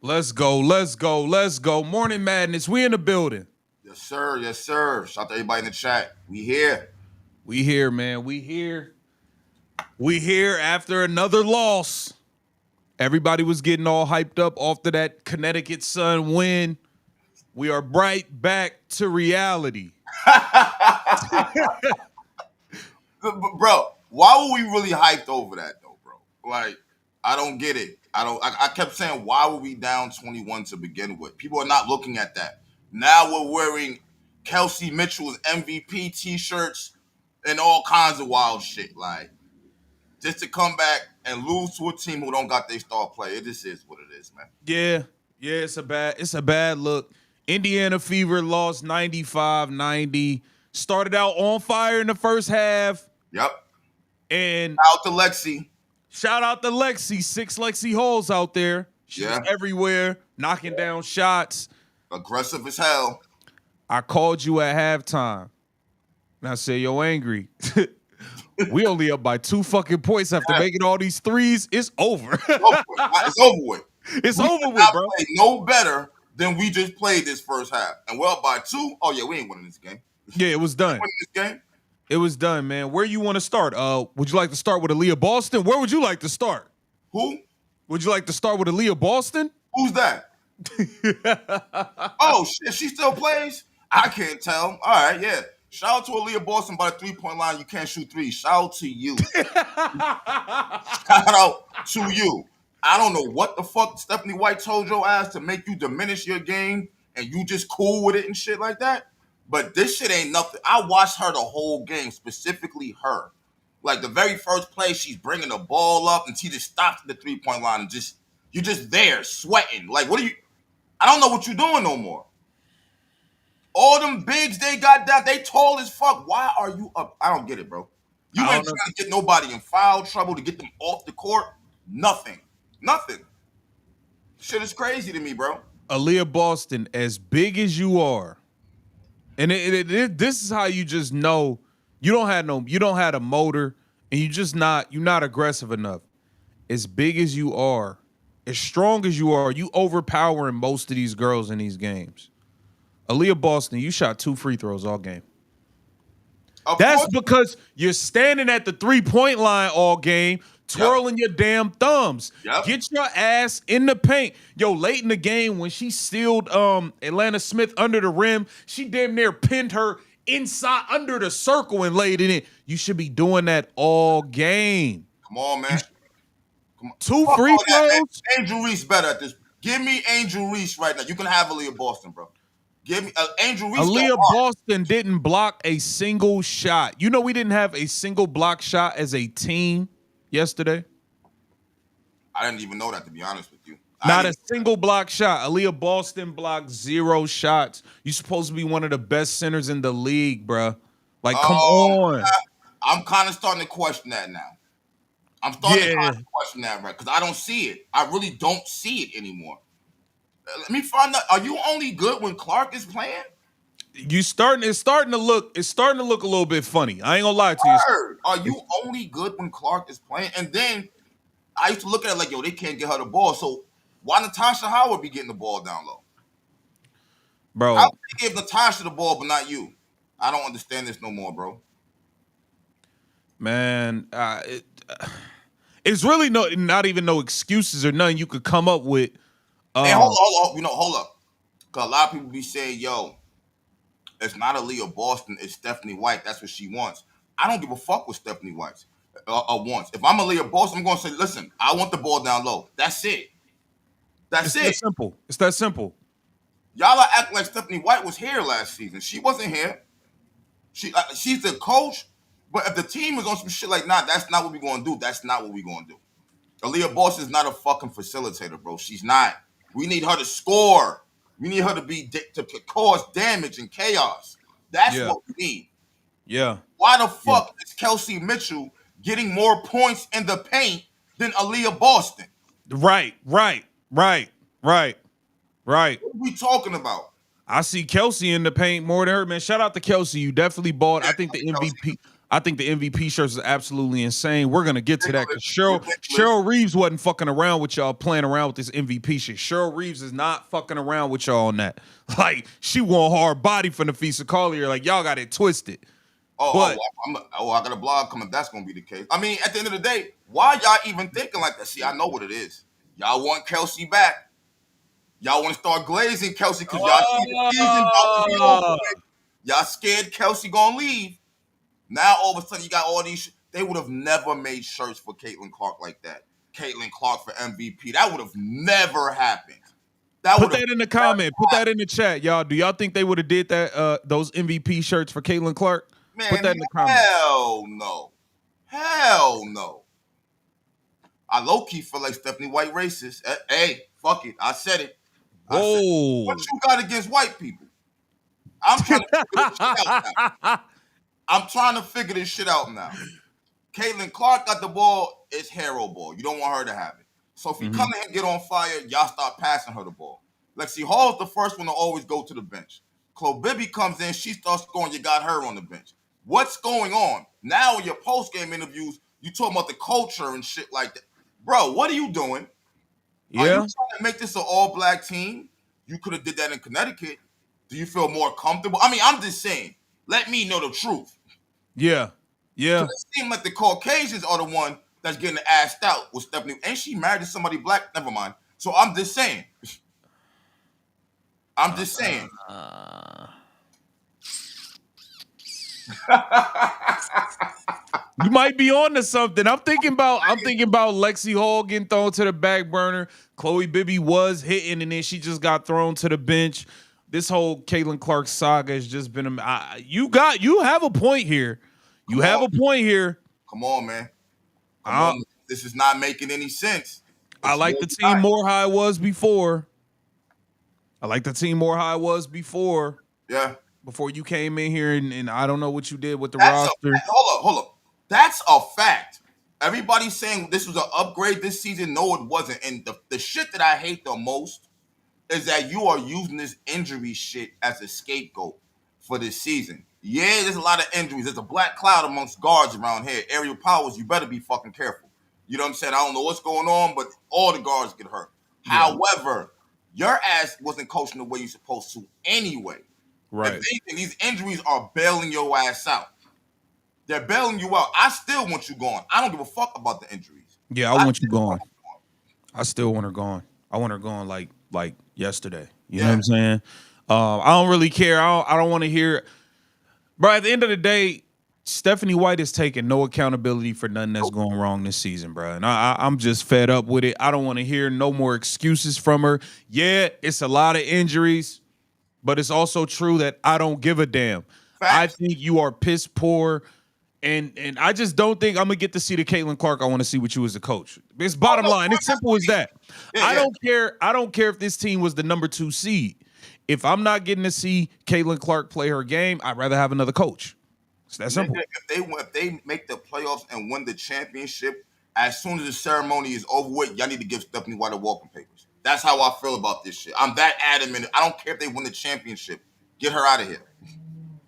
Let's go, let's go, let's go. Morning Madness, we in the building. Yes, sir. Yes, sir. Shout out to everybody in the chat. We here. We here, man. We here. We here after another loss. Everybody was getting all hyped up after that Connecticut Sun win. We are right back to reality. Bro, why were we really hyped over that though, bro? Like, I don't get it. I kept saying, why were we down 21 to begin with? People are not looking at that. Now we're wearing Kelsey Mitchell's MVP t-shirts and all kinds of wild shit. Like, just to come back and lose to a team who don't got their star player. It just is what it is, man. Yeah, it's a bad look. Indiana Fever lost 95-90. Started out on fire in the first half. Yep. And shout out to Lexi. 6 Lexi Halls out there. She's everywhere, knocking down shots. Aggressive as hell. I called you at halftime. And I said, yo, Angry. We only up by 2 fucking points after making all these threes. It's over. It's over with. It's over with, bro. Play no better than we just played this first half. And we're up by 2. Oh, yeah, we ain't winning this game. Yeah, it was done. This game? It was done, man. Where you want to start? Would you like to start with ALIYAH Boston? Where would you like to start? Who? Would you like to start with ALIYAH Boston? Who's that? Oh, shit, she still plays? I can't tell. All right, yeah. Shout out to ALIYAH Boston by the 3-point line. You can't shoot threes. Shout out to you. Shout out to you. I don't know what the fuck Stephanie White told your ass to make you diminish your game and you just cool with it and shit like that. But this shit ain't nothing. I watched her the whole game, specifically her. Like the very first play, she's bringing the ball up and she just stops at the 3-point line and you're just there sweating. Like, what are you? I don't know what you're doing no more. All them bigs they got down, they tall as fuck. Why are you up? I don't get it, bro. You ain't trying to get nobody in foul trouble to get them off the court. Nothing. Shit is crazy to me, bro. ALIYAH Boston, as big as you are, and this is how you just know you don't have a motor, and you're not aggressive enough. As big as you are, as strong as you are, you overpowering most of these girls in these games. ALIYAH Boston, you shot 2 free throws all game. That's because you're standing at the 3-point line all game, twirling your damn thumbs. Get your ass in the paint. Yo, late in the game when she sealed Atlanta Smith under the rim, she damn near pinned her inside under the circle and laid it in. You should be doing that all game. Come on, man. Come on. 2 free throws? Angel Reese better at this. Give me Angel Reese right now. You can have ALIYAH Boston, bro. Give me Angel Reese. ALIYAH Boston didn't block a single shot. You know we didn't have a single block shot as a team yesterday? I didn't even know that, to be honest with you. Not a single block shot. ALIYAH Boston blocked 0 shots. You're supposed to be one of the best centers in the league, bruh. Like, come on. I'm kind of starting to question that now. I'm starting to question that, right? Because I don't see it. I really don't see it anymore. Let me find out. Are you only good when Clark is playing? It's starting to look a little bit funny. I ain't gonna lie to you. Are you only good when Clark is playing? And then I used to look at it like, yo, they can't get her the ball. So why Natasha Howard be getting the ball down low? Bro. How they give Natasha the ball but not you? I don't understand this no more, bro. Man, it's really not even no excuses or nothing you could come up with. Hey, hold up. Because a lot of people be saying, yo, it's not ALIYAH Boston, it's Stephanie White. That's what she wants. I don't give a fuck what Stephanie White wants. If I'm ALIYAH Boston, I'm going to say, listen, I want the ball down low. That's it. It's that simple. Y'all are acting like Stephanie White was here last season. She wasn't here. She's the coach. But if the team is on some shit like, nah, that's not what we're going to do. That's not what we're going to do. ALIYAH Boston is not a fucking facilitator, bro. She's not. We need her to score. We need her to cause damage and chaos. That's what we need. Yeah. Why the fuck is Kelsey Mitchell getting more points in the paint than ALIYAH Boston? Right. What are we talking about? I see Kelsey in the paint more than her, man. Shout out to Kelsey. You definitely bought. I think the MVP. I think the MVP shirts is absolutely insane. We're gonna get to that because Ridiculous. Cheryl Reeves wasn't fucking around with y'all playing around with this MVP shit. Cheryl Reeves is not fucking around with y'all on that. Like she won hard body from the Feast of Collier. Like y'all got it twisted. But I got a blog coming. That's gonna be the case. I mean, at the end of the day, why y'all even thinking like that? See, I know what it is. Y'all want Kelsey back. Y'all want to start glazing Kelsey because y'all see the season about to be over with. Y'all scared Kelsey gonna leave. Now all of a sudden you got all these. They would have never made shirts for Caitlin Clark like that. Caitlin Clark for MVP. That would have never happened. Put that in the comment. Put that in the chat, y'all. Do y'all think they would have did that? Those MVP shirts for Caitlin Clark? Man, put that in the comment. Hell no. Hell no. I low-key feel like Stephanie White racist. Hey, fuck it. I said it. Whoa. What you got against white people? I'm trying to figure this shit out now. I'm trying to figure this shit out now. Caitlin Clark got the ball. It's hero ball. You don't want her to have it. So if you come in and get on fire, y'all start passing her the ball. Lexi Hall's the first one to always go to the bench. Chloe Bibby comes in. She starts scoring. You got her on the bench. What's going on? Now in your post-game interviews, you talking about the culture and shit like that. Bro, what are you doing? Yeah. Are you trying to make this an all-black team? You could have did that in Connecticut. Do you feel more comfortable? I mean, I'm just saying. Let me know the truth. Yeah. Yeah. It seems like the Caucasians are the one that's getting assed out with Stephanie. Ain't she married to somebody black? Never mind. So I'm just saying. I'm just saying. You might be on to something. I'm thinking about Lexi Hall getting thrown to the back burner. Chloe Bibby was hitting, and then she just got thrown to the bench. This whole Caitlin Clark saga has just been you have a point here. You have a point here. Come on, man. Come on. This is not making any sense. I like the team more how it was before. Yeah. Before you came in here and I don't know what you did with the roster. Hold up. That's a fact. Everybody's saying this was an upgrade this season. No, it wasn't. And the shit that I hate the most is that you are using this injury shit as a scapegoat for this season. Yeah, there's a lot of injuries. There's a black cloud amongst guards around here. Aerial Powers, you better be fucking careful. You know what I'm saying? I don't know what's going on, but all the guards get hurt. Yeah. However, your ass wasn't coaching the way you're supposed to anyway. Right. If anything, these injuries are bailing your ass out. They're bailing you out. I still want you gone. I don't give a fuck about the injuries. Yeah, I want you gone. I still want her gone. I want her gone like yesterday. You know what I'm saying? I don't really care. I don't want to hear. Bro, at the end of the day, Stephanie White is taking no accountability for nothing that's going wrong this season, bro. And I'm just fed up with it. I don't want to hear no more excuses from her. Yeah, it's a lot of injuries, but it's also true that I don't give a damn. Facts. I think you are piss poor. And I just don't think I'm gonna get to see the Caitlin Clark I want to see with you as a coach. It's bottom line. It's simple as that. I don't care. I don't care if this team was the number 2 seed. If I'm not getting to see Caitlin Clark play her game, I'd rather have another coach. It's that simple. If they make the playoffs and win the championship, as soon as the ceremony is over with, y'all need to give Stephanie White a walking papers. That's how I feel about this shit. I'm that adamant. I don't care if they win the championship. Get her out of here.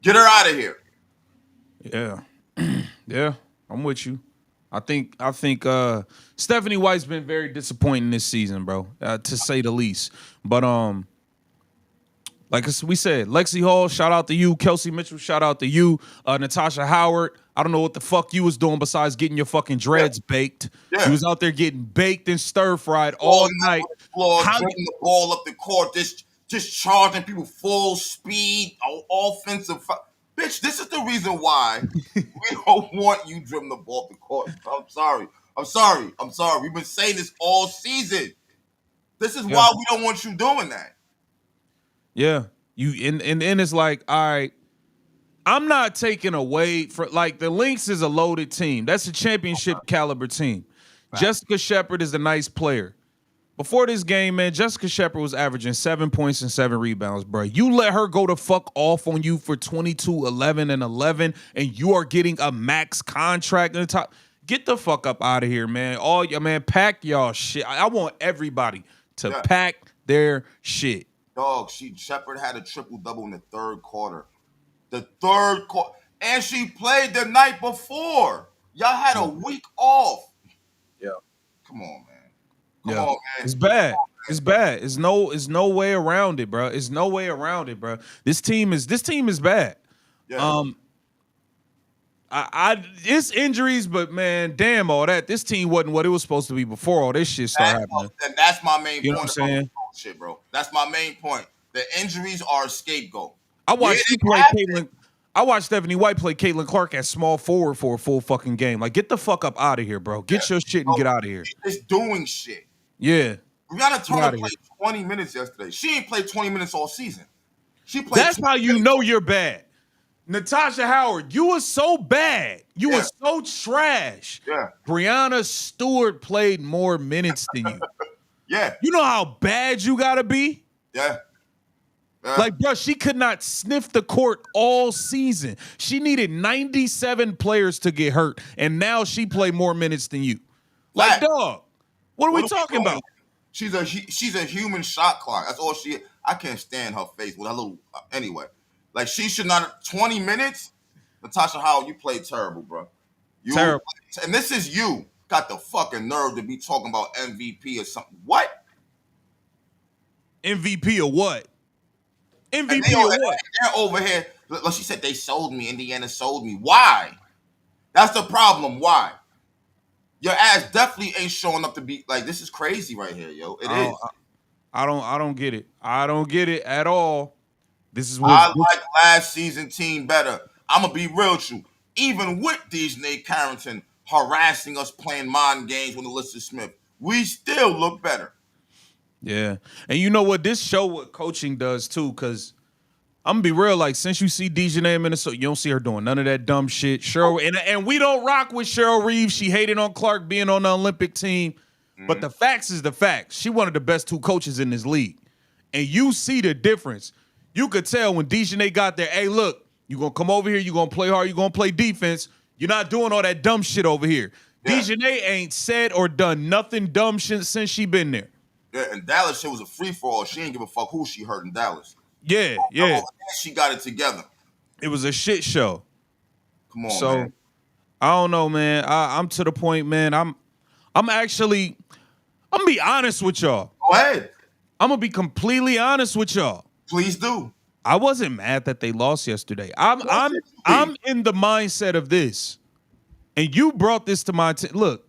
Get her out of here. Yeah. Yeah, I'm with you. I think Stephanie White's been very disappointing this season, bro, to say the least. But like we said, Lexi Hall, shout out to you. Kelsey Mitchell, shout out to you. Natasha Howard, I don't know what the fuck you was doing besides getting your fucking dreads baked. Yeah. You was out there getting baked and stir-fried all night. Throwing the ball up the court, just charging people full speed, offensive. Bitch, this is the reason why we don't want you dribbling the ball up the court. I'm sorry. We've been saying this all season. This is why we don't want you doing that. Yeah. And it's like, all right, I'm not taking away for like the LYNX is a loaded team. That's a championship caliber team. Right. Jessica Shepard is a nice player. Before this game, man, Jessica Shepard was averaging 7 points and 7 rebounds, bro. You let her go the fuck off on you for 22, 11, and 11, and you are getting a max contract in the top. Get the fuck up out of here, man. Pack y'all shit. I want everybody to pack their shit. Dog, Shepard had a triple-double in the third quarter. The third quarter. And she played the night before. Y'all had a Yeah. week off. Yeah. Come on, man. Come Yeah. on, It's man. bad. It's bad. It's no way around it, bro. It's no way around it, bro. This team is bad. Yeah. Um, I it's injuries, but man, damn all that. This team wasn't what it was supposed to be before all this shit started happening. That's my main You know what I'm point about saying? this shit, bro. That's my main point. The injuries are a scapegoat. I Yeah, watched you they play have. Caitlin. I watched Stephanie White play Caitlin Clark at small forward for a full fucking game. Like, get the fuck up out of here, bro. Get your shit and Bro, get out of here. she's just doing shit. Yeah, Brianna get Turner out of here. played 20 minutes yesterday. She ain't played 20 minutes all season. She played That's 20 how you minutes. know you're bad. Natasha Howard, you were so bad. You were Yeah, so trash. yeah, Brianna Stewart played more minutes than you. yeah, You know how bad you gotta be? yeah, yeah. Like, bro, she could not sniff the court all season. She needed 97 players to get hurt, and now she played more minutes than you. Like, Fact. dog, what are we What are we talking doing? about? She's a human shot clock. That's all she. I can't stand her face with her little. Anyway, like she should not 20 minutes. Natasha Howard, you played terrible, bro. You Terrible. and this is you got the fucking nerve to be talking about MVP or something. What? MVP or what? And MVP or what? they're over here. Like she said, they sold me. Indiana sold me. Why? That's the problem. Why? Your ass definitely ain't showing up to be like this is crazy right here, yo. It I is. don't, I don't get it. I don't get it at all. This is I what's like last season team better. I'm gonna be real with you. Even with these Nate Carrington harassing us playing mind games with Alyssa Smith, we still look better. yeah. And you know what? This show what coaching does too, because I'm gonna be real. Like, since you see Dejanay in Minnesota, you don't see her doing none of that dumb shit. Cheryl, and we don't rock with Cheryl Reeves. She hated on Clark being on the Olympic team. But the facts is the facts. She one of the best two coaches in this league. And you see the difference. You could tell when Dejanay got there, hey, look, you're gonna come over here, you're gonna play hard, you're gonna play defense. You're not doing all that dumb shit over here. Yeah. Dejanay ain't said or done nothing dumb shit since she been there. Yeah, and Dallas shit was a free for all. She ain't give a fuck who she hurt in Dallas. Yeah, Oh, yeah. and she got it together. It was a shit show. Come on, So man. I don't know, man. I'm to the point, man. I'm gonna be honest with y'all. Go ahead. I'm gonna be completely honest with y'all. Please do. I wasn't mad that they lost yesterday. Yes, it should I'm in the mindset of this, and you brought this to my attention. Look,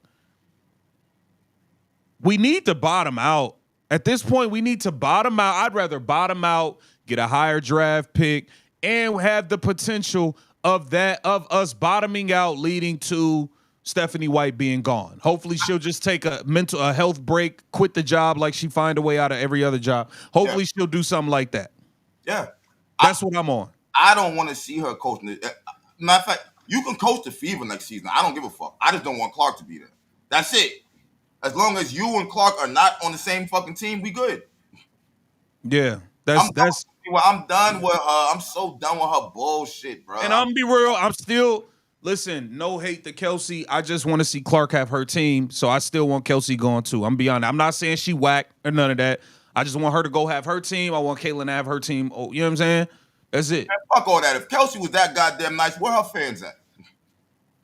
we need to bottom out. At this point, we need to bottom out. I'd rather bottom out, get a higher draft pick, and have the potential of us bottoming out, leading to Stephanie White being gone. Hopefully, she'll just take a health break, quit the job like she find a way out of every other job. Hopefully, she'll do something like that. Yeah. That's what I'm on. I don't want to see her coaching. Matter of fact, you can coach the Fever next season. I don't give a fuck. I just don't want Clark to be there. That's it. As long as you and Clark are not on the same fucking team, we good. Yeah, I'm that's. done with her. I'm so done with her bullshit, bro. And I'm gonna be real. I'm still listen. No hate to Kelsey. I just want to see Clark have her team. So I still want Kelsey going too. I'm beyond. I'm not saying she whack or none of that. I just want her to go have her team. I want Caitlin to have her team. Oh, you know what I'm saying? That's it. Man, fuck all that. If Kelsey was that goddamn nice, where her fans at?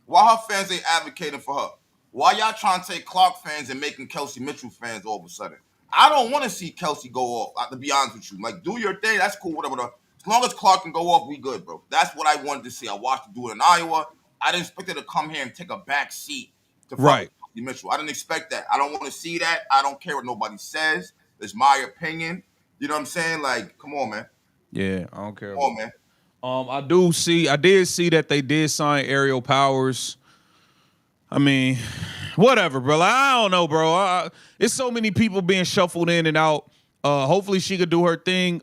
Why her fans ain't advocating for her? Why y'all trying to take Clark fans and making Kelsey Mitchell fans all of a sudden? I don't want to see Kelsey go off. To be honest with you, like do your thing. That's cool. Whatever. As long as Clark can go off, we good, bro. That's what I wanted to see. I watched her do it in Iowa. I didn't expect her to come here and take a back seat to Right. Kelsey Mitchell. I didn't expect that. I don't want to see that. I don't care what nobody says. It's my opinion. You know what I'm saying? Like, come on, man. Yeah, I don't care. Come on, man. I did see that they did sign Aerial Powers. I mean, whatever, bro. Like, I don't know, bro. It's so many people being shuffled in and out. Hopefully she could do her thing.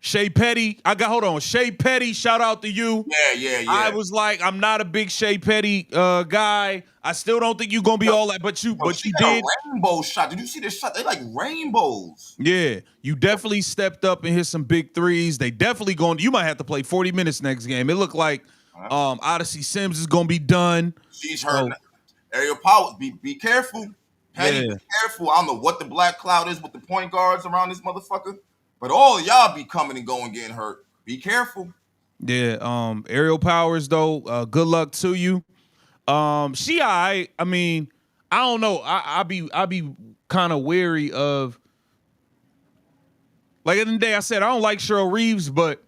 Shea Petty, hold on. Shea Petty, shout out to you. Yeah. I was like, I'm not a big Shea Petty guy. I still don't think you're gonna be all that, but you She got did. a rainbow shot. Did you see this shot? They like rainbows. Yeah, you definitely stepped up and hit some big threes. They definitely you might have to play 40 minutes next game. It looked like Odyssey Sims is gonna be done. She's hurt. Aerial Powers, be careful. Petty, Yeah. be careful. I don't know what the black cloud is with the point guards around this motherfucker, but all of y'all be coming and going getting hurt. Be careful. Yeah. Aerial Powers though. Good luck to you. She alright. I mean, I don't know. I be kind of wary of. Like at the end of the day, I said I don't like Cheryl Reeves, but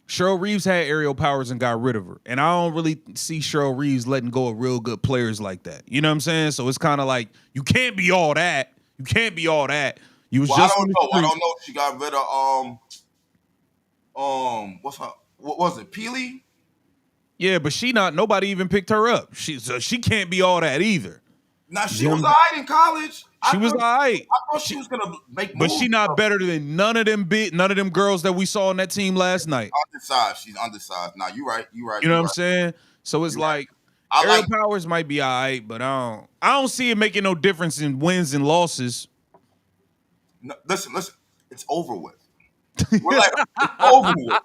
Cheryl Reeves had aerial powers and got rid of her. And I don't really see Cheryl Reeves letting go of real good players like that. You know what I'm saying? So it's kind of like, you can't be all that. You can't be all that. You was Well, just on the I street. don't know if she got rid of what was it? Peely? Yeah, but nobody even picked her up. So she can't be all that either. Now she was all right in college. She was all right. I thought she was gonna make moves. But she not better than none of them girls that we saw on that team last night. Undersized. She's undersized. Now you right. You know what I'm saying? So it's like Aerial Powers might be all right, but I don't see it making no difference in wins and losses. No, listen. It's over with. We're like it's over with.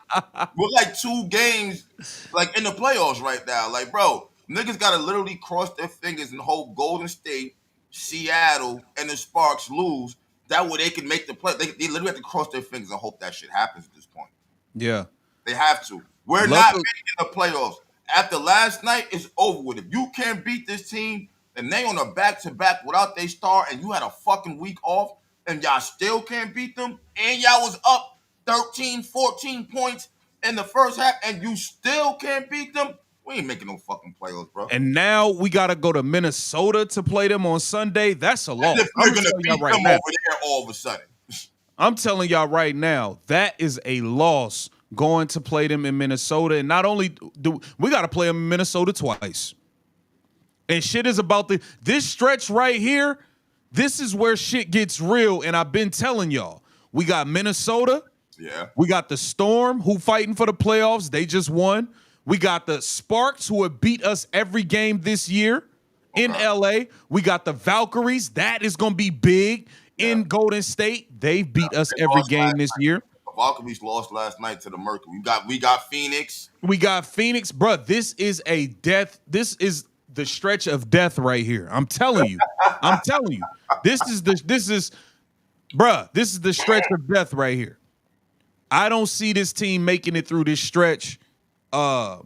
We're like 2 games like in the playoffs right now. Like, bro, niggas gotta literally cross their fingers and hope Golden State, Seattle, and the Sparks lose. That way they can make the play. They literally have to cross their fingers and hope that shit happens at this point. Yeah. They have to. We're not making the playoffs. After last night, it's over with. If you can't beat this team and they on a back-to-back without their star and you had a fucking week off and y'all still can't beat them and y'all was up 13, 14 points in the first half and you still can't beat them, we ain't making no fucking playoffs, bro. And now we got to go to Minnesota to play them on Sunday. That's a loss. We're going to beat them over there all of a sudden. I'm telling y'all right now, that is a loss going to play them in Minnesota. And not only do we got to play them in Minnesota twice. And shit is about this stretch right here. This is where shit gets real. And I've been telling y'all, we got Minnesota. Yeah. We got the Storm who fighting for the playoffs. They just won. We got the Sparks who have beat us every game this year in LA. We got the Valkyries. That is going to be big in Golden State. They've beat us every game this year. The Valkyries lost last night to the Mercury. We got Phoenix. We got Phoenix. Bruh, this is a death. This is the stretch of death right here. I'm telling you. I'm telling you. This is the stretch of death right here. I don't see this team making it through this stretch. I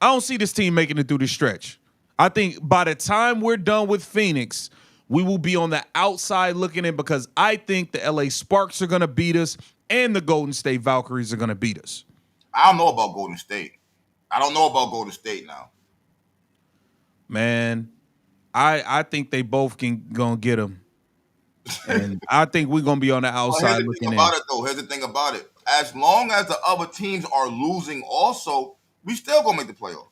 don't see this team making it through this stretch. I think by the time we're done with Phoenix, we will be on the outside looking in because I think the LA Sparks are going to beat us and the Golden State Valkyries are going to beat us. I don't know about Golden State. I don't know about Golden State now. Man, I think they both gonna get them. And I think we're going to be on the outside looking in. Here's the thing about it. As long as the other teams are losing also, we still going to make the playoffs.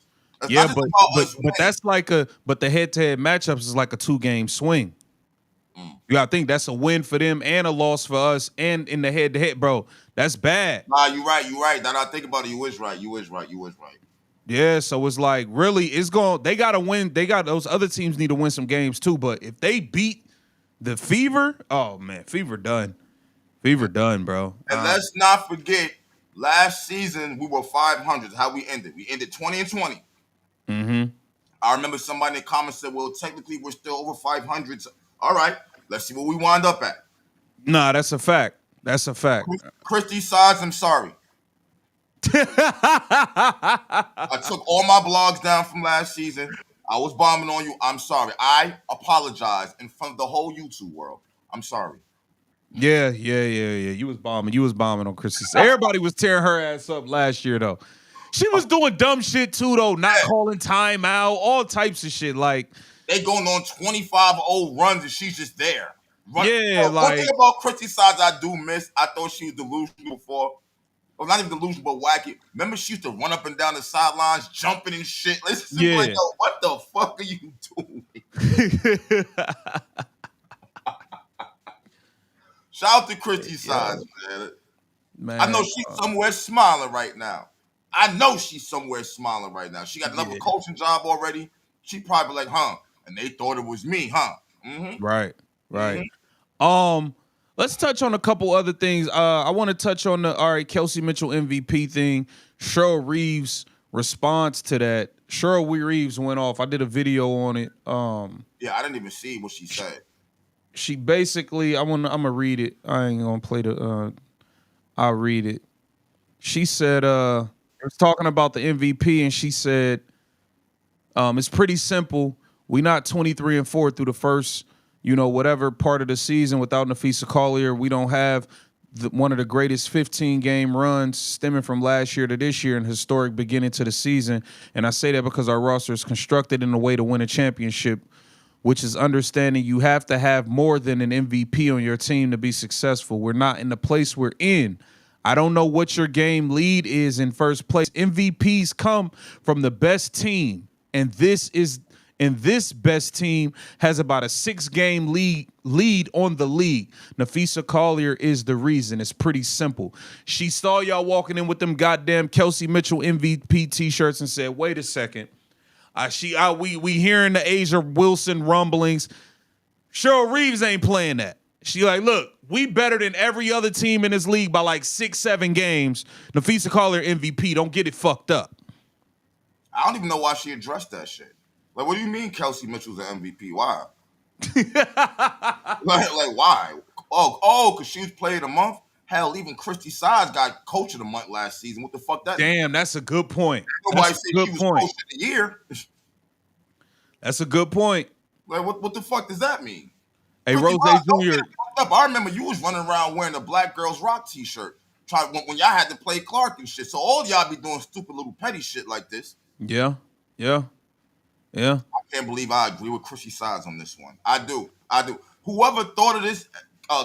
But that's like but the head-to-head matchups is like a 2-game swing. You gotta think that's a win for them and a loss for us, and in the head-to-head, bro. That's bad. Nah, you're right. Now that I think about it, you is right. Yeah, so it's like really, they gotta win. Those other teams need to win some games too. But if they beat the Fever, oh man, Fever done, bro. And let's not forget, last season we were 500. How we ended? We ended 20-20. Mm-hmm. I remember somebody in the comments said, "Well, technically we're still over 500." So, all right, let's see what we wind up at. Nah, that's a fact. Christy Sides, I'm sorry. I took all my blogs down from last season. I was bombing on you. I'm sorry. I apologize in front of the whole YouTube world. I'm sorry. Yeah. You was bombing on Christy. Everybody was tearing her ass up last year, though. She was doing dumb shit, too, though. Not calling timeout, all types of shit. Like, they going on 25-0 runs and she's just there. One thing about Christy Sides I do miss, I thought she was delusional before. Well, not even delusional, but wacky. Remember, she used to run up and down the sidelines, jumping and shit. Listen, like, yo, what the fuck are you doing? Shout out to Christy Sides, man. I know she's somewhere smiling right now. She got another coaching job already. She probably like, and they thought it was me, Mm-hmm. Right. Mm-hmm. Let's touch on a couple other things. I want to touch on the Kelsey Mitchell MVP thing. Cheryl Reeves' response to that. Cheryl Reeves went off. I did a video on it. I didn't even see what she said. She basically, I'm gonna read it. I ain't gonna play I'll read it. She said, it was talking about the MVP, and she said, it's pretty simple. We not 23-4 through the first, whatever part of the season without Nafisa Collier. We don't have one of the greatest 15-game runs stemming from last year to this year, and historic beginning to the season. And I say that because our roster is constructed in a way to win a championship, which is understanding you have to have more than an MVP on your team to be successful. We're not in the place we're in. I don't know what your game lead is in first place. MVPs come from the best team, and this best team has about a 6-game lead on the league. Nafisa Collier is the reason. It's pretty simple. She saw y'all walking in with them goddamn Kelsey Mitchell MVP t-shirts and said, "Wait a second. We hearing the Asia Wilson rumblings. Cheryl Reeves ain't playing that." She like, "Look, we better than every other team in this league by like 6-7 games. Nafisa Collier MVP. Don't get it fucked up." I don't even know why she addressed that shit. Like, what do you mean Kelsey Mitchell's an MVP? Why? like why? Because she was player of the month? Hell, even Christy Sides got coach of the month last season. What the fuck that? Damn, that's a good point. Nobody said she was coach of the year. That's a good point. Like, what the fuck does that mean? Hey, Rose Jr. I remember you was running around wearing a Black Girls Rock t-shirt when y'all had to play Clark and shit. So all y'all be doing stupid little petty shit like this. Yeah. I can't believe I agree with Chrissy Sides on this one. I do. Whoever thought of this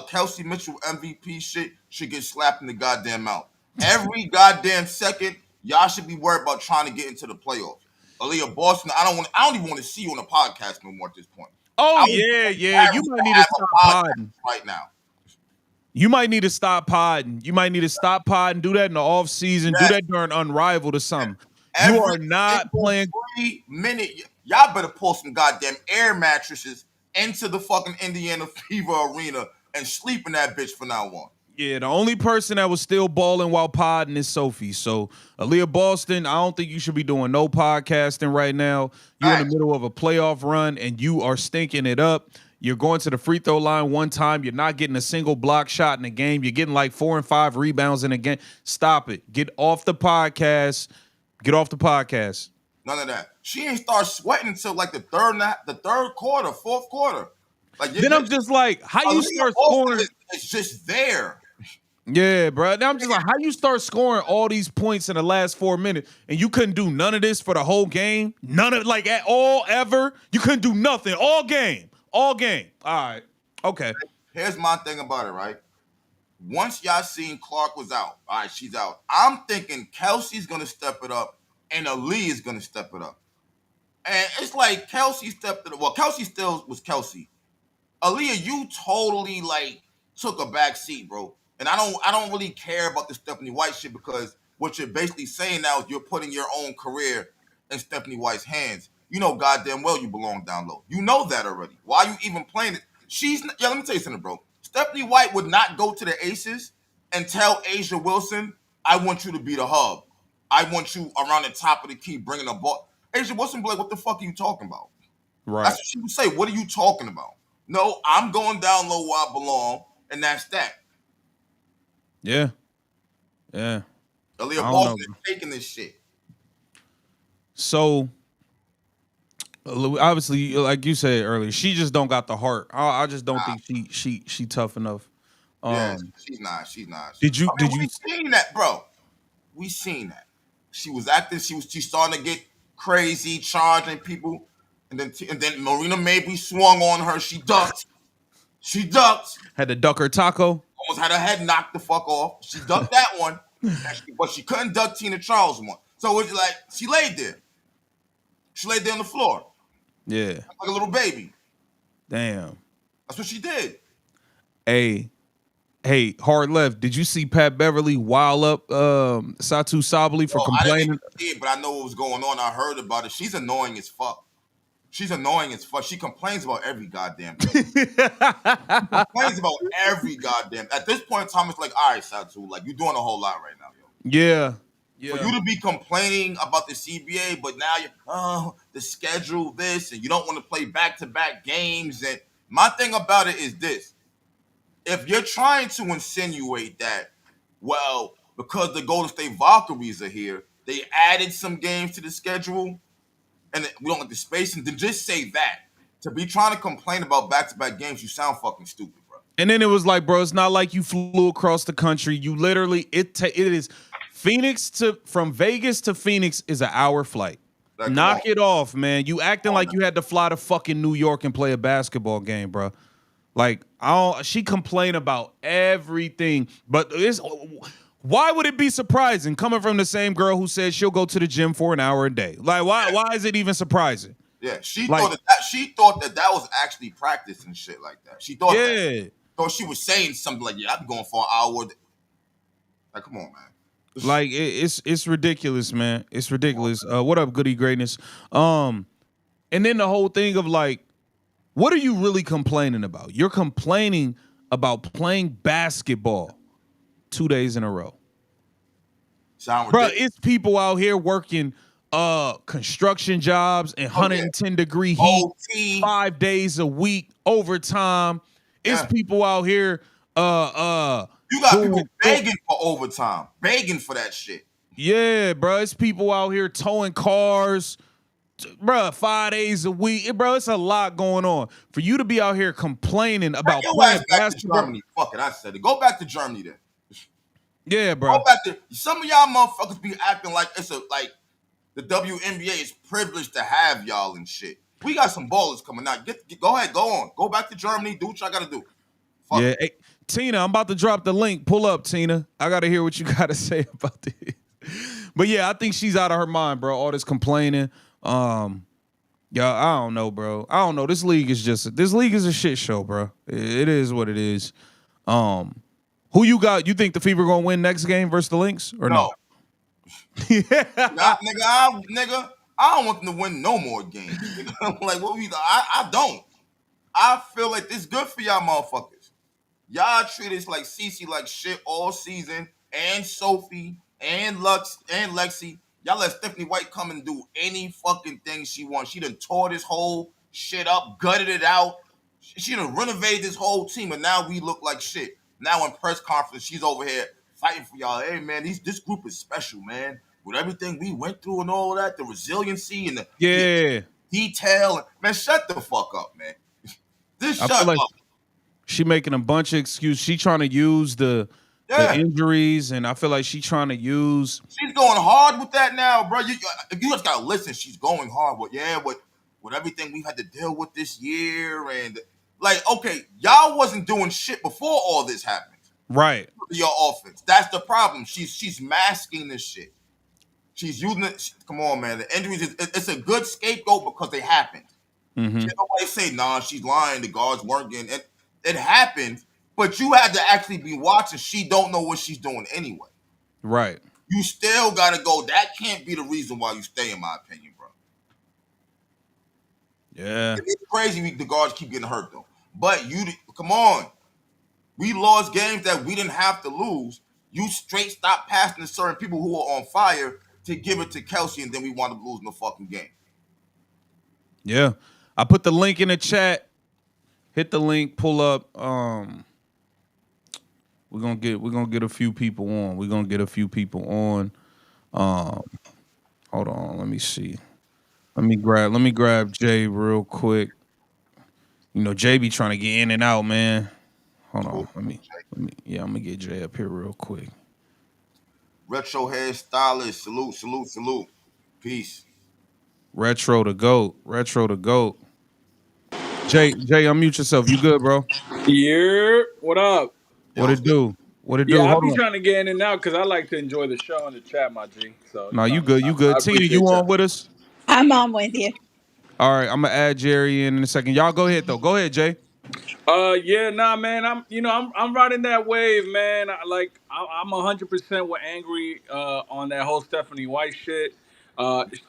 Kelsey Mitchell MVP shit should get slapped in the goddamn mouth. Every goddamn second, y'all should be worried about trying to get into the playoffs. ALIYAH Boston, I don't even want to see you on the podcast no more at this point. Oh, yeah. You might need to stop podding right now. You might need to stop podding. Do that in the off season. Yes. Do that during Unrivaled or something. You are not playing 3 minutes. Y'all better pull some goddamn air mattresses into the fucking Indiana Fever Arena and sleep in that bitch from now on. Yeah, the only person that was still balling while podding is Sophie. So, ALIYAH Boston, I don't think you should be doing no podcasting right now. You're in the middle of a playoff run, and you are stinking it up. You're going to the free throw line one time. You're not getting a single block shot in the game. You're getting like 4 and 5 rebounds in a game. Stop it. Get off the podcast. None of that. She ain't start sweating until like the third quarter, fourth quarter. Like then I'm just like, how you start scoring? It's just there. Yeah, bro. Now I'm just like, how you start scoring all these points in the last 4 minutes and you couldn't do none of this for the whole game? None of like at all ever? You couldn't do nothing all game. All right. Okay. Here's my thing about it, right? Once y'all seen Clark was out, all right, she's out. I'm thinking Kelsey's gonna step it up and ALIYAH is gonna step it up. And it's like Kelsey stepped it up. Well, Kelsey still was Kelsey. ALIYAH, you totally like took a back seat, bro. And I don't really care about the Stephanie White shit because what you're basically saying now is you're putting your own career in Stephanie White's hands. You know goddamn well you belong down low. You know that already. Why are you even playing it? Let me tell you something, bro. Stephanie White would not go to the Aces and tell Asia Wilson, "I want you to be the hub. I want you around the top of the key bringing a ball." Asia Wilson be like, "What the fuck are you talking about?" Right. That's what she would say. "What are you talking about?" No, I'm going down low where I belong, and that's that. Yeah. ALIYAH Boston is taking this shit. So, obviously, like you said earlier, she just don't got the heart. I just don't think she tough enough. Yeah, she's not. Did you? We seen that, bro? We seen that. She was acting. She's starting to get crazy, charging people, and then Marina Mabrey swung on her. She ducked. Had to duck her taco. Almost had her head knocked the fuck off. She ducked that one, but she couldn't duck Tina Charles one. So it's like she laid there. She laid there on the floor. Yeah. Like a little baby. Damn. That's what she did. Hey, hard left. Did you see Pat Beverly wild up Satu Sabali for complaining? I didn't see it, but I know what was going on. I heard about it. She's annoying as fuck. She complains about every goddamn thing. At this point in time, it's like, all right, Satu, like you're doing a whole lot right now, yo. Yeah. For you to be complaining about the CBA, but now you're the schedule this, and you don't want to play back-to-back games. And my thing about it is this. If you're trying to insinuate that, well, because the Golden State Valkyries are here, They added some games to the schedule, and we don't like the spacing. To just say that, to be trying to complain about back-to-back games, you sound fucking stupid, bro. And then it was like, bro, it's not like you flew across the country. You literally it is Phoenix to from Vegas to Phoenix is an hour flight. Like, come on, Knock it off, man. You acting come on, like man. you had to fly to fucking New York and play a basketball game, bro. Like, I don't, she complained about everything, but it's why would it be surprising coming from the same girl who said she'll go to the gym for an hour a day? Like, why is it even surprising? Yeah, she Like, thought that was actually practice and shit like that. She thought that. yeah. Thought she was saying something like, "Yeah, I'm going for an hour." Like, come on, man. Like it's ridiculous, man. It's ridiculous. What up, goody greatness? And then the whole thing of like, what are you really complaining about? You're complaining about playing basketball 2 days in a row. Sound Bro, ridiculous. it's people out here working construction jobs in Oh, yeah. 110-degree heat OT. 5 days a week, overtime. It's Yeah. people out here You got doing people begging for overtime, begging for that shit. yeah, bro. It's people out here towing cars, bro, 5 days a week. Bro, it's a lot going on. For you to be out here complaining about Your playing ass back to basketball. Germany. Fuck it, I said it. Go back to Germany then. Yeah, Go bro. back to some of y'all motherfuckers be acting like it's a like the WNBA is privileged to have y'all and shit. We got some ballers coming out. Go ahead, go on. Go back to Germany. Do what y'all gotta do. Fuck Yeah. it. Hey, Tina, I'm about to drop the link. Pull up, Tina. I gotta hear what you gotta say about this. But yeah, I think she's out of her mind, bro. All this complaining. Yeah, I don't know, bro. I don't know. This league is a shit show, bro. It is what it is. Who you got? You think the Fever gonna win next game versus the Lynx or no? No. Nigga, I don't want them to win no more games. Like what we I don't. I feel like this good for y'all motherfuckers. Y'all treat us like Cece like shit all season, and Sophie, and Lux, and Lexi. Y'all let Stephanie White come and do any fucking thing she wants. She done tore this whole shit up, gutted it out. She done renovated this whole team, and now we look like shit. Now in press conference, she's over here fighting for y'all. Hey man, this group is special, man. With everything we went through and all that, the resiliency and the Yeah. detail. Man, shut the fuck up, man. Just I shut feel like up. she making a bunch of excuses. She trying to use the Yeah. injuries, and I feel like she trying to use. She's going hard with that now, bro. You just gotta listen. She's going hard with everything we've had to deal with this year, and like, okay, y'all wasn't doing shit before all this happened. Right. Your offense. That's the problem. She's masking this shit. She's using it. Come on, man. The injuries it's a good scapegoat because they happened. Mm-hmm. Nobody say, nah, she's lying. The guards weren't getting it. It happened, but you had to actually be watching. She don't know what she's doing anyway. Right. You still gotta go. That can't be the reason why you stay, in my opinion, bro. Yeah. It's crazy the guards keep getting hurt though. But come on. We lost games that we didn't have to lose. You straight stop passing to certain people who are on fire to give it to Kelsey, and then we wound up losing the fucking game. Yeah. I put the link in the chat. Hit the link, pull up. We're gonna get a few people on. We're gonna get a few people on. Hold on, let me see. Let me grab Jay real quick. You know, Jay be trying to get in and out, man. Hold on. I'm gonna get Jay up here real quick. Retro hairstylist, salute. Peace. Retro to goat. Jay, unmute yourself. You good, bro? Yeah, what up? Yo, What it do? What it do? Yeah, I Hold be on. trying to get in and out because I like to enjoy the show and the chat, my G. So No, you good. You I good. Tina, you appreciate on y'all. with us? I'm on with you. All right, I'm gonna add Jerry in a second. Y'all go ahead though. Go ahead, Jay. Yeah, nah, man. I'm riding that wave, man. I'm 100% with angry on that whole Stephanie White shit.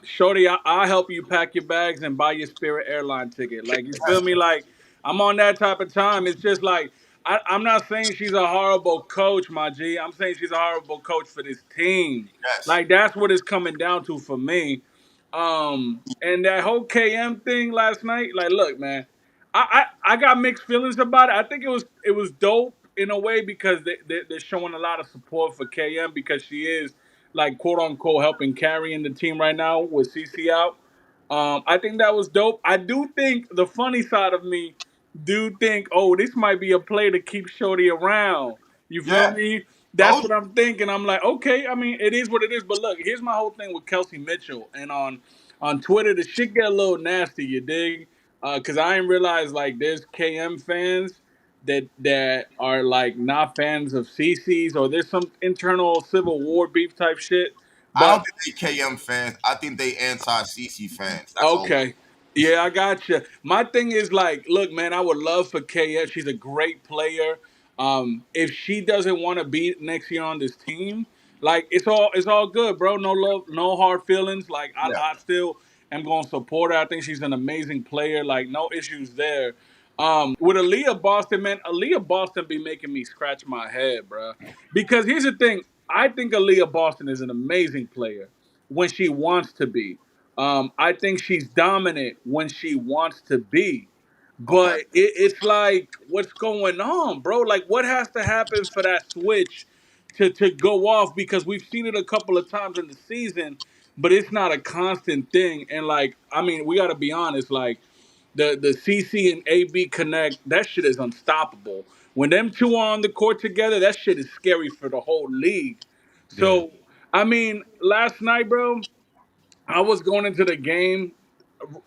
Shorty, I'll help you pack your bags and buy your Spirit airline ticket. Like, you feel me? Like, I'm on that type of time. It's just like I'm not saying she's a horrible coach, my G. I'm saying she's a horrible coach for this team. yes. Like, that's what it's coming down to for me. And that whole KM thing last night, like, look, man. I got mixed feelings about it. I think it was dope in a way because they're showing a lot of support for KM because she is like quote unquote helping carrying the team right now with CC out. I think that was dope. I do think the funny side of me do think, oh, this might be a play to keep Shorty around. You feel Yeah, me? That's told what you. I'm thinking. I'm like, okay, I mean, it is what it is. But look, here's my whole thing with Kelsey Mitchell. And on Twitter, the shit get a little nasty, you dig? Cause I didn't realize like there's KM fans that are like not fans of CC's, or there's some internal civil war beef type shit. I don't But think they KM fans. I think they anti CC fans. That's all. okay. Yeah, I got you. My thing is like, look, man, I would love for KS. She's a great player. If she doesn't want to be next year on this team, like it's all good, bro. No love, no hard feelings. Like I, Yeah, I still am gonna support her. I think she's an amazing player. Like no issues there. With Aaliyah Boston, man, Aaliyah Boston be making me scratch my head, bro. Because here's the thing, I think Aaliyah Boston is an amazing player when she wants to be. I think she's dominant when she wants to be. okay. But it's like, what's going on, bro? Like, what has to happen for that switch to go off? Because we've seen it a couple of times in the season, but it's not a constant thing. And like, I mean, we got to be honest. Like, the CC and AB connect, that shit is unstoppable. When them two are on the court together, that shit is scary for the whole league. Yeah. So, I mean, last night, bro, I was going into the game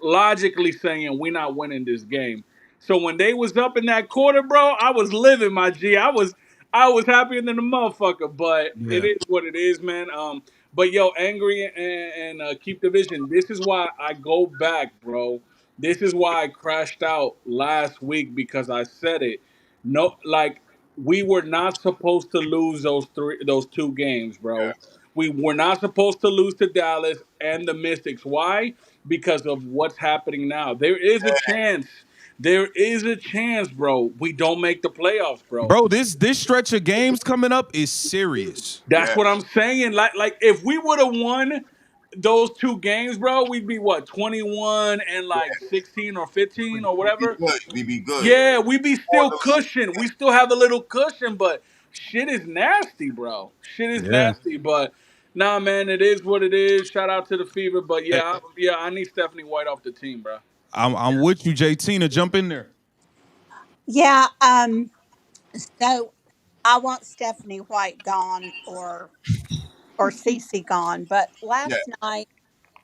logically saying we're not winning this game. So when they was up in that quarter, bro, I was living my G. I was happier than a motherfucker. But it Yeah. is what it is, man. But yo, angry and keep the vision. This is why I go back, bro. This is why I crashed out last week because I said it. No, like we were not supposed to lose those two games, Yeah, bro. We were not supposed to lose to Dallas and the Mystics. Why? Because of what's happening now. There is a chance. There is a chance, bro. We don't make the playoffs, bro. Bro, this stretch of games coming up is serious. That's yeah, what I'm saying. Like if we would have won those two games, bro, we'd be what, 21 and like 16 or 15 or we be whatever. good. We be good. Yeah, we be Or still the- cushion. We still have a little cushion, but shit is nasty, bro. Shit is Yeah. nasty, but nah, man, it is what it is. Shout out to the Fever, but Eh, yeah, I need Stephanie White off the team, bro. I'm with you, JT. To jump in there. Yeah, so I want Stephanie White gone or Cece gone. But yeah, last night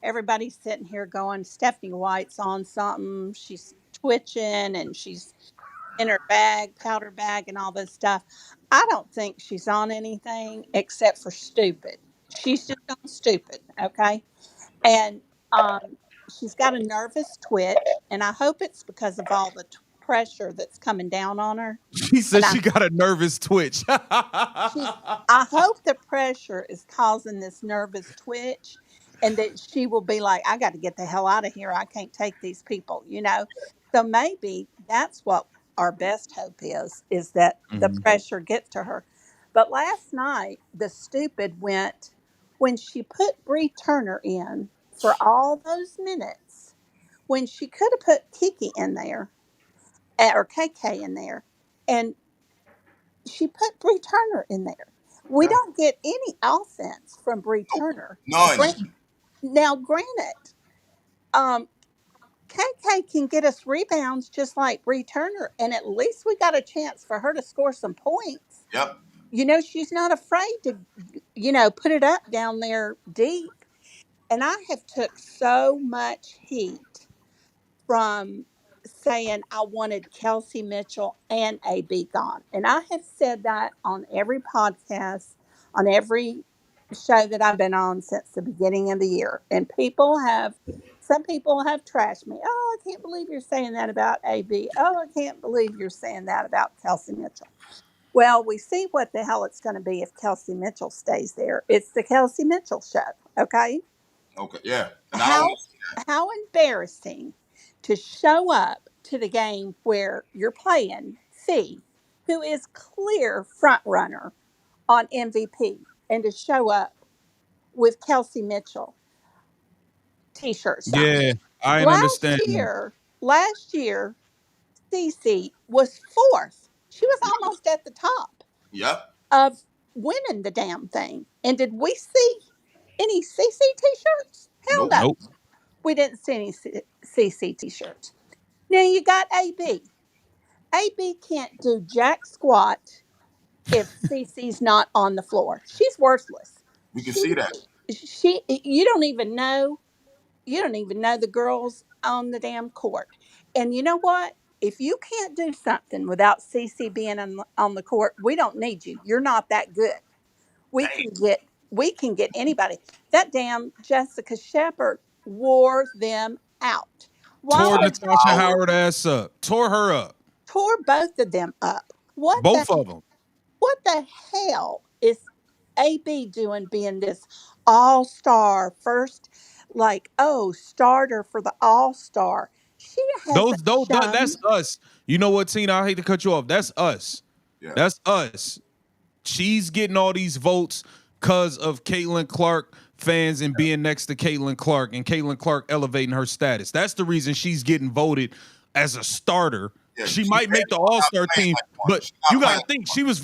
everybody's sitting here going, Stephanie White's on something. She's twitching and she's in her bag, powder bag, and all this stuff. I don't think she's on anything except for stupid. She's just on stupid, okay? And she's got a nervous twitch, and I hope it's because of all the pressure that's coming down on her. She And said I she got a nervous twitch. she's I hope the pressure is causing this nervous twitch and that she will be like, I got to get the hell out of here. I can't take these people. So maybe that's what our best hope is that the Mhm. pressure gets to her. But last night, the stupid went when she put Bree Turner in for all those minutes, when she could have put Kiki in there or KK in there. And she put Bree Turner in there. We yeah. don't get any offense from Bree Nope. Turner. None. Gran- Now, granted, um, KK can get us rebounds just like Bree Turner, and at least we got a chance for her to score some points. Yep. She's not afraid to, put it up down there deep. And I have took so much heat from saying I wanted Kelsey Mitchell and AB gone. And I have said that on every podcast, on every show that I've been on since the beginning of the year. And some people have trashed me. Oh, I can't believe you're saying that about AB. Oh, I can't believe you're saying that about Kelsey Mitchell. Well, we see what the hell it's going to be if Kelsey Mitchell stays there. It's the Kelsey Mitchell show, okay? Okay. Yeah. And I don't how want to see that. how embarrassing to show up to the game where you're playing Fee, who is clear front runner on MVP, and to show up with Kelsey Mitchell t-shirts on. Yeah, I ain't Last understand that. year, last year, Cece was fourth. She was almost at the top Yep. of winning the damn thing. And did we see? any CC t-shirts? Hell Nope. no. Nope. We didn't see any CC t-shirts. Now you got AB. AB can't do jack squat if CC's not on the floor. She's worthless. We can She see that. she you don't even know the girls on the damn court. And you know what? If you can't do something without CC being on the court, we don't need you. You're not that good. We Damn. can get we can get anybody. That damn Jessica Shepard wore them out. Why Tore would Natasha Howard. Howard ass up. Tore her up. tore both of them up? Both of them. What the hell is AB doing being this all-star first, like, oh, starter for the all-star? She hasn't That's shown. us. You know what, Tina? I hate to cut you off. That's us. Yeah. That's us. She's getting all these votes because of Caitlin Clark fans and being next to Caitlin Clark and Caitlin Clark elevating her status. That's the reason she's getting voted as a starter. Yeah. She She might make the not All-Star playing team, like one. but She not you got playing to like think one. she was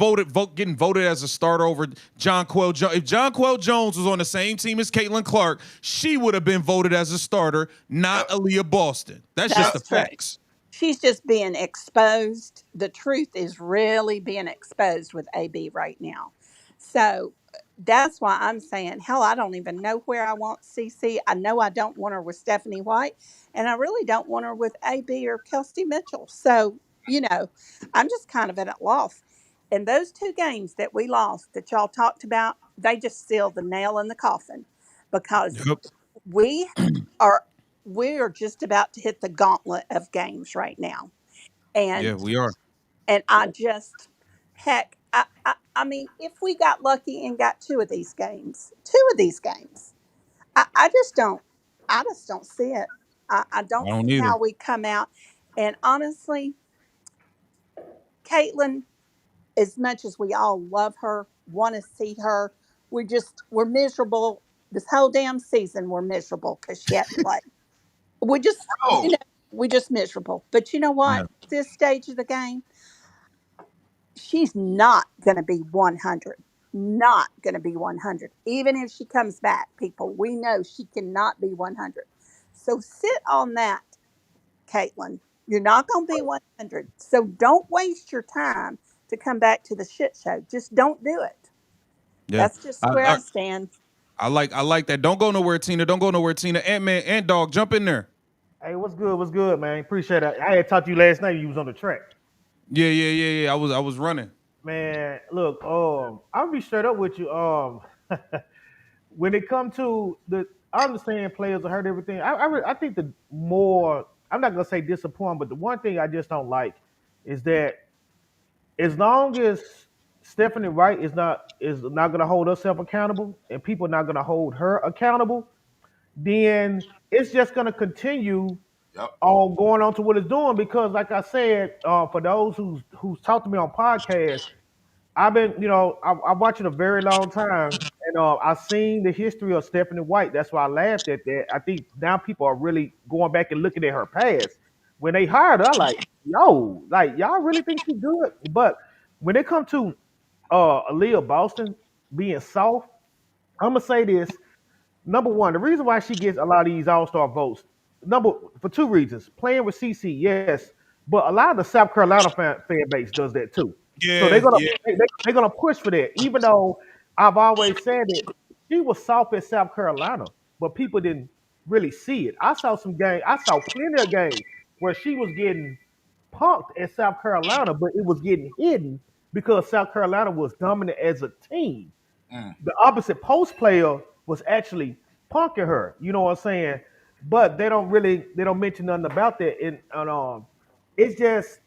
getting voted as a starter over John Quell Jones. If John Quell Jones was on the same team as Caitlin Clark, she would have been voted as a starter, not Yep. Aaliyah Boston. That's just Yep. the That's true. facts. She's just being exposed. The truth is really being exposed with AB right now. So that's why I'm saying, hell, I don't even know where I want CC. I know I don't want her with Stephanie White, and I really don't want her with AB or Kelsey Mitchell. So, I'm just kind of at a loss. And those two games that we lost that y'all talked about, they just sealed the nail in the coffin because Yep. we are we are just about to hit the gauntlet of games right now. Yeah, And we are. I just heck I mean, if we got lucky and got two of these games, I just don't see it. I I don't don't see either. how we come out. And honestly, Caitlin, as much as we all love her, want to see her, we're miserable. This whole damn season we're miserable because she hadn't played. We just, Oh, we just miserable. But you know what? Yeah. This stage of the game, she's not going to be 100. Not going to be 100. Even if she comes back, people, we know she cannot be 100. So sit on that, Caitlin. You're not going to be 100. So don't waste your time to come back to the shit show. Just don't do it. Yeah. That's just I, where I I stand. I like that. Don't go nowhere, Tina. Don't go nowhere, Tina. Ant Man, Ant Dog, jump in there. Hey, what's good? What's good, man? Appreciate it. I had talked to you last night. You was on the track, Yeah. I was running. man. Look, I'll be straight up with you. When it comes to I understand players are hurt everything. I think the more I'm not gonna say disappointing, but the one thing I just don't like is that as long as Stephanie Wright is not gonna hold herself accountable and people are not gonna hold her accountable, then it's just gonna continue yep. going on to what it's doing because, like I said, for those who's talked to me on podcasts, I've been, I've watched it a very long time, and I've seen the history of Stephanie White. That's why I laughed at that. I think now people are really going back and looking at her past. When they hired her, I like, yo, like y'all really think she's good? But when it comes to Aaliyah Boston being soft, I'm gonna say this. Number one, the reason why she gets a lot of these All Star votes, number for two reasons: playing with CC, yes, but a lot of the South Carolina fan base does that too. So they're Yeah, gonna yeah. they're gonna push for that. Even though I've always said it, she was soft at South Carolina, but people didn't really see it. I saw plenty of games where she was getting punked at South Carolina, but it was getting hidden because South Carolina was dominant as a team. Mm. The opposite post player was actually punking her. You know what I'm saying? But they don't mention nothing about that. And it's just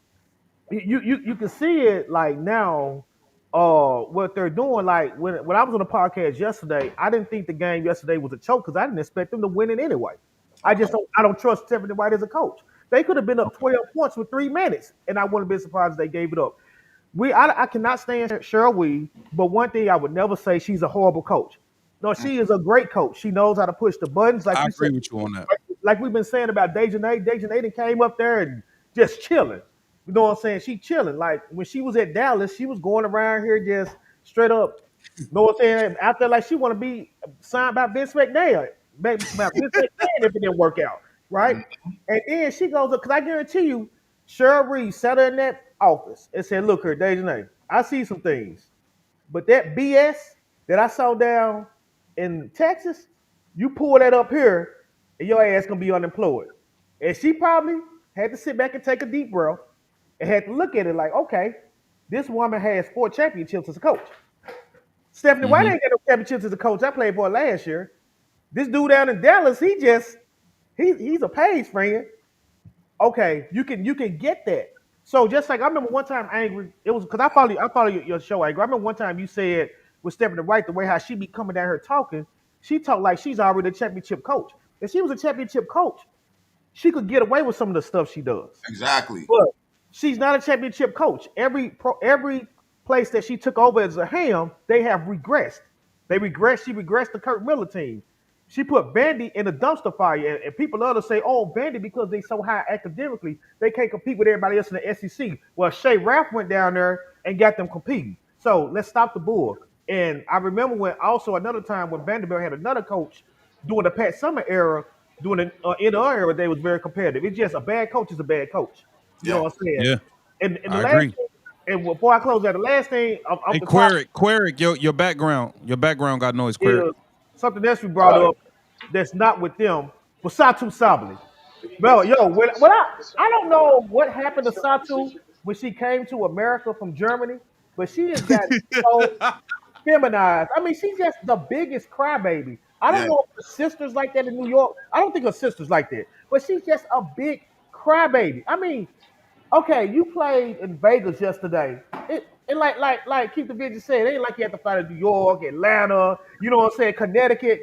you can see it like now. What they're doing, like when I was on the podcast yesterday, I didn't think the game yesterday was a choke because I didn't expect them to win it anyway. Okay. I don't trust Stephanie White as a coach. They could have been up 12 points with 3 minutes, and I wouldn't have been surprised if they gave it up. I cannot stand Cheryl Weave, but one thing I would never say she's a horrible coach. No, Mm. she is a great coach. She knows how to push the buttons, like I you said, agree with you on that. like we've been saying about Dejanay. Dejanay came up there and just chilling. You know what I'm saying? She chilling. Like when she was at Dallas, she was going around here just straight up. Know what I'm saying? Out there like she want to be signed by Vince McMahon. By Vince McMahon if it didn't work out, right? Mm, And then she goes, because I guarantee you, Cheryl Reed sat her in that office and said, look here, Dejanay, I see some things. But that BS that I saw down in Texas, you pull that up here, and your ass gonna be unemployed. And she probably had to sit back and take a deep breath and had to look at it like, okay, this woman has 4 championships as a coach. Stephanie White Hmm. ain't got no championships as a coach. I played for her last year. This dude down in Dallas, he's a page friend. Okay, you can get that. So just like I remember one time, Angry, it was because I follow your show, Angry. I remember one time you said with Stephanie Wright the way how she be coming down here talking, she talked like she's already a championship coach. If she was a championship coach, she could get away with some of the stuff she does. exactly. But she's not a championship coach. Every place that she took over as a ham, they have regressed. They regressed. She regressed the Kurt Miller team. She put Vandy in the dumpster fire, and people love to say, "Oh, Vandy because they so high academically, they can't compete with everybody else in the SEC." Well, Shea Raff went down there and got them competing. So let's stop the bull. And I remember when also another time when Vanderbilt had another coach during the Pat Summer era, during the in the era, they was very competitive. It's just a bad coach is a bad coach. You know Yeah. what I'm saying? Yeah, And the I last agree. thing, and before I close out, the last thing off Hey, the top Queric, your background got noise, Queric. is something else we brought All right. up that's not with them. But Satu Sabali. Bro, yo, when I don't know what happened to Satu when she came to America from Germany, but she has gotten so feminized. I mean, she's just the biggest crybaby. I don't Yeah. know if her sister's like that in New York. I don't think her sister's like that, but she's just a big crybaby. I mean, okay, you played in Vegas yesterday. And like Keith the Vision said, it ain't like you have to fight in New York, Atlanta, you know what I'm saying, Connecticut.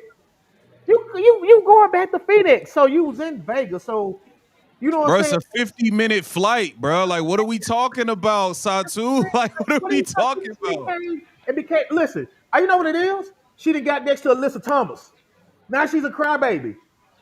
You going back to Phoenix. So you was in Vegas. So you know what Bro, I'm it's saying? a 50-minute flight, bro. Like, what are we talking about, Satu? Like, what are What are we you talking talking She about? came and became listen, you know what it is? She done got next to Alyssa Thomas. Now she's a crybaby.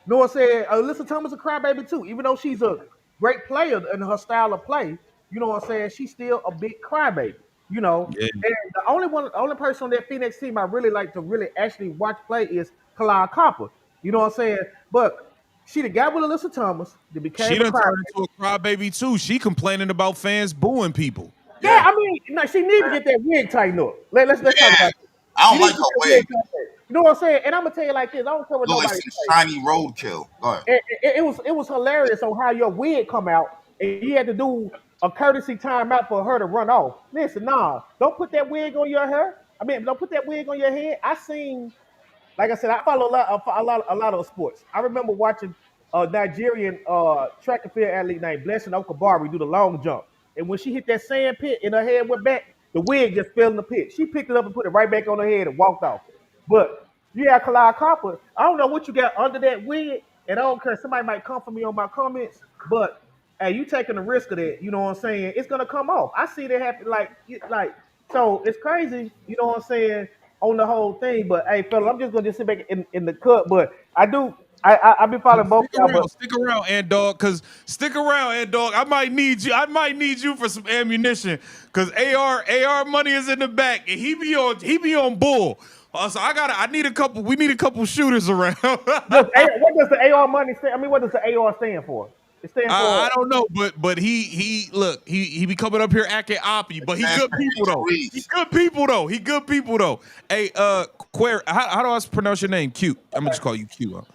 Know what I'm saying? Alyssa Thomas a crybaby too. Even though she's a great player in her style of play, you know what I'm saying? She's still a big crybaby. You know, Yeah. and the only person on that Phoenix team I really like to really actually watch play is Kalai Copper. You know what I'm saying? But she the guy with Alyssa Thomas that She became a done turned crybaby. into a crybaby too. She complaining about fans booing people. Yeah, Yeah. I mean, no, she need to get that wig tightened up. Let's talk Yeah. about it. I You don't need like to get her that wig wig. tightened up. You know what I'm saying? And I'm gonna tell you like this: I don't care what Look like nobody some say. shiny roadkill. Go ahead. It was hilarious on how your wig come out, and you had to do a courtesy timeout for her to run off. Listen, nah, don't put that wig on your hair. I mean, don't put that wig on your head. I seen like I said, I follow a lot of sports. I remember watching a Nigerian track and field athlete named Blessing Okabari do the long jump. And when she hit that sand pit and her head went back, the wig just fell in the pit. She picked it up and put it right back on her head and walked off. But you have Kalai Copper. I don't know what you got under that wig, and I don't care. Somebody might come for me on my comments, but hey, you taking the risk of that. You know what I'm saying? It's gonna come off. I see that happen. Like so, it's crazy. You know what I'm saying? On the whole thing. But hey, fella, I'm just gonna just sit back in the cut. But I do. I've been following both y'all. But Stick around, Ant Dog, cause stick around, Ant Dog. I might need you. I might need you for some ammunition, cause AR money is in the back, and he be on bull. So I need a couple. We need a couple shooters around. what does the AR money stand? I mean, what does the AR stand for? It stands I for don't know, but he look he be coming up here acting oppy, It but he stands good for people Angel though. He Reese. good people though. He good people though. Hey, Queer, how do I pronounce your name? Q. I'm gonna just call you Q.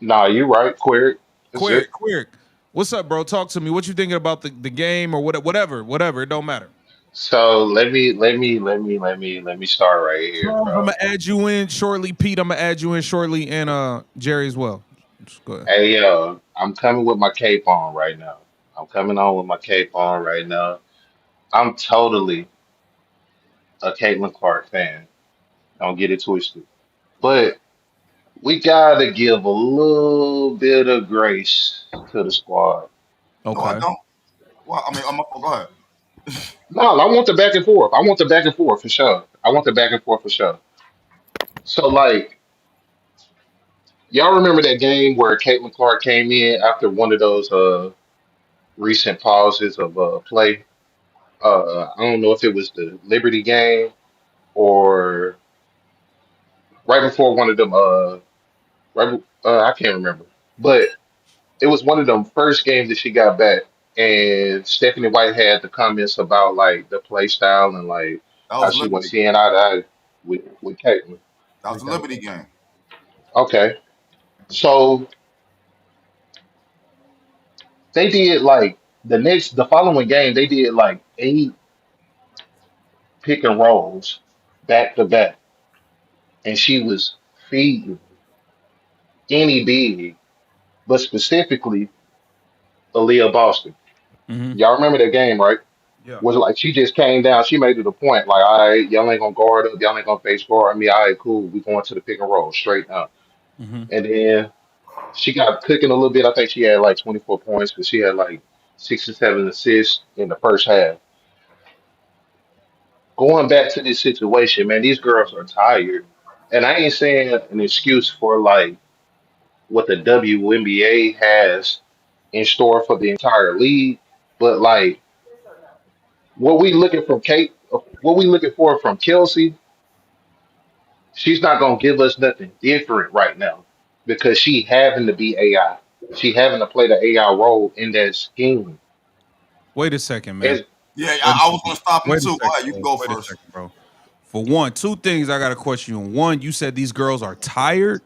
Nah, you right, Query. That's Queer, it. Queer. What's up, bro? Talk to me. What you thinking about the game or whatever. It don't matter. So let me start right here, Charles, I'm bro. gonna add you in shortly. Pete, I'm gonna add you in shortly, and Jerry as well. Just go ahead. Hey yo, I'm coming with my cape on right now. I'm coming on with my cape on right now. I'm totally a Caitlin Clark fan. Don't get it twisted. But we gotta give a little bit of grace to the squad. No, I Okay. don't. Well, I mean, go ahead. No, I want the back and forth. I want the back and forth for sure. I want the back and forth for sure. So like y'all remember that game where Caitlin Clark came in after one of those recent pauses of play? I don't know if it was the Liberty game or right before one of them. I can't remember, but it was one of them first games that she got back, and Stephanie White had the comments about like the play style and like That how was she wasn't Liberty. seeing eye to eye with Caitlin. That was the Liberty game. Okay, so they did like the following game they did like 8 pick and rolls back to back, and she was feeding any big, but specifically Aaliyah Boston. Mm-hmm. Y'all remember that game, right? Yeah. Was like she just came down. She made it a point, like, all right, y'all ain't gonna guard up, y'all ain't gonna face guard me. All right, cool. We going to the pick and roll straight now. Mm-hmm. And then she got cooking a little bit. I think she had like 24 points, but she had like 6 or 7 assists in the first half. Going back to this situation, man, these girls are tired. And I ain't saying an excuse for like what the WNBA has in store for the entire league, but like what we looking for from Kelsey, she's not gonna give us nothing different right now because she having to be AI. She having to play the AI role in that scheme. Wait a second, man. As Yeah, Wait a I was second. gonna stop you Wait a too. Go second, ahead, you can bro. go Wait a first. second, bro. For one, two things I got to question you. One, you said these girls are tired.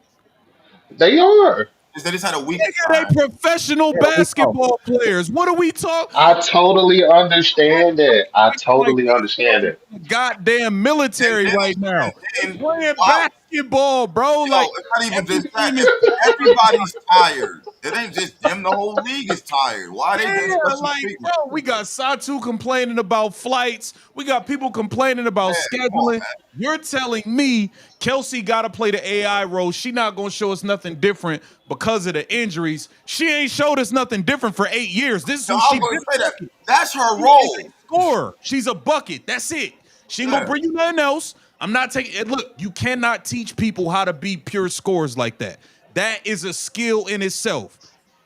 they are. They just had a week Nigga, they time. professional Yeah, we talking. basketball players. What are we talking? I totally understand that. I Like totally these understand girls that. in the goddamn military right now. And They then playing why? basketball, bro. Yo, Like it's not even every just that. game is Everybody's tired. It ain't just them. The whole league is tired. Why are they getting yeah, special like treatment? bro, we got Satu complaining about flights. We got people complaining about Man, come on, scheduling. man. You're telling me Kelsey got to play the AI role. She not gonna show us nothing different because of the injuries. She ain't showed us nothing different for 8 years. This is So who I was she gonna been say that. fucking. That's her She is role. a scorer. She's a bucket. That's it. She ain't gonna Yeah. bring you nothing else. I'm not taking it. Look, you cannot teach people how to be pure scorers like that. That is a skill in itself.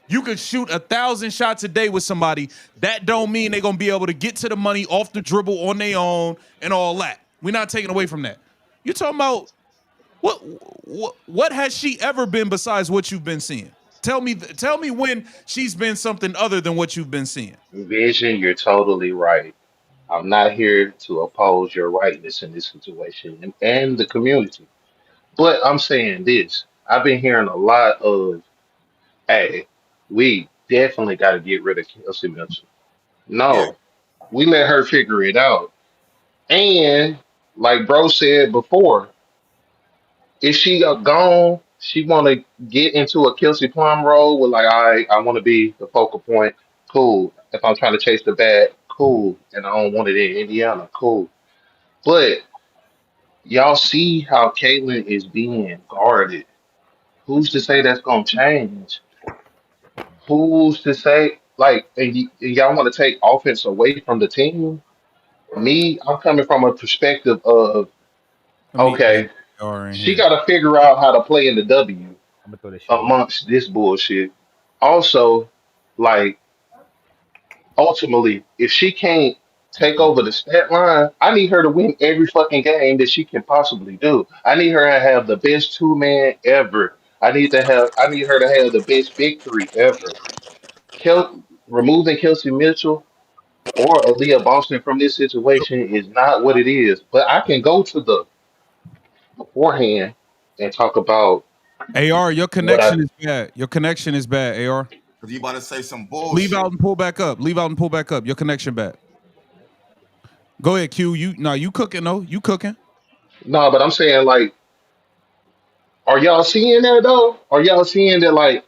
You can shoot 1,000 shots a day with somebody. That don't mean they're gonna be able to get to the money off the dribble on their own and all that. We're not taking away from that. You talking about what has she ever been besides what you've been seeing? Tell me when she's been something other than what you've been seeing. Vision, you're totally right. I'm not here to oppose your rightness in this situation and the community. But I'm saying this. I've been hearing a lot of, hey, we definitely got to get rid of Kelsey Mitchell. Yeah. No, we let her figure it out. And like bro said before, if she gone, she want to get into a Kelsey Plum role with like, I want to be the focal point. Cool. If I'm trying to chase the bag, cool. And I don't want it in Indiana, cool. But y'all see how Caitlyn is being guarded. Who's to say that's gonna change? Who's to say like, and y'all want to take offense away from the team? Me, I'm coming from a perspective of Let me add okay, AR in she here. got to figure out how to play in the W I'm gonna throw this shit away. amongst this bullshit. Also, like ultimately, if she can't take over the stat line, I need her to win every fucking game that she can possibly do. I need her to have the best 2 man ever. I need her to have the best victory ever. Removing Kelsey Mitchell or Aaliyah Boston from this situation is not what it is. But I can go to the beforehand and talk about AR, your what I connection is bad. Your connection is bad, AR. Because you about to say some Leave bullshit. out and pull back up. Leave out and pull back up. Your connection bad. Go ahead, Q. You cooking though. You cooking. no, but I'm saying like, are y'all seeing that though? Are y'all seeing that like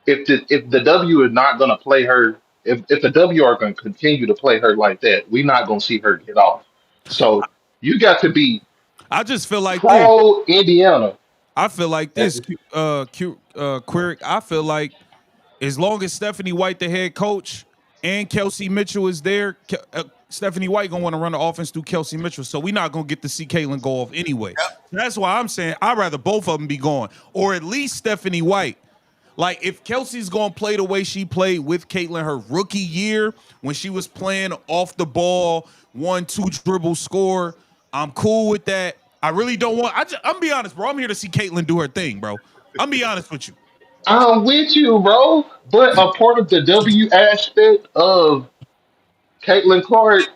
if the W is not gonna play her, if the W are gonna continue to play her like that, we're not gonna see her get off. So you got to be I just feel like this. pro Indiana. I feel like Uh, this, Query. I feel like as long as Stephanie White, the head coach, and Kelsey Mitchell is there, Stephanie White gonna want to run the offense through Kelsey Mitchell. So we're not gonna get to see Caitlin go off anyway. Yep. That's why I'm saying I'd rather both of them be gone, or at least Stephanie White. Like if Kelsey's gonna play the way she played with Caitlyn her rookie year when she was playing off the ball, 1-2 dribble score, I'm cool with that. I really don't want. I'm be honest, bro. I'm here to see Caitlyn do her thing, bro. I'm be honest with you. I'm with you, bro. But a part of the W aspect of Caitlin Clark,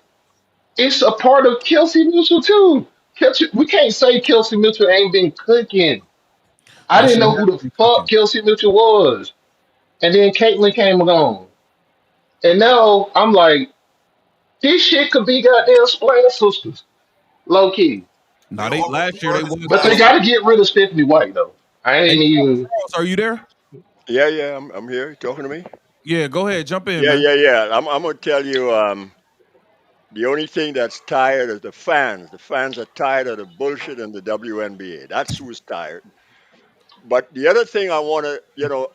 it's a part of Kelsey Mitchell too. Kelsey, we can't say Kelsey Mitchell ain't been cooking. I No, didn't she know has who the been fuck cooking. Kelsey Mitchell was. And then Caitlyn came along. And now I'm like, this shit could be goddamn Splash Sisters. Low key. They Now they already last year they started was But they cooking. styling. gotta get rid of Stephanie White though. I Hey, ain't even Charles, are you there? Yeah, yeah, I'm here. You talking to me? Yeah, go ahead, jump in, Yeah, man. yeah, yeah. I'm gonna tell you. The only thing that's tired is the fans. The fans are tired of the bullshit in the WNBA. That's who's tired. But the other thing I want to,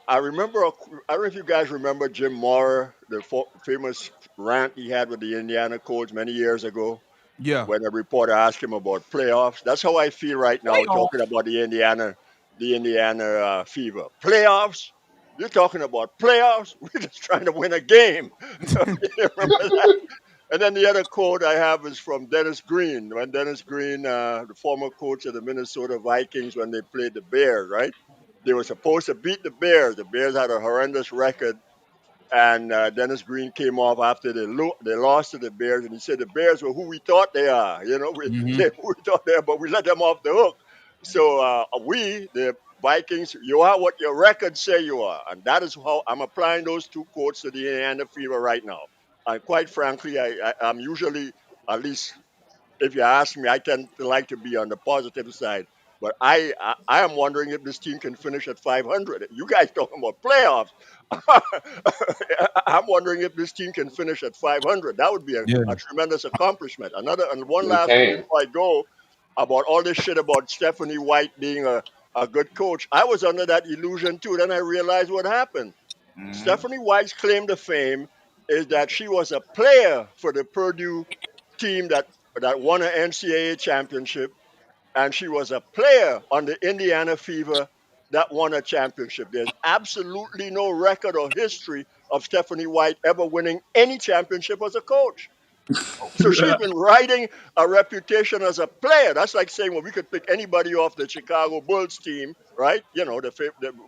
I remember. I don't know if you guys remember Jim Maurer, the famous rant he had with the Indiana Colts many years ago, Yeah. when a reporter asked him about playoffs. That's how I feel right now talking Playoffs. about the Indiana Fever. Playoffs? You're talking about playoffs? We're just trying to win a game. You remember that? And then the other quote I have is from Dennis Green, when Dennis Green, the former coach of the Minnesota Vikings, when they played the Bears, right? They were supposed to beat the Bears. The Bears had a horrendous record, and Dennis Green came off after they lost to the Bears, and he said the Bears were who we thought they are. You know, Mm-hmm. they who we thought they are, but we let them off the hook. So we, the Vikings, you are what your records say you are, and that is how I'm applying those two quotes to the Indiana Fever right now. And quite frankly, I'm usually, at least if you ask me, I tend to like to be on the positive side. But I am wondering if this team can finish at 500. You guys talking about playoffs? I'm wondering if this team can finish at 500. That would be Yeah. a tremendous accomplishment. Another and one we last thing can. before I go about all this shit about Stephanie White being a good coach. I was under that illusion too. Then I realized what happened. Hmm. Stephanie White's claim to fame is that she was a player for the Purdue team that won an NCAA championship, and she was a player on the Indiana Fever that won a championship. There's absolutely no record or history of Stephanie White ever winning any championship as a coach. So Okay. she's been riding a reputation as a player. That's like saying, well, we could pick anybody off the Chicago Bulls team, right? You know,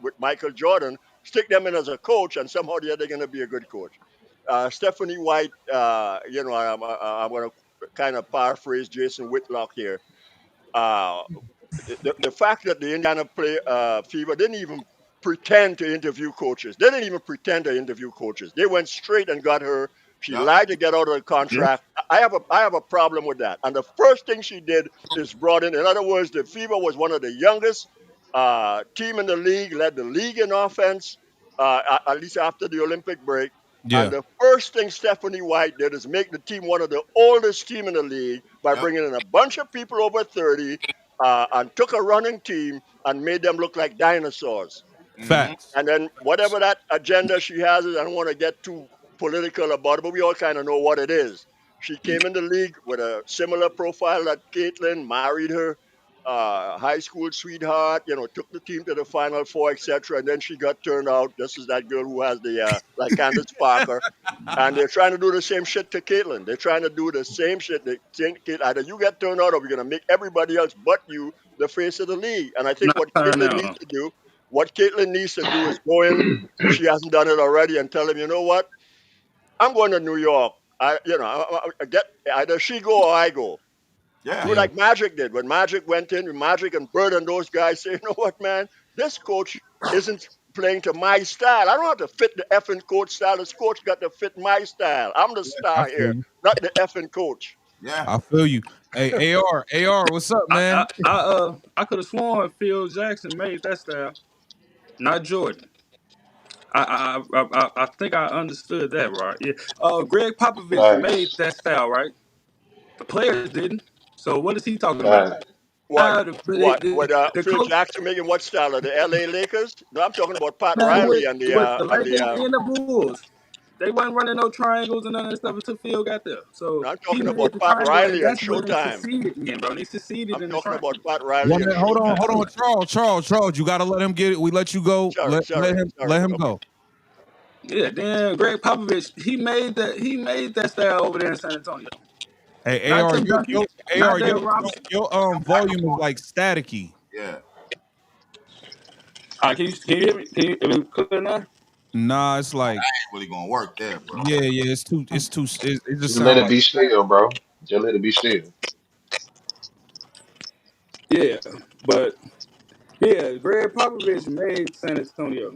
with Michael Jordan, stick them in as a coach, and somehow they're going to be a good coach. Stephanie White, I'm going to kind of paraphrase Jason Whitlock here. Uh, the fact that the Indiana Fever didn't even pretend to interview coaches. They didn't even pretend to interview coaches. They went straight and got her. She Yep. lied to get out of the Yeah. contract. I have a problem with that. And the first thing she did is brought in. In other words, the Fever was one of the youngest team in the league, led the league in offense, at least after the Olympic break. And Yeah. the first thing Stephanie White did is make the team one of the oldest team in the league by Yep. bringing in a bunch of people over 30 and took a running team and made them look like dinosaurs. Hmm. Facts. And then whatever that agenda she has is, I don't want to get too political about it, but we all kind of know what it is. She came in the league with a similar profile that Caitlyn, married her high school sweetheart, took the team to the Final Four, etc. And then she got turned out. This is that girl who has the, like Candace Parker, and they're trying to do the same shit to Caitlyn. They're trying to do the same shit. They think either you get turned out or we're gonna make everybody else but you the face of the league. And I think Not turn out. What Caitlyn needs to do is go in, if she hasn't done it already, and tell him, you know what, I'm going to New York. I get either she go or I go. Yeah. Do Yeah. like Magic did when Magic went in. Magic and Bird and those guys say, you know what, man, this coach isn't playing to my style. I don't have to fit the effing coach style. This coach got to fit my style. I'm the I star feel here, you. not the effing coach. Yeah. I feel you. Hey, AR, what's up, man? I could have sworn Phil Jackson made that style, not Jordan. I think I understood that right. Yeah. Greg Popovich made Facts. that style, right? The players didn't. So what is he talking about? Facts. What? Ah, What? the Phil coach, Jackson making what style of the L.A. Lakers? No, I'm talking about Pat man, Riley and with the Lakers and the Bulls. They wasn't running no triangles and none of that stuff until Phil got there. So I'm he talking made about the Pat triangle, and Riley and that's where they Showtime. succeeded in, bro. They succeeded I'm in the talking triangle. about Pat Riley One and minute, hold Showtime. on, Charles. You gotta let him get it. We let you go. Sorry, Let sorry, him sorry. Okay. go. Yeah, then Greg Popovich, he made that style over there in San Antonio. Hey, Not AR, Tim Duncan, not AR, David Robinson. volume is like staticky. Yeah. Can you hear me? Can you hear me clear now? Nah, it's like Ain't really gonna work there, bro. yeah, it just Just let sound it like be still, bro. Just let it be still. Yeah, but yeah, Greg Popovich made San Antonio.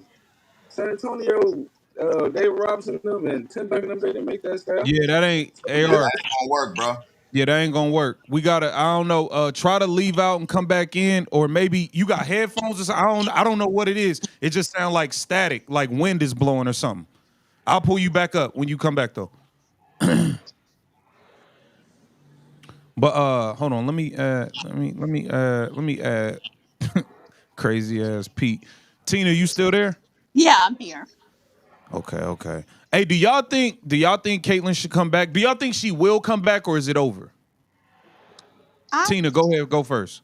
San Antonio, David Robinson them and Tim Duncan them, they didn't make that style. yeah, that ain't So Yeah, yeah, AR. that ain't gonna work, bro. Yeah, that ain't gonna work. We gotta, I don't know, try to leave out and come back in, or maybe you got headphones or something. I don't know what it is. It just sounds like static, like wind is blowing or something. I'll pull you back up when you come back though. But hold on, let me add crazy ass Pete. Tina, you still there? Yeah, I'm here. Okay. Hey, do y'all think Caitlyn should come back? Do y'all think she will come back or is it over? I Tina, go ahead, go first.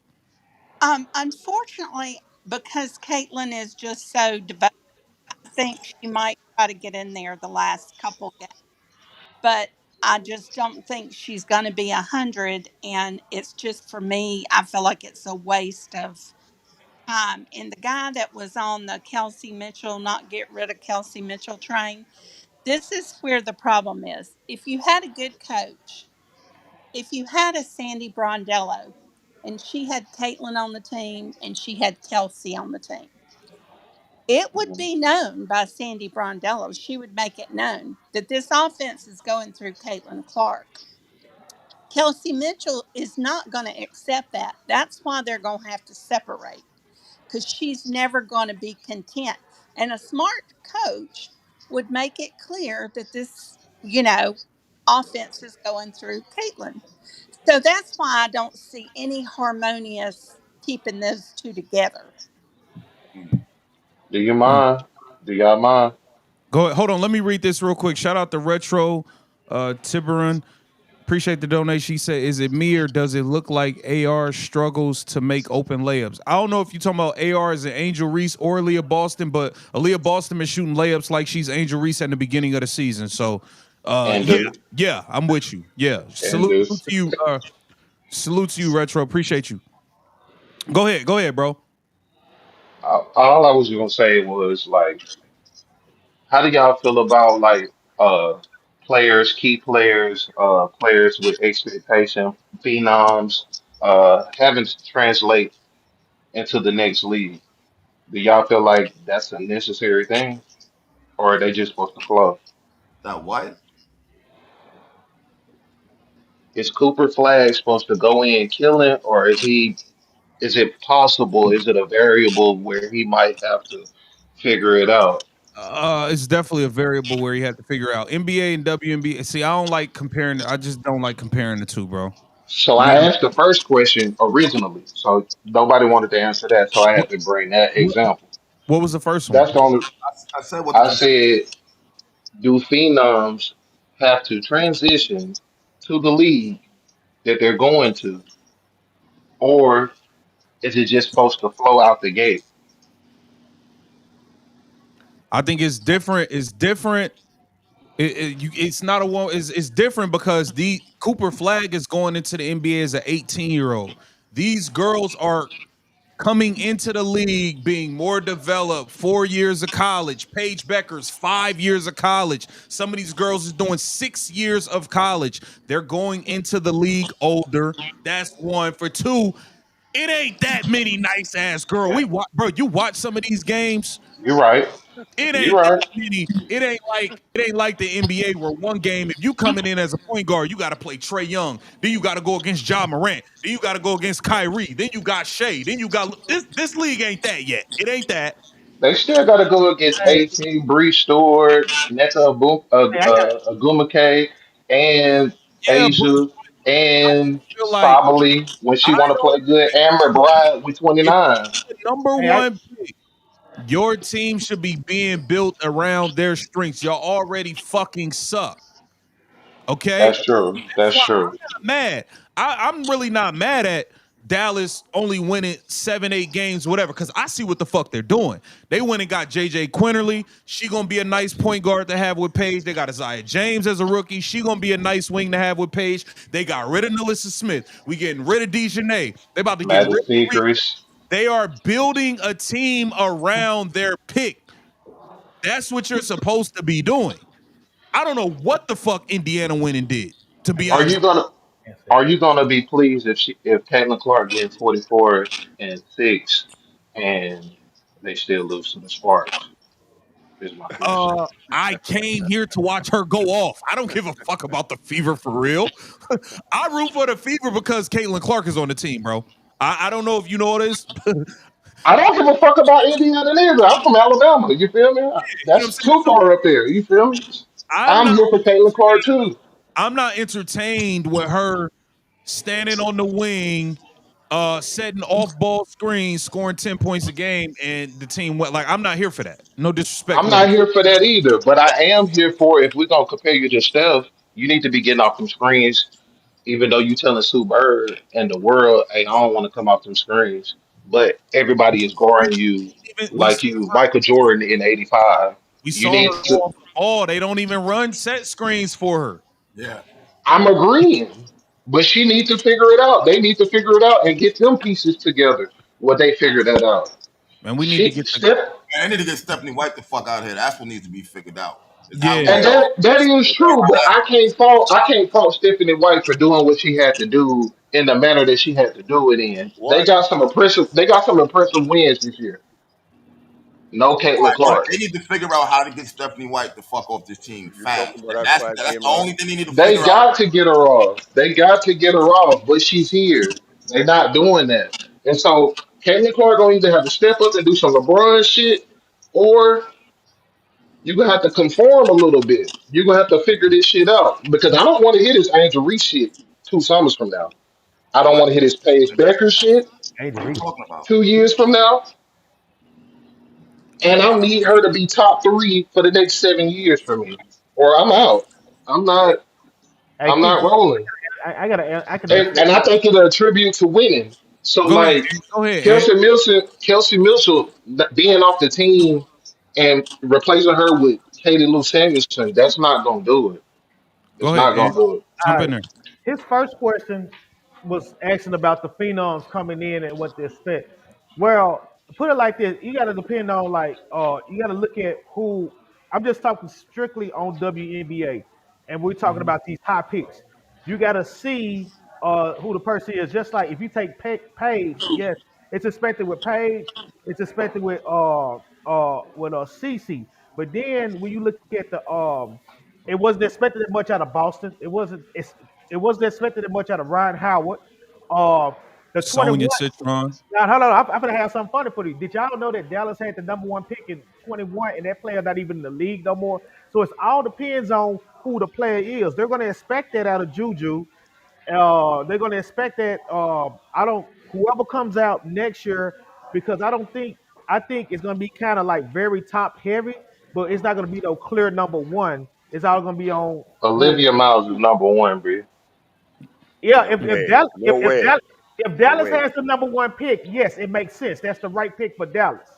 unfortunately, because Caitlin is just so devoted, I think she might try to get in there the last couple games, but I just don't think she's going to be 100. And it's just for me, I feel like it's a waste of time. And the guy that was on the Kelsey Mitchell, not get rid of Kelsey Mitchell train, this is where the problem is. If you had a good coach, if you had a Sandy Brondello, and she had Caitlin on the team and she had Kelsey on the team, it would be known by Sandy Brondello. She would make it known that this offense is going through Caitlin Clark. Kelsey Mitchell is not going to accept that. That's why they're going to have to separate, because she's never going to be content. And a smart coach would make it clear that this, offense is going through Caitlin. So that's why I don't see any harmonious keeping those two together. Mm. Do you mind? Do y'all mind? Go ahead. Hold on. Let me read this real quick. Shout out to Retro Tiburon. Appreciate the donation. He said, "Is it me or does it look like AR struggles to make open layups?" I don't know if you're talking about AR as an Angel Reese or Aaliyah Boston, but Aaliyah Boston is shooting layups like she's Angel Reese at the beginning of the season. So, And yeah, do. I'm with you. Yeah, And salute do. to you. Salute to you, Retro. Appreciate you. Go ahead, bro. All I was gonna say was like, how do y'all feel about like players, key players, players with expectation, phenoms, having to translate into the next league? Do y'all feel like that's a necessary thing, or are they just supposed to flow? That what? Is Cooper Flag supposed to go in killing, or is he? Is it possible? Is it a variable where he might have to figure it out? It's definitely a variable where you have to figure out NBA and WNBA. See, I don't like comparing. I just don't like comparing the two, bro. So You I got asked the first question originally, so nobody wanted to answer that, so I had what, to bring that what, example. what was the first one? That's the only. I said what the I example. said, do phenoms have to transition to the league that they're going to, or is it just supposed to flow out the gate? I think it's different. It's different. It's not a one. It's different because the Cooper Flag is going into the NBA as an 18-year-old. These girls are coming into the league being more developed, 4 years of college. Paige Becker's 5 years of college. Some of these girls is doing 6 years of college. They're going into the league older. That's one. For two, it ain't that many nice ass girl. Bro. You watch some of these games. You're right. It You're ain't that right. many. It ain't like the NBA where one game, if you coming in as a point guard, you got to play Trey Young. Then you got to go against Ja Morant. Then you got to go against Kyrie. Then you got Shea. Then you got this league ain't that yet. It ain't that. They still got to go against Hey, 18, Bree Stewart, hey, I got Agumake, and Yeah, but Asia, and I feel like Sabali when she I want to don't play good, and McBride with if 29. the number hey, I, one pick. Your team should be being built around their strengths. Y'all already fucking suck. Okay? That's true. That's That's why true. I'm not mad. I'm really not mad at Dallas only winning 7, 8 games, whatever, because I see what the fuck they're doing. They went and got JJ Quinterly. She gonna be a nice point guard to have with Paige. They got Isaiah James as a rookie. She gonna be a nice wing to have with Paige. They got rid of Nelissa Smith. We getting rid of Dejanay. They about to get rid Matter of Rika. secrets. They are building a team around their pick. That's what you're supposed to be doing. I don't know what the fuck Indiana went and did, to be Are honest. you gonna Can't say Are that. you gonna be pleased if Caitlin Clark gets 44-6 and they still lose to the Sparks? Is my question. I came here to watch her go off. I don't give a fuck about the Fever for real. I root for the Fever because Caitlin Clark is on the team, bro. I don't know if you know this. You know I don't give a fuck about Indiana either. I'm from Alabama. You feel me? what I'm That's saying? too So far up there. You feel me? I'm I'm not here for Caitlin Clark too. I'm not entertained with her standing on the wing, setting off ball screens, scoring 10 points a game, and the team went like I'm not here for that. No disrespect, I'm whoever. not here for that either. But I am here for if we're gonna compare you to Steph, you need to be getting off them screens even though you telling Sue Bird and the world, hey, I don't want to come off them screens, but everybody is guarding you We like you, Michael Jordan in '85. we You saw need her to. off the ball. They don't even run set screens for her. Yeah. I'm agreeing, but she needs to figure it out. They need to figure it out and get them pieces together. What they figure that out. Man, we need to She get the Steph, Man, they need to get Stephanie White the fuck out of here. That's what needs to be figured out. Is how we yeah. and get that is true, but I can't fault Stephanie White for doing what she had to do in the manner that she had to do it in. What? They got some impressive wins this year. No Caitlin But Clark. they need to figure out how to get Stephanie White the fuck off this team You talking fast. about that That's five that's game the run? only thing they need to They figure out. got to get her off. They got to get her off, but she's here. They're not doing that. And so Caitlin Clark gonna either have to step up and do some LeBron shit, or you're gonna have to conform a little bit. You're gonna have to figure this shit out. Because I don't want to hear this Angel Reese shit 2 summers from now. I don't What? want to hear this Paige Becker shit Angel What are you Reese. talking about? 2 years from now. And I need her to be top three for the next 7 years for me. Or I'm out. I'm Hey, not hey, I'm Keith, not rolling. I gotta, I can And answer. I think it's a tribute to winning. So Go ahead, like Ant. Go ahead, Ant. Kelsey Mitchell being off the team and replacing her with Katie Lou Samuelson, that's not gonna do it. Go It's ahead, not Ant. gonna do it. Jump in there. His first question was asking about the phenoms coming in and what they expect. Well, put it like this: you got to depend on you got to look at who. I'm just talking strictly on WNBA, and we're talking Mhm. about these high picks. You got to see who the person is. Just like if you take Paige, yes, it's expected with Paige, it's expected with CC. But then when you look at it wasn't expected that much out of Boston. It wasn't expected that much out of Ryan Howard. Uh, the 21. Sonya Citron. Now, hold on. I'm gonna have something funny for you. Did y'all know that Dallas had the number one pick in 21, and that player not even in the league no more? So it's all depends on who the player is. They're gonna expect that out of Juju. They're gonna expect that. I don't. Whoever comes out next year, because I don't think. I think it's gonna be kind of like very top heavy, but it's not gonna be no clear number one. It's all gonna be on who. Olivia Miles is number one, bro. Yeah, No if way. Dallas No way. if No Dallas way. has the number one pick, yes, it makes sense. That's the right pick for Dallas.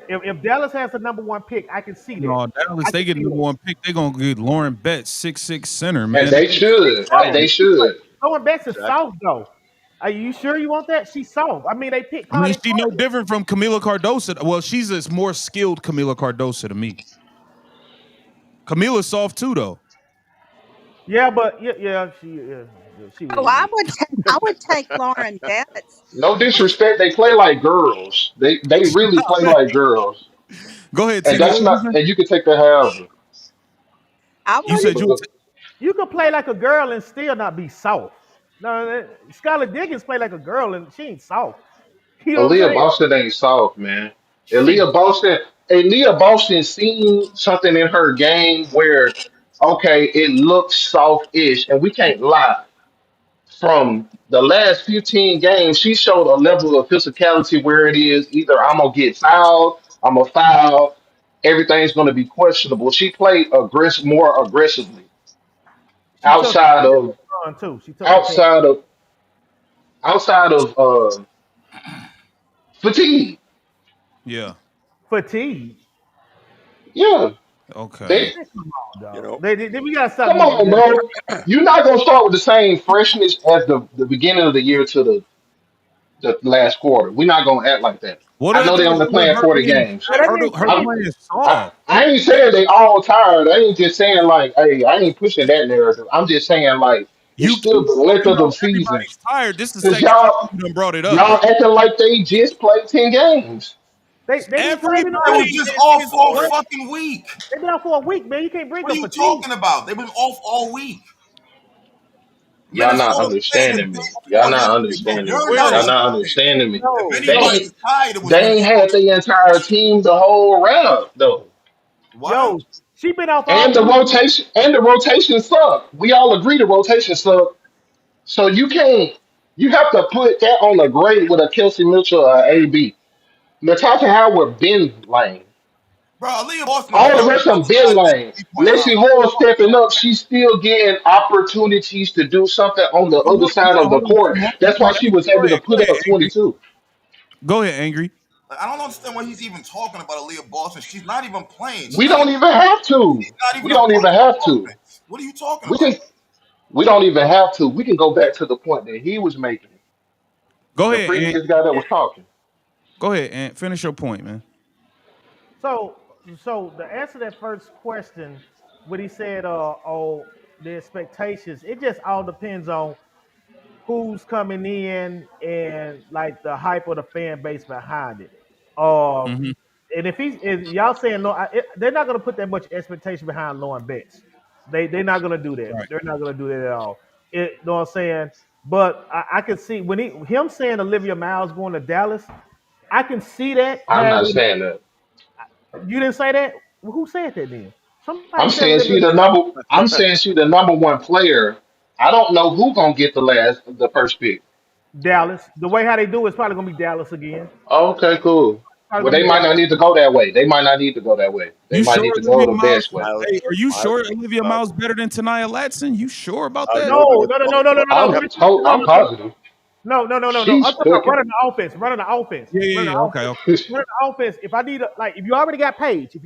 If Dallas has the number one pick, I can see that. No, Dallas, I they can get see number that. one pick. They gonna get Lauren Betts, 6'6" center, And man. they She's should. And soft. they Exactly. should. Going back to Exactly. soft though. Are you sure you want that? She's soft. I mean, they picked I mean, Carly she no Carter. different from Camila Cardoso. Well, she's a more skilled Camila Cardoso to me. Camila's soft too, though. Yeah, but yeah, she Oh, really is. I would take Lauren Betts. No disrespect, they play like girls. They really play like girls. Go ahead, And Tina. What that's was you not saying? and you can take that however. I You No, would. you said can you would. But you can play like a girl and still not be soft. No, Skylar Diggins play like a girl and she ain't soft. You know what I'm Aaliyah saying? Boston ain't soft, man. She Aaliyah Boston seen something in her game where, okay, it looks soft-ish, and we can't lie. From the last 15 games, she showed a level of physicality where it is either I'm gonna get fouled, I'm a foul. Everything's going to be questionable. She played more aggressively She took outside of the too. She took the pen. outside of outside of fatigue. Yeah. Fatigue. Yeah, Okay. they Man, come on, You dog. know, We gotta stop come using on, that. bro. You're not gonna start with the same freshness as the beginning of the year to the last quarter. We're not gonna act like that. Well, I that know they don't only mean playing her 40 being games. Well, that means her I'm, playing I, soft. I ain't saying they all tired. I ain't just saying like, hey, I ain't pushing that narrative. I'm just saying like it's You still keep the length talking of the about season. everybody's tired. This is the Cause second time y'all you done brought it up, bro. y'all acting like they just played 10 games. they been playing in the They Everybody was week. just is off for a what? fucking week. They've been out for a week, man. You can't bring What are up you fatigue. talking about? They been off all week. Y'all not Minnesota played the understanding me. day Y'all before not yesterday. understanding me. You're Where not Y'all is not understanding. understanding me. If No, They no. anybody ain't was tired, it was they ain't Minnesota. had the entire team the whole round though. What? Yo, she been off And all the week. rotation sucked. We all agree the rotation sucked. So you have to put that on a grade with a Kelsey Mitchell or AB. Natasha Howard been lane. Bro, Aaliyah Boston is All the young rest of them been outside of lane. 3-point line. Lacey Horn stepping up, she's still getting opportunities to do something on the hold other on, side of the court. That's why she was able to Go put ahead, up Angry. 22. Go ahead, Angry. Like, I don't understand why he's even talking about Aaliyah Boston. She's not even playing. We don't even have to. She's not We even a don't part even of the have to. offense. What are you talking We about? can we don't even have to. We can go back to the point that he was making. Go The ahead, Ant. previous guy that was talking. Go ahead, Ant. Finish your point, man. So, so to answer that first question, what he said, oh, the expectations. It just all depends on who's coming in and like the hype of the fan base behind it. Um, Hmm. and if y'all saying no, they're not gonna put that much expectation behind Lauren Betts. They're not gonna do that. Right. They're not gonna do that at all. Know what I'm saying? But I can see when him saying Olivia Miles going to Dallas. I can see that I'm not having. saying that. You didn't say that. Well, who said that then? Somebody I'm said saying Olivia she the number. I'm saying she the number one player. I don't know who gonna get the first pick. Dallas. The way how they do it's probably gonna be Dallas again. Okay, cool. Probably Well, gonna they be might not Dallas. need to go that way. They might not need to go that way. They You might sure need to go Olivia the Miles? best way. Hey, are you Miles, sure Olivia Miles, Miles better than Tanaya Latson? You sure about Miles that? never No, gonna no, no, talk no, no, no, about no, no. I'm Olivia. told. No, I'm no, positive. no. I'm She's talking about cooking. running the offense. Running the offense. Yeah, yeah, Running yeah. the Okay, offense. okay. Running the offense. If I need a, like, if you already got Paige,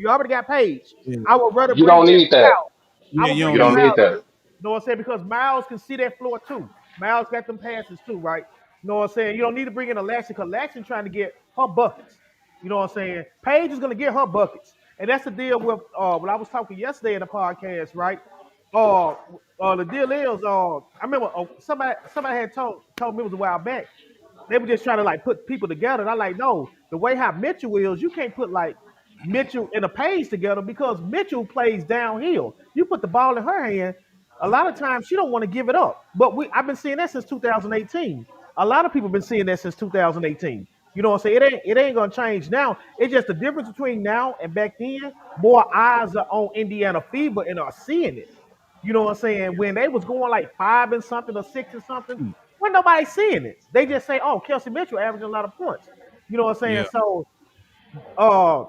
Yeah, I would rather You bring don't in need that. Miles. I yeah. would You bring You don't in don't need. need Miles. that. Know what I'm saying? Because Miles can see that floor too. Miles got them passes too, right? Know what I'm saying? You don't need to bring in Alexa because Alexa trying to get her buckets. You know what I'm saying? Paige is gonna get her buckets. And that's the deal with when I was talking yesterday in the podcast, right? The deal is I remember somebody had told me it was a while back. They were just trying to like put people together. And I like, no, the way how Mitchell is, you can't put like Mitchell and a Page together because Mitchell plays downhill. You put the ball in her hand, a lot of times she don't want to give it up. But I've been seeing that since 2018. A lot of people been seeing that since 2018. You know what I'm saying? It ain't gonna change now. It's just the difference between now and back then. More eyes are on Indiana Fever and are seeing it. You know what I'm saying? When they was going like 5 and something or 6 and something, when nobody seeing it. They just say, "Oh, Kelsey Mitchell averaging a lot of points." You know what I'm saying? Yeah. So, uh,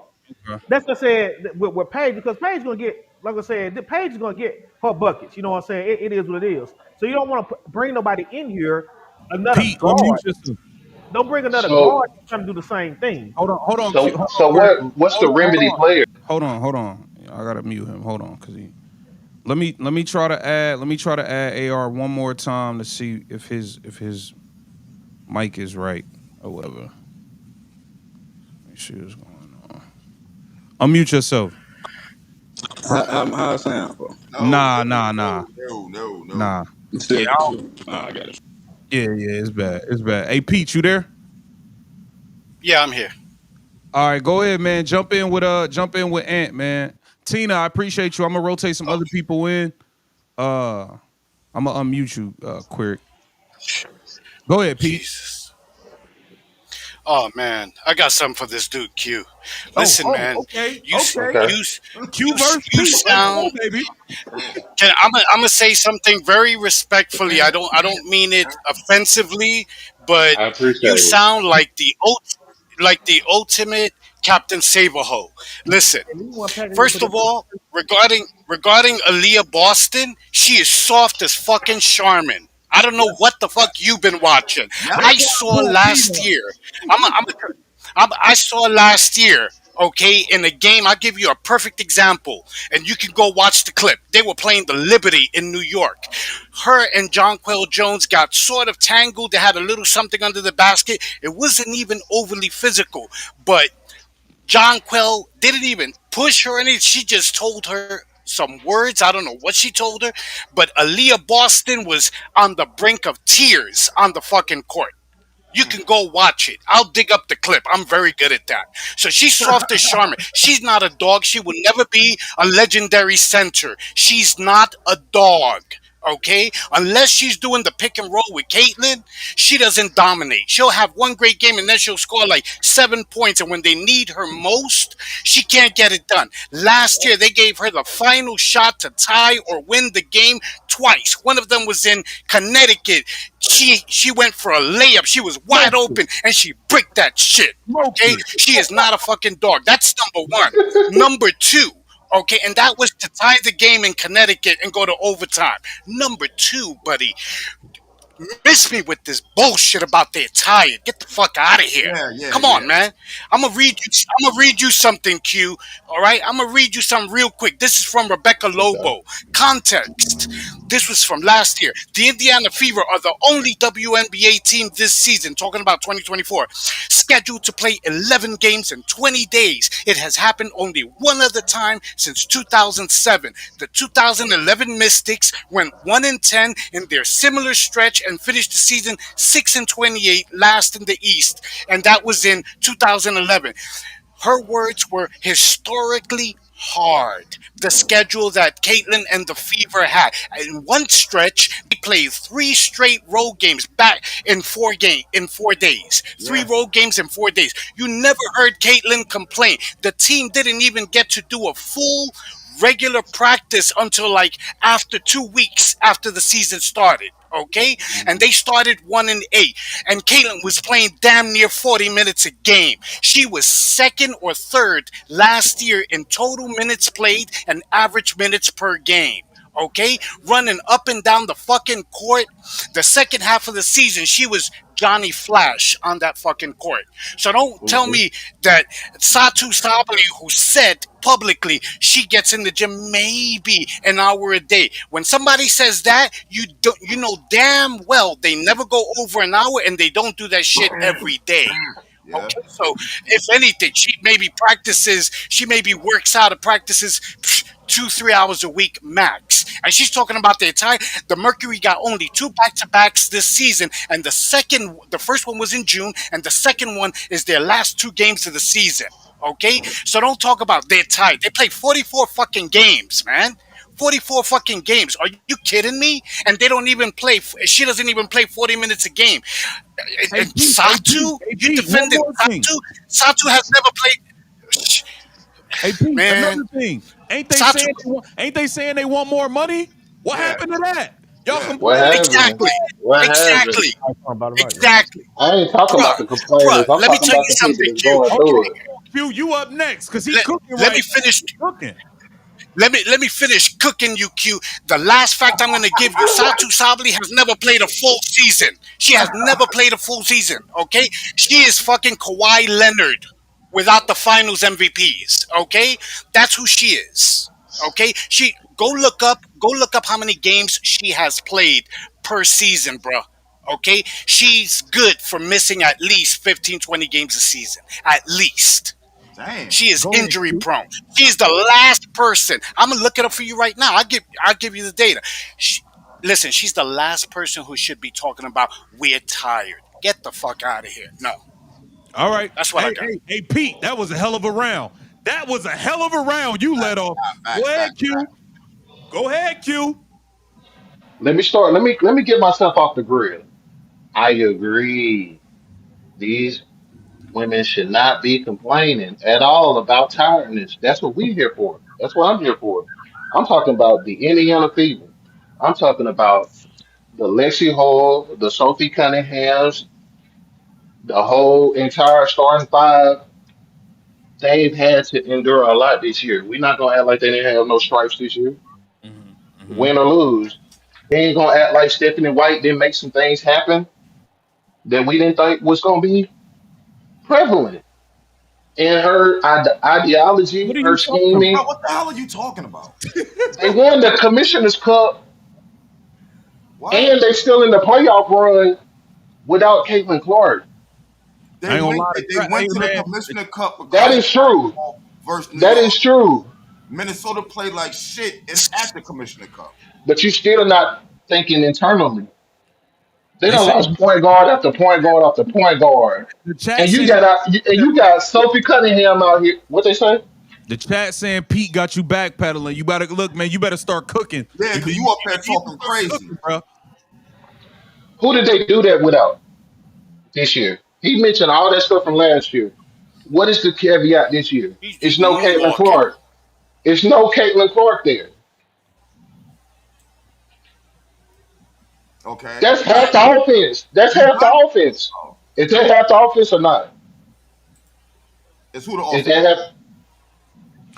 Okay. that's what I said with Paige because Paige gonna get, like I said, the Paige is gonna get her buckets. You know what I'm saying? It is what it is. So you don't want to bring nobody in here, another Pete, guard. unmute yourself. Don't bring another So guard trying to do the same thing. so Hold so on, Quirk. what's the Hold remedy on, player? hold on. I gotta mute him. Hold on, cause he. Let me try to add. Let me try to add AR one more time to see if his mic is right or whatever. Let me see what's going on. Unmute yourself. How it sound, bro? No, Nah, no, nah, nah, no, no, no, no. nah. Yeah, Still, I got it. yeah. It's bad. It's bad. Hey, Pete, you there? Yeah, I'm here. All right, go ahead, man. Jump in with Ant, man. Tina, I appreciate you. I'm gonna rotate some other people in. Uh, I'm gonna unmute you, Quirk. Go ahead, Pete. Jesus. Oh man, I got something for this dude Q. Listen, Oh, man, okay, you okay. Okay. Q versus you Pete. Let's go, sound. baby. I'm gonna say something very respectfully. I don't mean it offensively, but I you appreciate it. sound like the like the ultimate Captain Saberho. Listen, And he wasn't packing up for first that. of all, regarding Aaliyah Boston, she is soft as fucking Charmin. I don't know Yep. what the fuck you've been watching. Yep. That's I why I'm saw putting Pete last up. year. I saw last year. Okay, in a game, I'll give you a perfect example, and you can go watch the clip. They were playing the Liberty in New York. Her and Jonquel Jones got sort of tangled. They had a little something under the basket. It wasn't even overly physical, but Jonquel didn't even push her any. She just told her some words. I don't know what she told her, but Aaliyah Boston was on the brink of tears on the fucking court. You can go watch it. I'll dig up the clip. I'm very good at that. So she's soft as Charmin. She's not a dog. She will never be a legendary center. She's not a dog. Okay? Unless she's doing the pick and roll with Caitlyn, she doesn't dominate. She'll have one great game and then she'll score like 7 points. And when they need her most, she can't get it done. Last year, they gave her the final shot to tie or win the game twice. One of them was in Connecticut. She went for a layup. She was wide Smoked it. open and she bricked that shit. Smoked Okay, it. she is not a fucking dog. That's number one. Number two. Okay, and that was to tie the game in Connecticut and go to overtime. Number two, buddy, miss me with this bullshit about their tired. Get the fuck out of here. Yeah, yeah, Come on, yeah. man. I'm gonna read you something, Q. All right, I'm gonna read you something real quick. This is from Rebecca Okay. Lobo. Context. This was from last year. The Indiana Fever are the only WNBA team this season, talking about 2024, scheduled to play 11 games in 20 days. It has happened only one other time since 2007. The 2011 Mystics went 1-10 in their similar stretch and finished the season 6-28, last in the East, and that was in 2011. Her words were historically hard. The schedule that Caitlyn and the Fever had. In one stretch, they played three straight road games back in 4 days. Three Yeah. road games in 4 days. You never heard Caitlyn complain. The team didn't even get to do a full regular practice until like after 2 weeks after the season started. Okay, and they started 1-8, and Caitlyn was playing damn near 40 minutes a game. She was second or third last year in total minutes played and average minutes per game. Okay, running up and down the fucking court. The second half of the season, she was Johnny Flash on that fucking court. So don't tell Hmm. me that Satu Sabali, who said publicly she gets in the gym maybe an hour a day. When somebody says that, you know damn well they never go over an hour and they don't do that shit every day. Yeah. Okay, so if anything, she maybe works out and practices 2-3 hours a week max. And she's talking about the Mercury got only two back-to-backs this season, and the first one was in June, and the second one is their last two games of the season. Okay, so don't talk about they're tied. They play 44 fucking games, man. 44 fucking games. Are you kidding me? And they don't even play. She doesn't even play 40 minutes a game. Hey And Pete, hey Pete, Satu, hey you Pete, one defending more thing. Satu? Satu has never played. Hey Pete, Man, another thing. Satu. Ain't they saying they want more money? What Yeah. happened to that? Y'all Yeah. What complaining about happened? Exactly. that? What happened? Exactly. I was talking about it right now. Exactly. I ain't talking Bruh, about the complainers. I'm let me talking tell about you the people something, that's Q. going Okay, through it. Q, you up next because he Let, cooking let right me now. finish. He cooking. Let me finish cooking you, Q. The last fact I'm going to give you: Satu Sabli has never played a full season. She has never played a full season. Okay, she is fucking Kawhi Leonard without the Finals MVPs. Okay, that's who she is. Okay, she go look up how many games she has played per season, bro. Okay, she's good for missing at least 15, 20 games a season, at least. Damn. She is Go ahead, injury Q. prone. She's the last person. I'm gonna look it up for you right now. I'll give you the data. Listen, she's the last person who should be talking about we're tired. Get the fuck out of here. No, All right. that's what I Hey, got. hey, hey, Pete, that was a hell of a round. That was a hell of a round you let off. Go Facts, ahead, facts, Q. facts. Go ahead, Q. Let me start. Let me get myself off the grid. I agree. These women should not be complaining at all about tiredness. That's what we're here for. That's what I'm here for. I'm talking about the Indiana Fever. I'm talking about the Lexi Hall, the Sophie Cunninghams, The whole entire starting five, they've had to endure a lot this year. We're not gonna act like they didn't have no stripes this year, Hmm. Hmm. win or lose. We ain't gonna act like Stephanie White didn't make some things happen that we didn't think was gonna be prevalent. And her ideology, What are her you talking scheming, Bro, about? what the hell are you talking about? they won the Commissioner's Cup What? and they still in the playoff run without Caitlin Clark. I ain't gonna lie to They hey went to the man. Commissioner Cup That because is true. versus New That York. is true. Minnesota played like shit at the Commissioner Cup. But you still not thinking internally. They They done say lost point guard after point guard after point guard. the chat And you saying got you got Sophie Cunningham out here. What they say? the chat saying Pete got you backpedaling. You better look, man. You better start cooking. Yeah, You because need, you up there you need to talking start crazy. cooking, bro. Who did they do that without this year? He mentioned all that stuff from last year. What is the caveat this year? He's It's no Caitlin moonwalking. Clark. It's no Caitlin Clark there. Okay. That's half the offense. That's You half the done? offense. Oh, Is that half the offense or not? it's who the Is offense? that half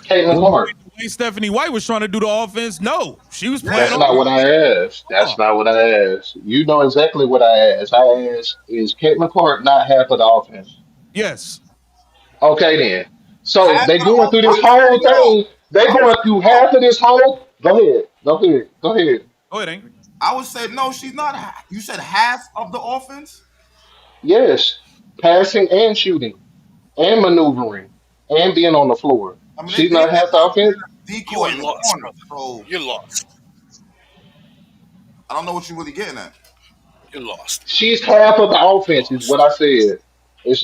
Caitlin Well, Clark? the way Stephanie White was trying to do the offense, no, she was Yeah, playing That's all. not what I asked. That's not what I asked. You know exactly what I asked. I asked, is Caitlin Clark not half of the offense? Yes. Okay, then. So half they of the going through I this would say whole no. thing. They I would going say through no. half of this whole. Go ahead. Go ahead. Go ahead. Go ahead, Angry. I would say no. She's not. You said half of the offense. Yes, passing and shooting and maneuvering and being on the floor. I mean, She's they not half the just offense. playing a You decoy are in the lost, corner. brother. So You're lost. I don't know what you're really getting at. You're lost. She's half of the offense, is what Lost. I said. It's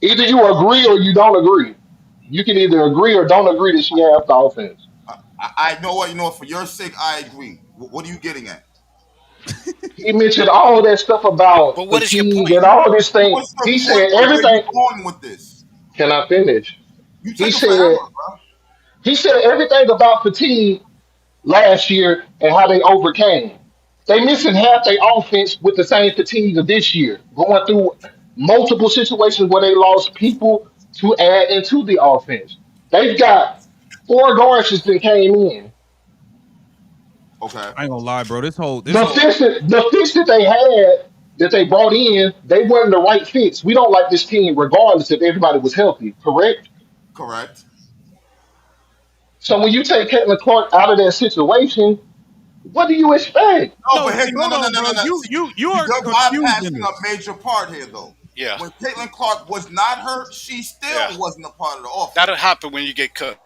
either you agree or you don't agree. You can either agree or don't agree that she half the offense. I know what you know. For your sake, I agree. What are you getting at? He mentioned all that stuff about But what is your fatigue point? and all this thing. What's your He point said of where you everything. going with this? Can I finish? You He taking forever, said bro. he said everything about fatigue last year and how they overcame. They missing half their offense with the same fatigue of this year, going through multiple situations where they lost people to add into the offense. They've got four guards that came in. Okay. I ain't gonna lie, bro. This The whole fix that the fix that they had that they brought in, they weren't the right fix. We don't like this team regardless if everybody was healthy, correct? Correct. So when you take Caitlin Clark out of that situation, what do you expect? No, no, but here, see, no, hold no, no, on, no, bro. no, no. You See, are you're confusing bypassing this. a major part here, though. Yeah. When Caitlin Clark was not hurt, she Yeah. still wasn't a part of the offense. That'll happen when you get cooked.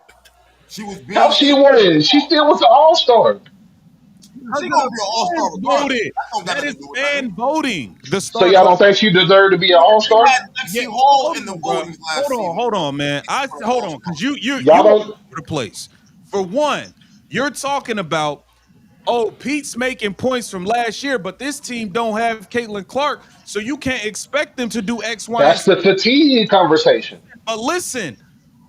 She was How being she used. won? She still was an all-star. Because She of gonna the be an all-star fans regardless. voted. That don't got That nothing is to do with fan nothing. voting. The So start y'all the don't think she deserved to be an They all-star? had yeah. Lexi Hall Hold in the on, bro. votings last season. Hold on, man. Hold on, All-star. because you Y'all all don't. over the place. For one, you're talking about Pete's making points from last year, but this team don't have Caitlin Clark, so you can't expect them to do X, Y, and That's Z. the fatigue conversation. But listen,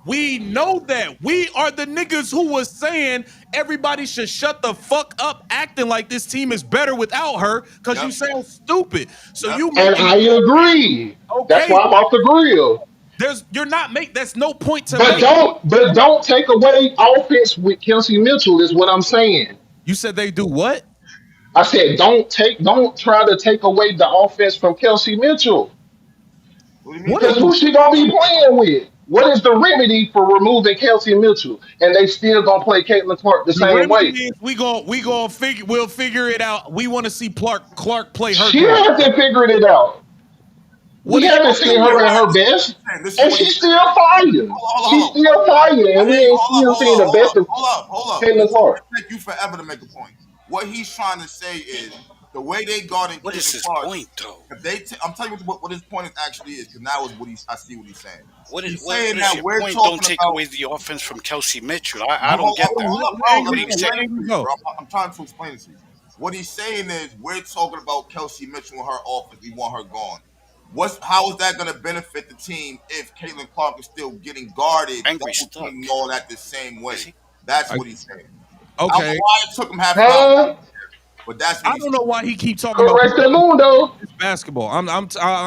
we know that we are the niggas who was saying everybody should shut the fuck up acting like this team is better without her because you Yep. sound stupid. So Yep. you And making I agree. That's okay. why I'm off the grill. You're not make that's no point to But make. don't take away offense with Kelsey Mitchell is what I'm saying. You said they do what? I said don't try to take away the offense from Kelsey Mitchell. What do you mean? What is Because Don't who the she gonna be playing with? What is the remedy for removing Kelsey Mitchell? And they still gonna play Caitlin Clark the same remedy way. is we'll figure it out. We want to see Clark play her She game. hasn't figured it out. What We do you haven't Okay, seen wait, her at all right, her this is what best, he's saying. This is and what he's she's saying. still fire. Hold She's on. still fire, and we ain't still seeing the best of Hold up. Caitlin This is Clark. gonna take you forever to make a point. What he's trying to say is the way they guarding What is Caitlin his Clark. point, though? If I'm telling you what his point actually is, because now is what I see what he's saying. What is He's what, saying what is that your we're point? Don't talking take about. away the offense from Kelsey Mitchell. I don't get Hold that. up, let bro. Let What me are you Angry explain saying? it to you, go. bro. I'm trying to explain it to you. What he's saying is we're talking about Kelsey Mitchell and her offense. We want her gone. How is that going to benefit the team if Caitlin Clark is still getting guarded, Angry double stuck. teamed, and all that the same Is way? he? That's I, what he's saying. I don't know okay. why it took him half an hour. Huh? but that's what I he don't said. know why he keep talking about Correct people the being moon though. it's basketball. I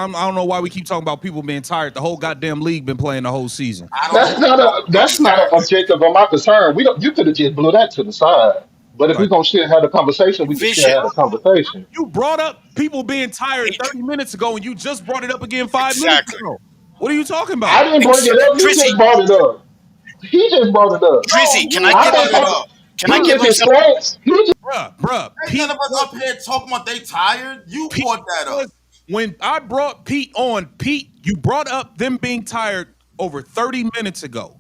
don't know why we keep talking about people being tired. The whole goddamn league been playing the whole season. I don't know. That's not an objective of my concern. We don't. You could have just blew that to the side. But if we're Like gonna still have the conversation, we can still Vision. have the conversation. you brought up people being tired Hey, 30 minutes ago, and you just brought it up again 5 minutes exactly. ago. What are you talking I about? didn't bring it up. You Drizzy, just brought it up. He just brought it up. No, Drizzy, can I you give I brought him? it think up. Can I he Bruh, give just him some? explains. He just, bruh. Ain't none of us up here talking about they tired. You Pete brought that up. was when I brought Pete on. Pete, you brought up them being tired over 30 minutes ago.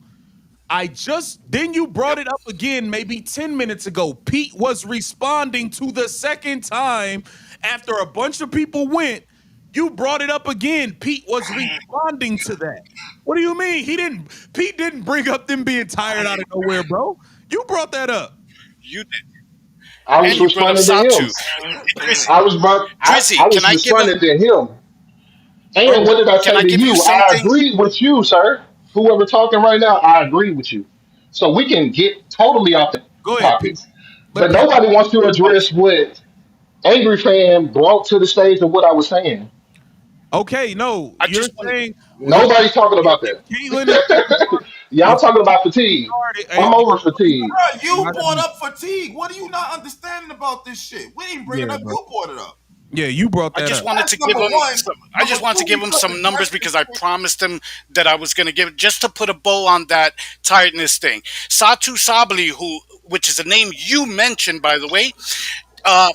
I just then you brought Yep. it up again maybe 10 minutes ago. Pete was responding to the second time after a bunch of people went. You brought it up again. Pete was responding to that. What do you mean? Pete didn't bring up them being tired out of nowhere, bro. You brought that up. You did, I was and you brought up responding to him. Satu. Drizzy, I Drizzy, can was I give him? responding to him. And Oh, what did I Can say I to give you you? I something? agree with you, sir. Whoever talking right now, I agree with you. So we can get totally off the go ahead, Pete. topic. Let But Pete. nobody wants to address what Angry Fan brought to the stage of what I was saying. Okay, no, I you're just want. saying Nobody's talking about if that. Caitlyn is being guarded, Y'all if talking Caitlyn about is being fatigue. guarded, I'm over fatigue. Bro, you brought hey, up fatigue. What are you not understanding about this shit? We didn't bring it yeah, up. bro. You brought it up. Yeah, you brought I that just up. wanted That's to give number him one. some. I Number just wanted to two, give we him couldn't some numbers address because this I shit. promised him that I was going to give just to put a bow on that tiredness thing. Satu Sabali, which is a name you mentioned by the way,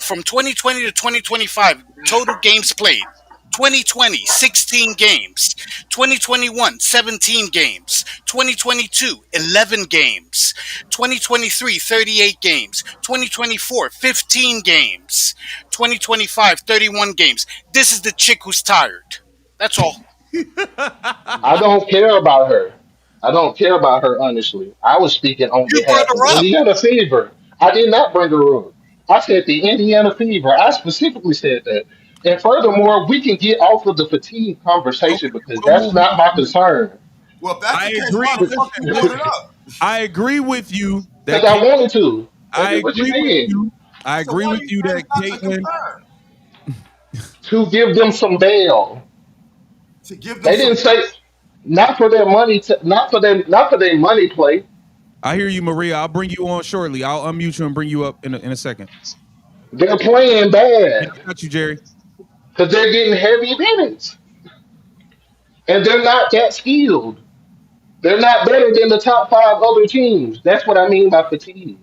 from 2020 to 2025, total games played. 2020, 16 games. 2021, 17 games. 2022, 11 games. 2023, 38 games. 2024, 15 games. 2025, 31 games. This is the chick who's tired. That's all. I don't care about her. I don't care about her, honestly. I was speaking on You brought behalf of her up. Indiana Fever. I did not bring her up. I said the Indiana Fever. I specifically said that. And furthermore, we can get off of the fatigue conversation Okay, because we'll that's move not on my from that. concern. Well, if that's I the case, agree. why the fuck you brought it Listen, up? I agree with you Because that I wanted to. I What you agree with mean? you. I So agree why are with you you saying that it's not the Caitlyn. concern? To give them some bail. To give them They some. didn't say not for their money not for their money play. I hear you, Maria. I'll bring you on shortly. I'll unmute you and bring you up in a second. They're playing Yeah, bad I got you, Jerry. because they're getting heavy minutes. And they're not that skilled. They're not better than the top five other teams. That's what I mean by fatigue.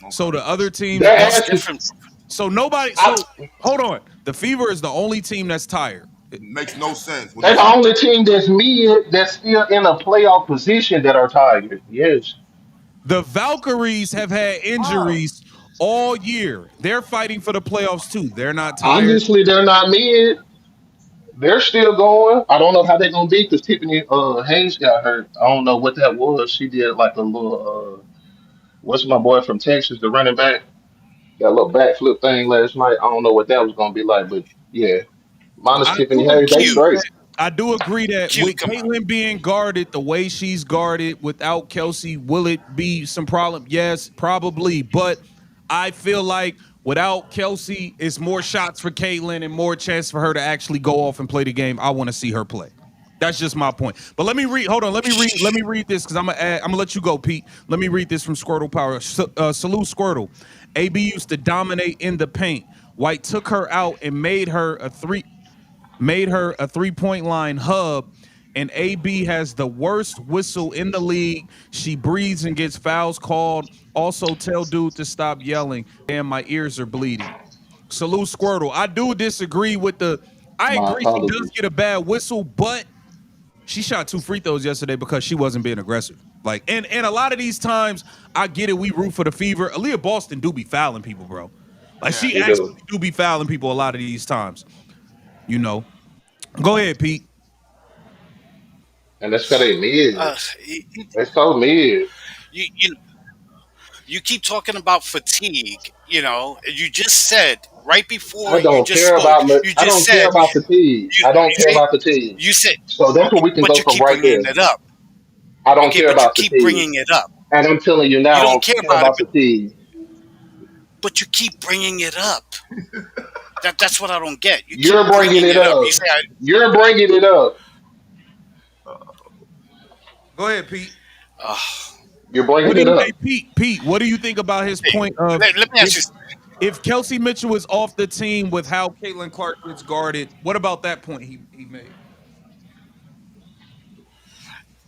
So Okay. the other teams They're aren't. That's asking. different. So nobody. I, So hold on. The Fever is the only team that's tired. Makes no sense when you they're the say only team that's mid that's still in a playoff position that are tired. Yes. The Valkyries have had why. injuries all year. They're fighting for the playoffs too. They're not tired. Obviously, they're not mid. They're still going. I don't know how they're gonna be because Tiffany Hayes got hurt. I don't know what that was. She did like a little what's my boy from Texas, the running back, that little backflip thing last night. I don't know what that was gonna be like, but yeah. Minus I Tiffany do Hayes, they agree Q. straight. that I do agree that Q, with come on. Caitlyn being guarded the way she's guarded without Kelsey, will it be some problem? Yes, probably. But I feel like without Kelsey, it's more shots for Caitlyn and more chance for her to actually go off and play the game. I want to see her play. That's just my point. But let me read. Hold on. Let me read this because I'm gonna let you go, Pete. Let me read this from Squirtle Power. Salute Squirtle. AB used to dominate in the paint. White took her out and made her a 3-point line hub, and AB has the worst whistle in the league. She breathes and gets fouls called. Also, tell dude to stop yelling. Damn, my ears are bleeding. Salute Squirtle. I do disagree with the. I My agree she does apologies. get a bad whistle, but she shot 2 free throws yesterday because she wasn't being aggressive. Like, and a lot of these times, I get it. We root for the Fever. Aaliyah Boston do be fouling people, bro. Like Yeah. she They actually do. do be fouling people a lot of these times. You know. Go ahead, Pete. And that's because they mid. Uh, you, They so mid. you you keep talking about fatigue. You just said right before I you don't just care spoke. about You I just don't care said about fatigue. you I don't you care say about fatigue. you said, So that's what we can but go you from keep right bringing there. it up. I don't Okay, care but you about keep fatigue. bringing it up. And I'm telling you You now, I don't don't care care about it, about fatigue. but you keep bringing it up. That's what I don't get. You keep You're bringing bringing it it up. up. You say, You're bringing it up. Go ahead, Pete. uh, You're What bringing do it you, hey up. Pete? What do you think about his hey, point of let me if ask you, if Kelsey Mitchell is off the team with how Caitlin Clark gets guarded? What about that point he made?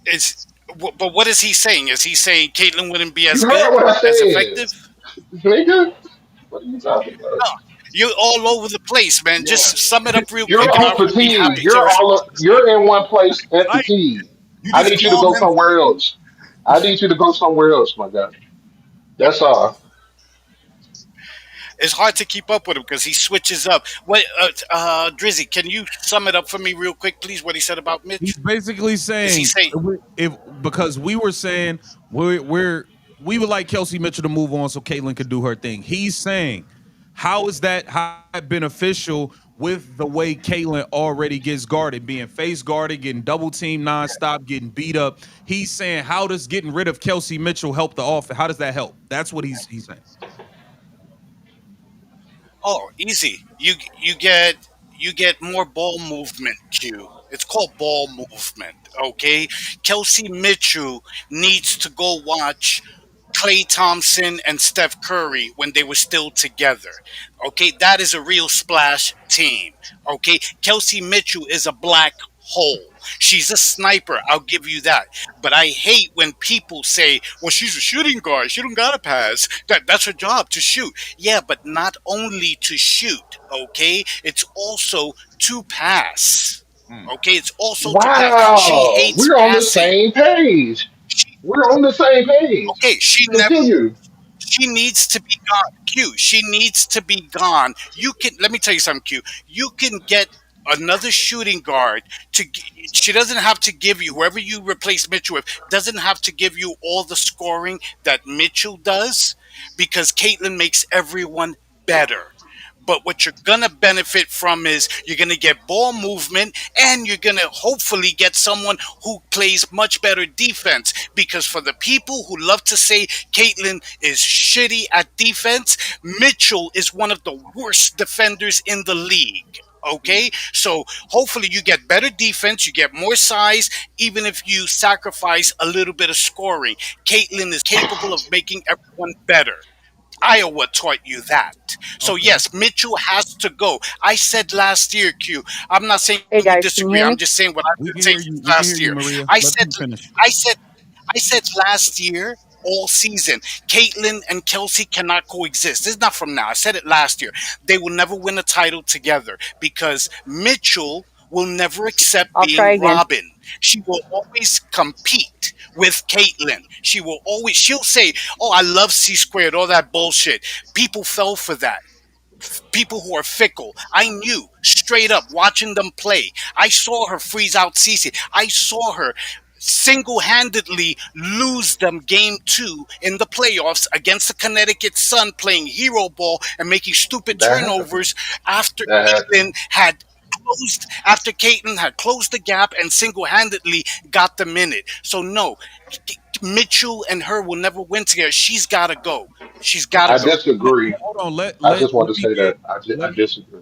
is but what is he saying? Is he saying Caitlyn wouldn't be You as heard good, what I as said, effective? nigga. What are you talking about? No, you're all over the place, man. Just Yes. sum it up real You're quick, and You all I'll be fatigued. happy to You're respond. all. You're in one place and Like, fatigued. you I just need you to called go him somewhere fatigued. else. I need you to go somewhere else, my guy. That's all. It's hard to keep up with him because he switches up. What, Drizzy? Can you sum it up for me real quick, please? What he said about He's Mitch? basically Is he saying saying? if because we were saying we would like Kelsey Mitchell to move on so Caitlin could do her thing. He's saying how is that beneficial with the way Caitlin already gets guarded, being face guarded, getting double team nonstop, getting beat up. He's saying how does getting rid of Kelsey Mitchell help the offense? How does that help? That's what he's saying. Oh, easy. You get more ball movement. Q. It's called ball movement. Okay. Kelsey Mitchell needs to go watch Clay Thompson and Steph Curry when they were still together. Okay, that is a real splash team. Okay, Kelsey Mitchell is a black hole. She's a sniper, I'll give you that. But I hate when people say, well, she's a shooting guard. She don't got to pass. That's her job to shoot. Yeah, but not only to shoot, okay? It's also to pass. Mm. Okay, it's also to pass. She Wow, hates we're on the passing. same page. She, We're on the same page. okay, Continue. she needs to be gone. Q. She needs to be gone. You can let me tell you something, Q. You can get another shooting guard to. She doesn't have to give you whoever you replace Mitchell with. Doesn't have to give you all the scoring that Mitchell does, because Caitlin makes everyone better. But what you're gonna benefit from is you're gonna get ball movement, and you're gonna hopefully get someone who plays much better defense. Because for the people who love to say Caitlin is shitty at defense, Mitchell is one of the worst defenders in the league. Okay, so hopefully you get better defense, you get more size, even if you sacrifice a little bit of scoring. Caitlin is capable of making everyone better. Iowa taught you that. So Okay. yes, Mitchell has to go. I said last year, Q. I'm not saying Hey you guys, can you disagree. hear I'm me? just saying what I've We been can saying hear you. since We can hear last you, year. Maria. I Let said, Pete finish. I said, I said last year, all season, Caitlin and Kelsey cannot coexist. This is not from now. I said it last year. They will never win a title together because Mitchell will never accept I'll try being again. Robin. She will always compete with Caitlin. She will always, she'll say, oh, I love C squared, all that bullshit. People fell for that. People who are fickle. I knew straight up watching them play. I saw her freeze out Cece. I saw her single-handedly lose them game 2 in the playoffs against the Connecticut Sun, playing hero ball and making stupid That happened. turnovers after That happened. Caitlin had closed the gap and single-handedly got the minute. So no, Mitchell and her will never win together. She's got to go. She's got to I go. disagree. Hold on. I just want Let to me say get that I let disagree.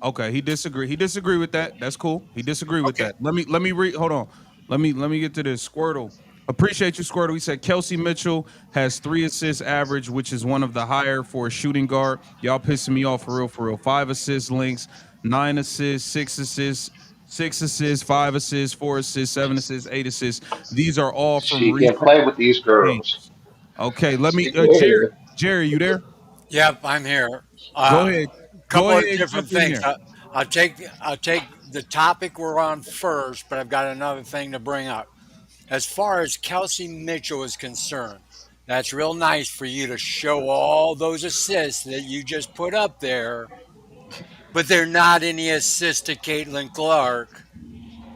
Okay, he disagree. He disagree with that. That's cool. He disagree with Okay. that. Let me read. Hold on. Let me get to this. Squirtle. Appreciate you, Squirtle. He said Kelsey Mitchell has 3 assists average, which is one of the higher for a shooting guard. Y'all pissing me off for real, for real. 5 assists, links, 9 assists, 6 assists, 6 assists, 5 assists, 4 assists, 7 assists, 8 assists. These are all from She can recent play with these girls. games. Okay, let me. She Jerry, can. Jerry, you there? Yep, I'm here. Go ahead. Go Couple of ahead. Jump different in things. there. I'll take the topic we're on first, but I've got another thing to bring up. As far as Kelsey Mitchell is concerned, that's real nice for you to show all those assists that you just put up there, but they're not any assists to Caitlin Clark.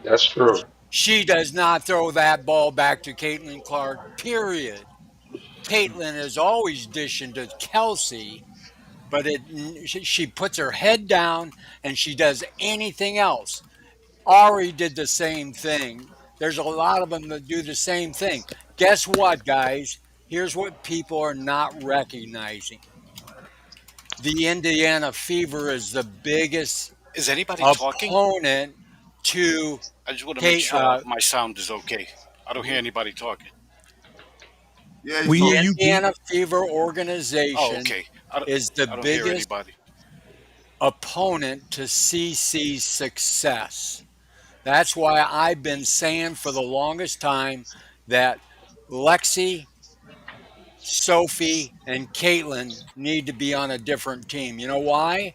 That's true. She does not throw that ball back to Caitlin Clark, period. Caitlin is always dishing to Kelsey, but she puts her head down and she does anything else. Ari did the same thing. There's a lot of them that do the same thing. Guess what, guys? Here's what people are not recognizing. the Indiana Fever is the biggest Is anybody talking? opponent to I just want to make Kate. sure my sound is okay. I don't hear anybody talking. Yeah, he's We The hear talking. you, Keith. Indiana Fever Oh, organization okay. is the I don't hear biggest anybody. opponent to CC's success. That's why I've been saying for the longest time that Lexi, Sophie, and Caitlin need to be on a different team. You know why?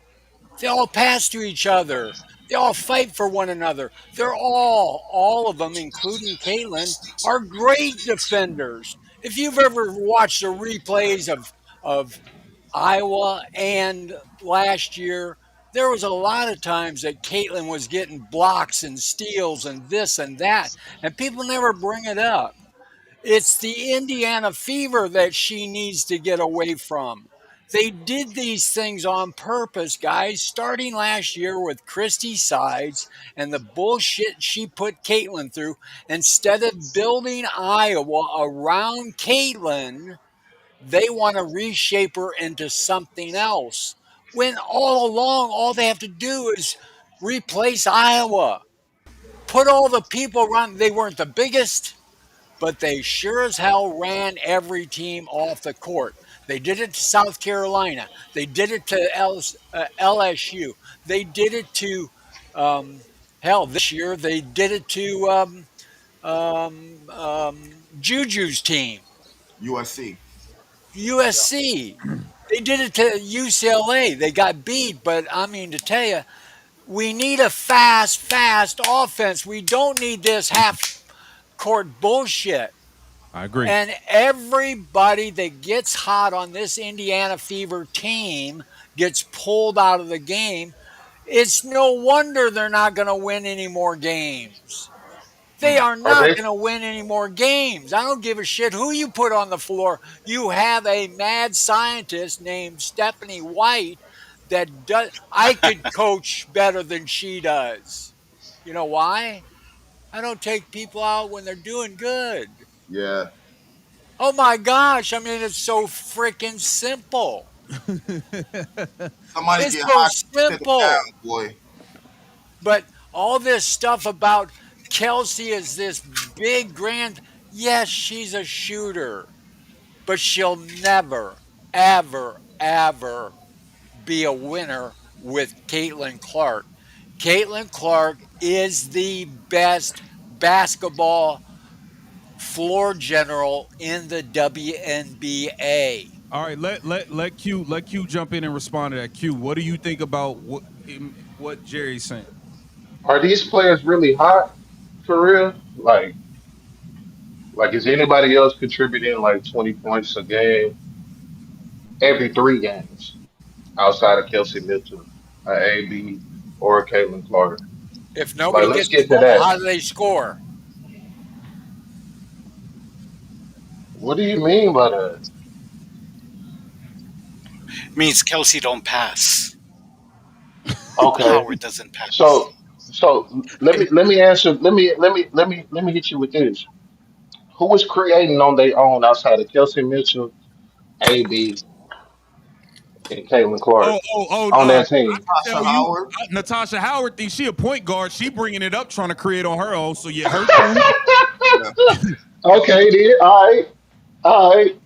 They all pass to each other. They all fight for one another. All of them, including Caitlin, are great defenders. If you've ever watched the replays of Iowa and last year, there was a lot of times that Caitlin was getting blocks and steals and this and that, and people never bring it up. It's the Indiana fever that she needs to get away from. They did these things on purpose, guys, starting last year with Christy Sides and the bullshit she put Caitlin through. Instead of building Iowa around Caitlin, they want to reshape her into something else. When all along, all they have to do is replace Iowa. Put all the people around. They weren't the biggest, but they sure as hell ran every team off the court. They did it to South Carolina. They did it to LSU. They did it to, hell, this year they did it to Juju's team, USC. USC. They did it to UCLA. They got beat, but I mean, to tell you, we need a fast offense. We don't need this half court bullshit. I agree. And everybody that gets hot on this Indiana Fever team gets pulled out of the game. It's no wonder they're not going to win any more games. They are Are not they? going to win any more games. I don't give a shit who you put on the floor. You have a mad scientist named Stephanie White that does. I could coach better than she does. You know why? I don't take people out when they're doing good. Yeah. Oh my gosh, I mean, it's so freaking simple. Somebody It's get so hot, sit him down, simple. boy. But all this stuff about Kelsey is this big, grand, yes, she's a shooter, but she'll never, ever, ever be a winner with Caitlin Clark. Caitlin Clark is the best basketball floor general in the WNBA. All right, let Q jump in and respond to that. Q, what do you think about what Jerry's saying? Are these players really hot for real? Like is anybody else contributing like 20 points a game every 3 games outside of Kelsey Mitchell, AB, or Caitlin Clark? If Like, nobody let's gets the get to ball, that. how do they score? What do you mean by that? Means Kelsey don't pass. Okay, Howard doesn't pass. so let me answer. Let me hit you with this. Who was creating on their own outside of Kelsey Mitchell, AB, and Caitlin Clark on that I team? can Tasha tell you, Howard. Natasha Howard thinks she a point guard. She bringing it up, trying to create on her own. So yeah, her too. Yeah. Okay, then. All right, all right.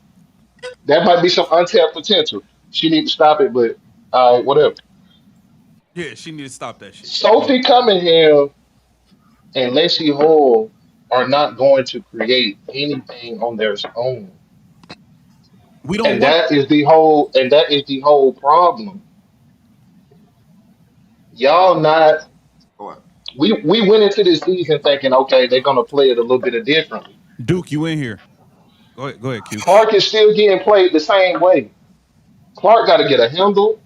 That might be some untapped potential. She need to stop it, but whatever. Yeah, she need to stop that shit. Sophie Cunningham and Lacey Hall are not going to create anything on their own. We don't And want. that is the whole problem. Y'all not What? we went into this season thinking, okay, they're gonna play it a little bit differently. Duke, you in here? Go ahead, Q. Clark is still getting played the same way. Clark gotta get a handle.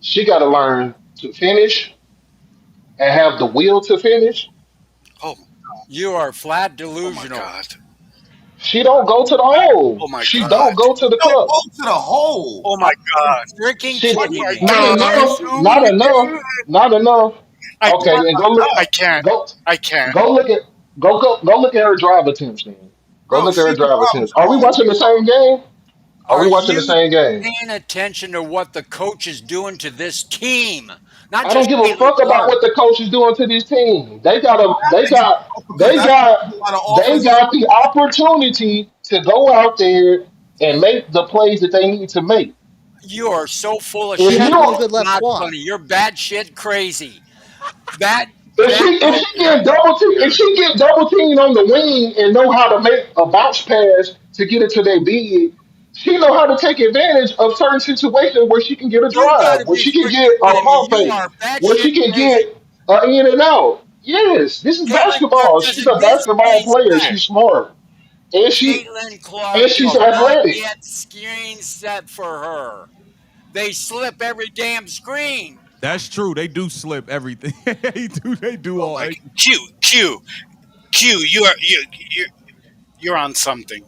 She gotta learn to finish and have the will to finish. Oh, You are flat oh my delusional. God. She don't go to the Oh hole. my She God. don't go to the Don't cup. go to the hole. Oh my God. Freaking She Oh kidding my me. not God. enough, not enough, not enough. I Okay, then can't. I can't. go I can't. go look at go look at her drive attempts then. Go Bro, look at she her can drive drive, but attempts. she Are we don't watching the move. same game? Are we Are watching the you same game? paying attention to what the coach is doing to this team? Not I don't just give a Caitlin fuck about Clark. what the coach is doing to this team. Because they that's got, a lot of they offense. got the opportunity to go out there and make the plays that they need to make. You are so full of If She you shit. has one don't, good It's left not squat. funny. You're batshit crazy. That if she that if coach. she get double team, if she get double teamed on the wing and know how to make a bounce pass to get it to their big, she know how to take advantage of certain situations where she can get a You got drive, to where be she can get freaking a kidding me. pump You fake, are where batshit she can crazy. get in and out. Yes, this is Caitlin Clark basketball. She's doesn't a get basketball screen player. set. She's smart, and Caitlin and Clark she's does not athletic. get screen set for her. They slip every damn screen. That's true. They do slip everything. They do Oh all. my Q. You're on something.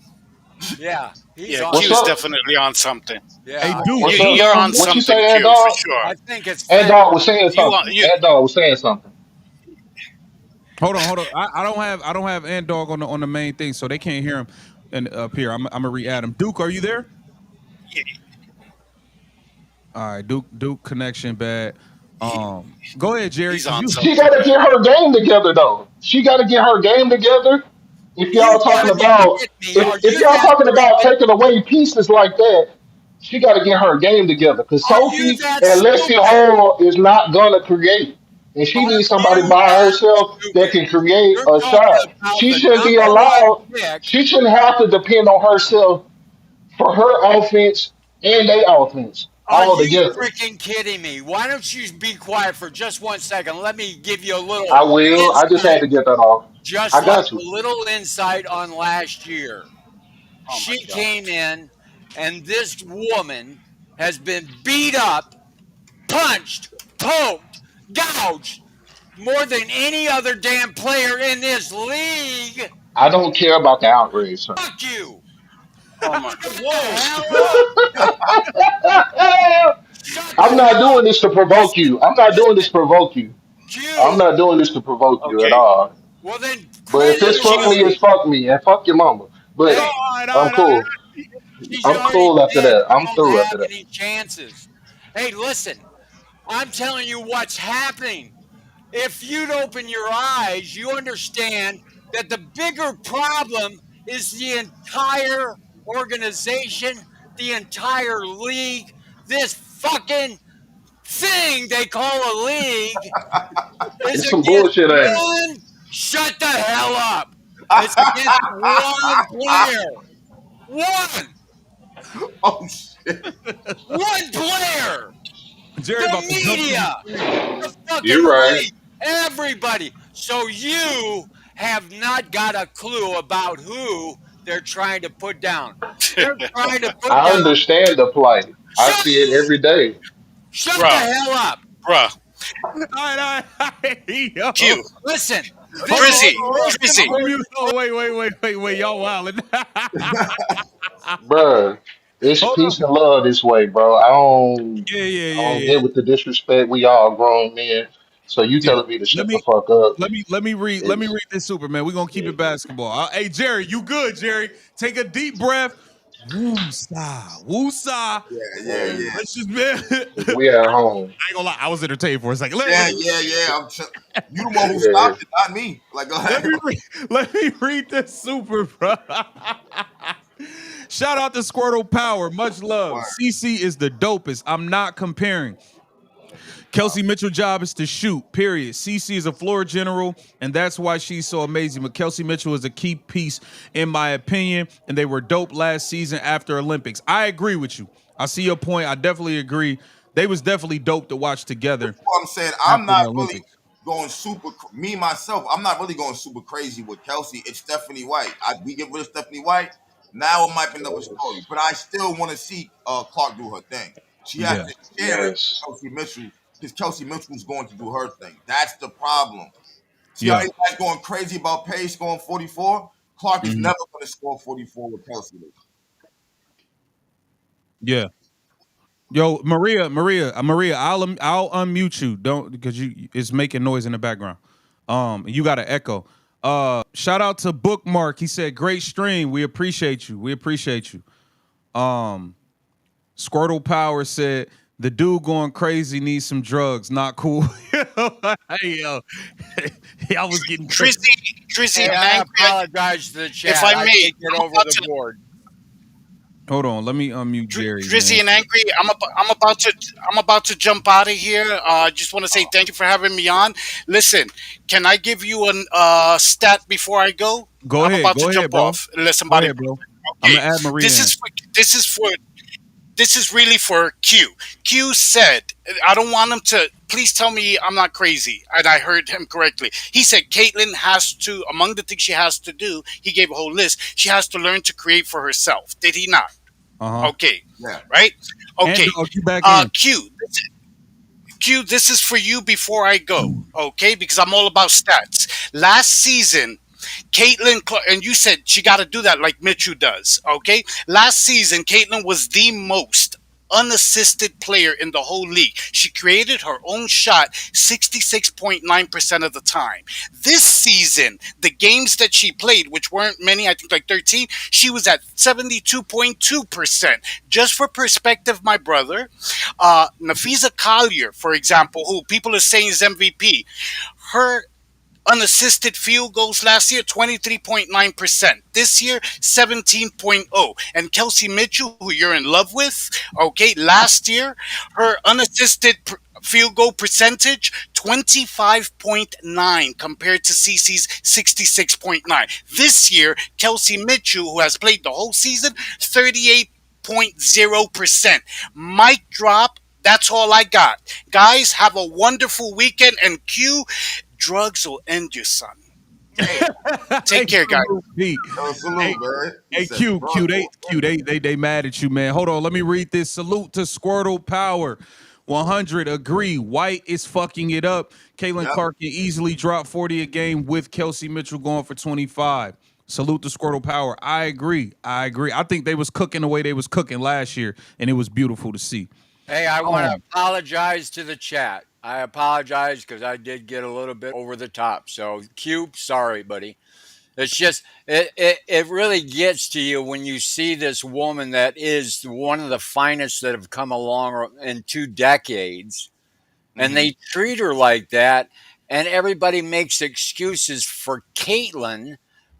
Yeah, he's Yeah, on What's Q's something. up? definitely on something. Hey, Yeah, Duke. What's up, You're though? on What you something, saying, Q, for dog? sure. I think it's And fat. dog was saying You want something. you And dog was saying something. Hold on. I don't have Ant Dog on the main thing, so they can't hear him. And up here, I'm gonna re-add him. Duke, are you there? All right, Duke connection bad. Go ahead, Jerry, he's because on you. She something. got to get her game together, though. She got to get her game together. If You y'all talking gotta be about kidding me. Are if you y'all that talking about freaking? taking away pieces like that, she got to get her game together. Because Are you Sophie that and Lexi stupid? Hall is not gonna create, and she Are needs somebody you by that herself that stupid? can create You're a talking shot. about She the shouldn't be number one allowed. pick. She shouldn't have to depend on herself for her offense and their offense Are all you together. freaking kidding me? Why don't you be quiet for just 1 second? Let me give you a little I will. I just had insight, to get that off. just I like got a you. little insight on last year. Oh my She god. came in, and this woman has been beat up, punched, poked, gouged more than any other damn player in this league. I don't care about the outrage, sir. Fuck you. Oh my. Shut the Whoa. hell up. Shut the I'm not hell doing up. this to provoke Listen, you. I'm not doing this listen, to provoke you. I'm Q. not doing this to provoke you at Okay. all. Well, then But quit if it's it fuck me, it's already. fuck me, and fuck your mama. No, But Hey, all right, all I'm right, all right. cool. she's I'm already cool after dead. that. You I'm don't through have after that. any chances. Hey, listen, I'm telling you what's happening. If you'd open your eyes, you understand that the bigger problem is the entire organization, the entire league, this fucking thing they call a league is It's some against bullshit, ain't it? one. Shut the hell up. It's against one player. One. Oh shit. One player. Jerry The about to jump in the media. screen. The fucking You're right. league. Everybody. So you have not got a clue about who they're trying to put down. They're trying to put I down. understand the plight. I Shut, see it every day. shut the Bruh. hell up. Bruh. All right, all right. Yo. Q. Listen, Hold this on, is Drizzy. the hold on, most hold Drizzy. on. Mute. important. Oh, wait. Y'all wildin'. Bruh, it's Hold peace on. and love this way, bro. I don't Yeah. get with the disrespect. We all grown men. So you Yeah. telling me to Let shut the me fuck up let me is read this Superman. We're gonna keep it basketball. Hey Jerry, you good, Jerry? Take a deep breath. Woo-sa. Woo-sa. Yeah. Let's just man. because we at home. I ain't gonna lie, I was entertained for a second. Yeah. You the one who Yeah. stopped it, not me. Like, go Let ahead. me read, let me read this super, bro. Shout out to Squirtle Power. Much love. Word. CC is the dopest. I'm not comparing. Kelsey Mitchell job is to shoot, period. CC is a floor general, and that's why she's so amazing. But Kelsey Mitchell is a key piece, in my opinion, and they were dope last season after Olympics. I agree with you. I see your point. I definitely agree. They was definitely dope to watch together What I'm saying, I'm after the not really Olympics. going me myself. I'm not really going super crazy with Kelsey. It's Stephanie White. We get rid of Stephanie White. Now it might be another story, but I still want to see Clark do her thing. She has Yeah. to share it with Yes. Kelsey Mitchell because Kelsey Mitchell's going to do her thing. That's the problem. See how Yeah. everybody's going crazy about Paige scoring 44? Clark is Mhm. never going to score 44 with Kelsey. Yeah. Yo, Maria, I'll unmute you. Don't because you it's making noise in the background. You got an echo. Shout out to Bookmark. He said, "Great stream. We appreciate you. We appreciate you." Um, Squirtle Power said the dude going crazy needs some drugs. Not cool. Hey yo, I was getting crazy. Drizzy Hey, and I Angry, apologize to the if chat. I I may, took it I'm over about the to board. Hold on, let me unmute Jerry, Drizzy man. and Angry. I'm about to jump out of here. I just want to say thank you for having me on. Listen, can I give you an stat before I go? I'm about to Go ahead, jump bro. off. Let Go somebody. ahead, bro. I'm Okay, gonna add this Maria is in. for, this is for this is really for Q. Q said, I don't want him to, please tell me I'm not crazy. And I heard him correctly. He said Caitlyn has to, among the things she has to do, he gave a whole list, she has to learn to create for herself. Did he not? Uh huh. Okay. Yeah. Right? And Okay. dog, you back in? Q, this is for you before I go. Okay? Because I'm all about stats. Last season, Caitlin, and you said she got to do that like Mitchu does. Okay, last season Caitlin was the most unassisted player in the whole league. She created her own shot 66.9% of the time. This season, the games that she played, which weren't many, I think like 13, she was at 72.2%. Just for perspective, my brother, Nafisa Collier, for example, who people are saying is MVP, her unassisted field goals last year 23.9%, this year 17.0. And Kelsey Mitchell, who you're in love with, okay, last year her unassisted field goal percentage 25.9 compared to CC's 66.9. This year Kelsey Mitchell, who has played the whole season, 38.0%. Mic drop. That's all I got. Guys, have a wonderful weekend. And Q, drugs will end you, son. Damn. Take Hey, care, guys. salute, Pete. Yo, Hey, salute, man. He hey, said Q, drugs they, will Q, end you. they mad at you, man. Hold on, let me read this. Salute to Squirtle Power. 100 agree. White is fucking it up. Caitlin Yep. Clark can easily drop 40 a game with Kelsey Mitchell going for 25. Salute to Squirtle Power. I agree. I agree. I think they was cooking the way they was cooking last year, and it was beautiful to see. Hey, I want to Um, apologize to the chat. I apologize because I did get a little bit over the top. So, Cube, sorry, buddy. It's just it really gets to you when you see this woman that is one of the finest that have come along in 2 decades, and Mm-hmm. they treat her like that, and everybody makes excuses for Caitlyn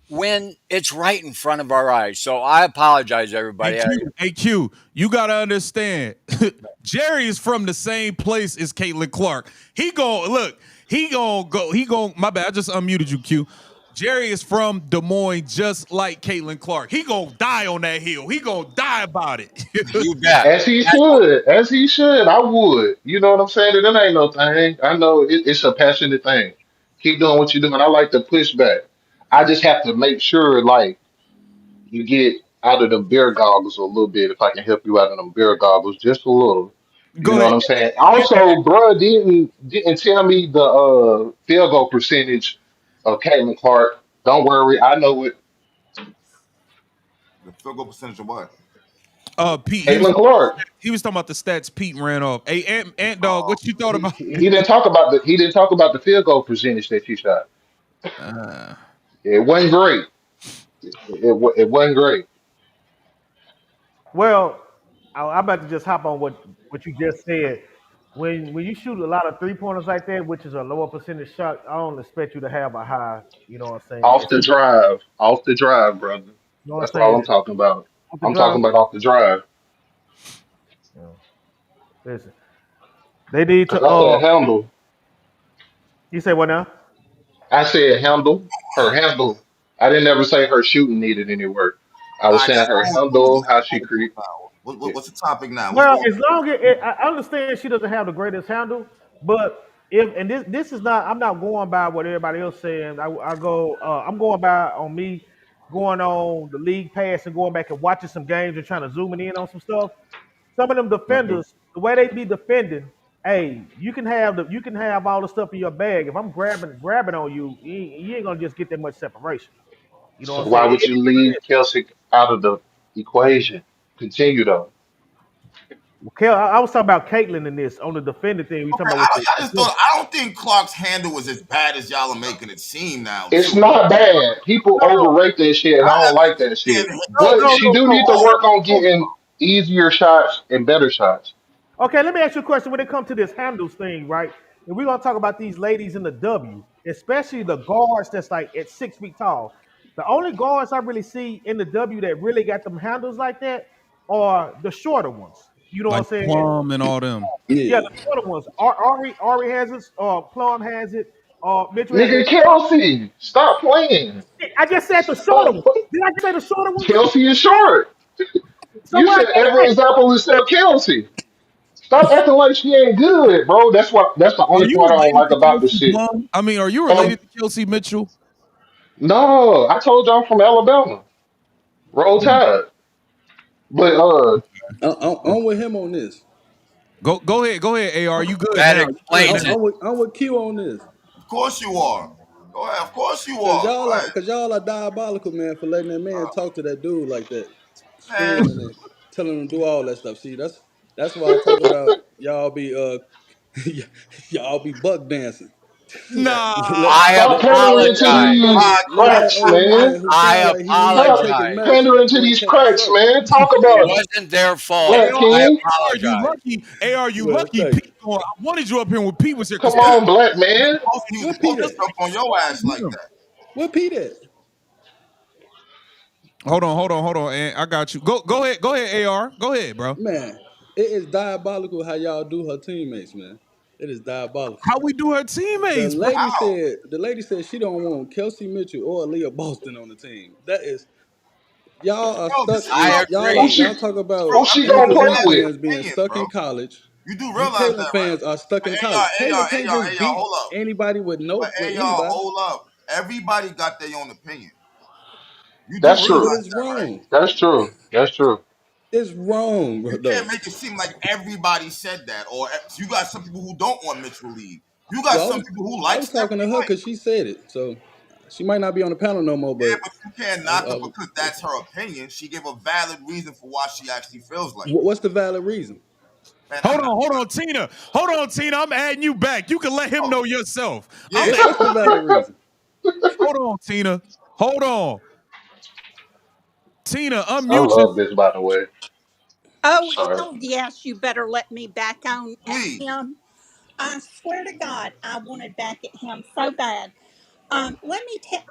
when it's right in front of our eyes. So I apologize, everybody. Hey Q, you gotta understand. Jerry is from the same place as Caitlin Clark. He gon' look. He gon' go. He gon' My bad. I just unmuted you, Q. Jerry is from Des Moines, just like Caitlin Clark. He gonna die on that hill. He gonna die about it. You bet. As he should, as he should. I would. You know what I'm saying? That ain't no thing. I know it's a passionate thing. Keep doing what you're doing. I like the pushback. I just have to make sure, like, you get out of them beer goggles a little bit. If I can help you out of them beer goggles, just a little. You Go know what ahead. I'm saying? Also, bruh didn't tell me the field goal percentage of Caitlin Clark. Don't worry, I know it. The field goal percentage of what? Pete. Caitlin Clark. He was talking about the stats Pete ran off. Hey, Ant Dog, Oh, what you thought He, about? he didn't talk about the field goal percentage that she shot. Uh, It wasn't great. It wasn't great. Well, I'm about to just hop on what you just said. When you shoot a lot of 3 pointers like that, which is a lower percentage shot, I don't expect you to have a high. You know what I'm saying? Off the drive, brother. You know what That's I'm all saying? I'm talking about. Off the I'm drive. talking about off the drive. You know, listen, they need to. Cause I said handle. You say what now? I said handle. Her handle. I didn't ever say her shooting needed any work. I all was right, saying her now what was handle, the how she topic create. now? What's the topic now? What's Well, going as long as I understand she doesn't have the greatest handle, but if and this is not, I'm not going by what everybody else saying. I go, I'm going by on me going on the league pass and going back and watching some games and trying to zooming in on some stuff. Some of them Mhm. defenders, the way they be defending, hey, you can have all the stuff in your bag. If I'm grabbing on you, you ain't gonna just get that much separation. You know what So I'm why saying? would you leave Kelsey out of the equation? Continue though. I was talking about Caitlyn in this on the defending thing. We talking Okay, about with I just the thought I don't think Clark's handle was as bad as y'all are making it seem now, It's too. not bad. People no, overrate that shit, and I I don't haven't like that seen shit. him. no, But no, she no, do no. need to work on Hold getting. easier shots and better shots. Okay, let me ask you a question when it comes to this handles thing, right? And we're gonna talk about these ladies in the W, especially the guards that's like at 6 feet tall. The only guards I really see in the W that really got them handles like that are the shorter ones. You know what I'm Like saying? Plum and all them. Yeah, Yeah. the shorter ones. Ari has it. Plum has it. Mitchell has Nigga, it. Kelsey, stop playing. I just said the shorter Stop. ones. Did I just say the shorter ones? Kelsey is short. So You what? said every example except Kelsey. Stop acting like she ain't good, bro. That's what. That's the Are only you part I don't related like to about this Kelsey shit. Plum? I mean, are you Um, related to Kelsey Mitchell? no, I told you I'm from Alabama. Roll Mm, Tide. But I'm with him on this. go ahead, AR. You good That now? You good explains now? it. I'm with Q on this. Of course you are. Go ahead. Of course you Cause are. Go ahead. y'all are diabolical, man, for letting that man talk to that dude like that, Man, screaming and telling him to do all that stuff. See, that's why I talk about y'all be y'all be buck dancing. let Nah. I stop let pandering to apologize. these come let that cracks, old man. man who I sound like he ain't Stop taking apologize. medicine pandering to before he these catch a cracks, stroke. man. Talk It about it, wasn't their fault. Black AR, I King. you apologize. lucky. AR, you Well, lucky. thank Pete you. going. I wanted you up here when Pete was here Come because Pete on, black man. he was Where supposed Pete to at? jump on your ass with like him. that. Where Pete at? Hold on. And I got you. Go ahead, AR. Go ahead, bro. Man, it is diabolical how y'all do her teammates, man. It is diabolical. How we do her teammates, bro? How? The lady said she don't want Kelsey Mitchell or Leah Boston on the team. That is y'all are Bro, stuck. this is I about Who agree. she Y'all talk bro, about who she gonna everybody play Angry has with? an fans being opinion, stuck in bro. college. You do You realize Caitlyn that, right? fans are stuck But in hey y'all, college. hey y'all, Caitlyn hey can't y'all, just hey y'all, beat hold up. anybody with But no with hey y'all, anybody. hold up. Everybody got their own opinion. You do That's Yeah, but true. realize it's that, right? wrong. That's true. That's true. It's wrong, You bro. can't Though. make it seem like everybody said that, or you got some people who don't want Mitchell leave. You got Well, some people who I like was talking to Stephanie her White. because she said it. So she might not be on the panel no more, Yeah, but but you can't I, knock her I, because that's her opinion. She gave a valid reason for why she actually feels like that. what's the valid reason? Man, Hold on, Tina. I'm adding you back. You can let him oh, know yourself. I'm yeah. What's the valid reason? hold on, Tina. Hold on. Tina, I unmute love yourself. this, by the way. Oh, Sorry. hell yes, you better let me back on at Please. him. I swear to God, I wanted back at him so bad.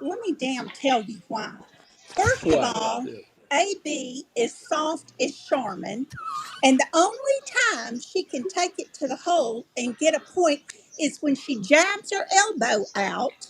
Let me damn tell you why. First of Why? all, Yeah. AB is soft as Charmin, and the only time she can take it to the hole and get a point is when she jabs her elbow out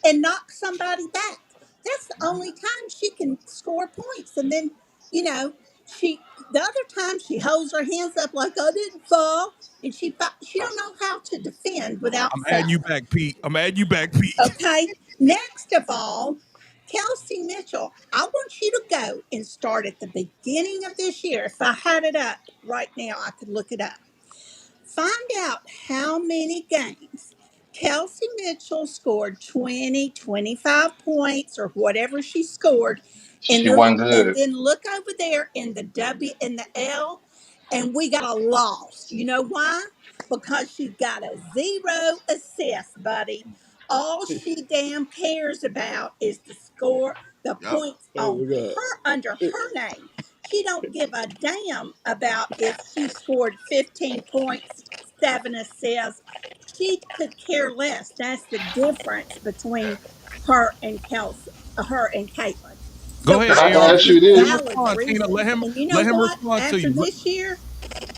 and knocks somebody back. That's the only time she can score points. And then, you know, she the other time she holds her hands up like I didn't fall, and she don't know how to defend without I'm adding you falling. back, Pete. I'm adding you back, Pete. Okay. Next of all, Kelsey Mitchell, I want you to go and start at the beginning of this year. If I had it up right now, I could look it up. Find out how many games Kelsey Mitchell scored 20, 25 points or whatever she scored. She wasn't And good. then look over there in the W and the L, and we got a loss. You know why? Because she got a zero assist, buddy. All she damn cares about is the score, the Yep. points Oh on my God. her under It, her name. She don't give a damn about if she scored 15 points, 7 assists. She could care less. That's the difference between her and Kelsey, her and Caitlin. Go So Can ahead, I I AR. gave ask Let, you you let him this? valid respond, Tina. reasons. And you know Let him what? respond to After you. this year,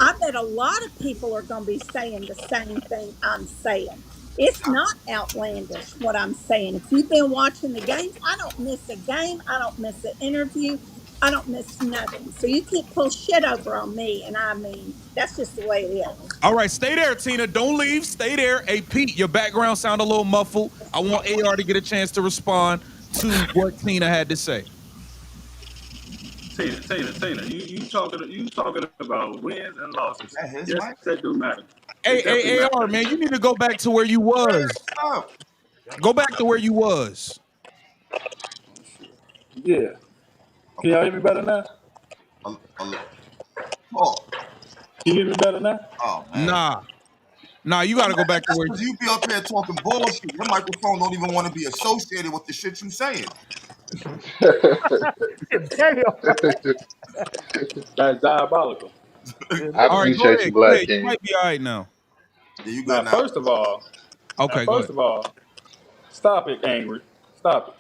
I bet a lot of people are going to be saying the same thing I'm saying. It's not outlandish what I'm saying. If you've been watching the games, I don't miss a game. I don't miss an interview. I don't miss nothing. So you can't pull shit over on me. And I mean, that's just the way it is. All right, stay there, Tina. Don't leave. Stay there. Hey, Pete, your background sound a little muffled. I want AR to get a chance to respond to what Tina had to say. Tina, you talking about wins and losses. Is that his Yes, mic? that do matter. It definitely Hey, AR, matters. man, you need to go back to where you was. Oh, Go back to where you was. Yeah. Can y'all hear me better now? a, oh, Can you hear me better now? oh man. Nah, you got to go back to That's where. because you be up here talking bullshit. Your microphone don't even want to be associated with the shit you saying. Damn. That's diabolical. Yeah, I All right, go appreciate ahead. you, Go Black ahead. You King. might be all right now. Yeah, you Now, good now. first of all, now Okay, go first ahead. of all, stop it, Angry. Stop it.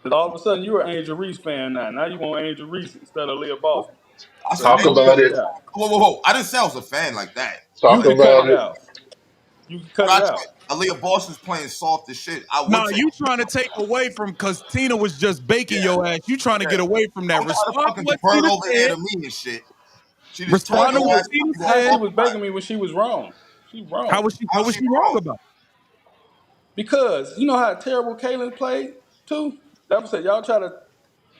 Because all of a sudden you're an Angel Reese fan now. Now you want Angel Reese instead of Leah Boston. I So said, you Talk hey, can about cut it. it out. whoa. I didn't say I was a fan like that. You Talk can I, cut about it it. out. You can cut but I it tell out. you, Aaliyah Boston's playing soft as shit. I Nah, would take. you trying to take away from because Tina was just Yeah, baking your ass. You trying to yeah. get away from that. Don't try to Respond to fucking what divert Tina over here said. to me and shit. She just told Respond to your what How, ass Tina you gonna how fall she said. was back. begging me when she was wrong. She How wrong. was she? What How's was she she wrong wrong? about? Because you know how terrible Kaylin played too? That was it. Y'all try to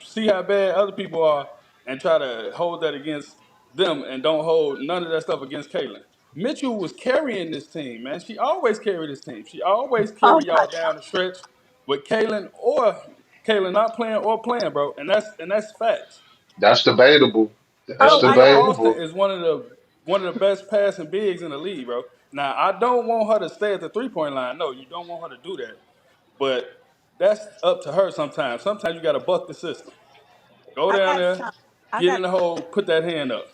see how bad other people are and try to hold that against them and don't hold none of that stuff against Kaylin. Mitchell was carrying this team, man. She always carried this team. She always Oh carry my y'all down the stretch with Kaylin not playing or playing, bro. And that's facts. That's debatable. That's oh my Aaliyah God. Boston debatable. is one of the best passing bigs in the league, bro. Now I don't want her to stay at the 3 point line. No, you don't want her to do that. But that's up to her sometimes. Sometimes you gotta buck the system. Go I down got there, some. I get got in the hole, put that hand up.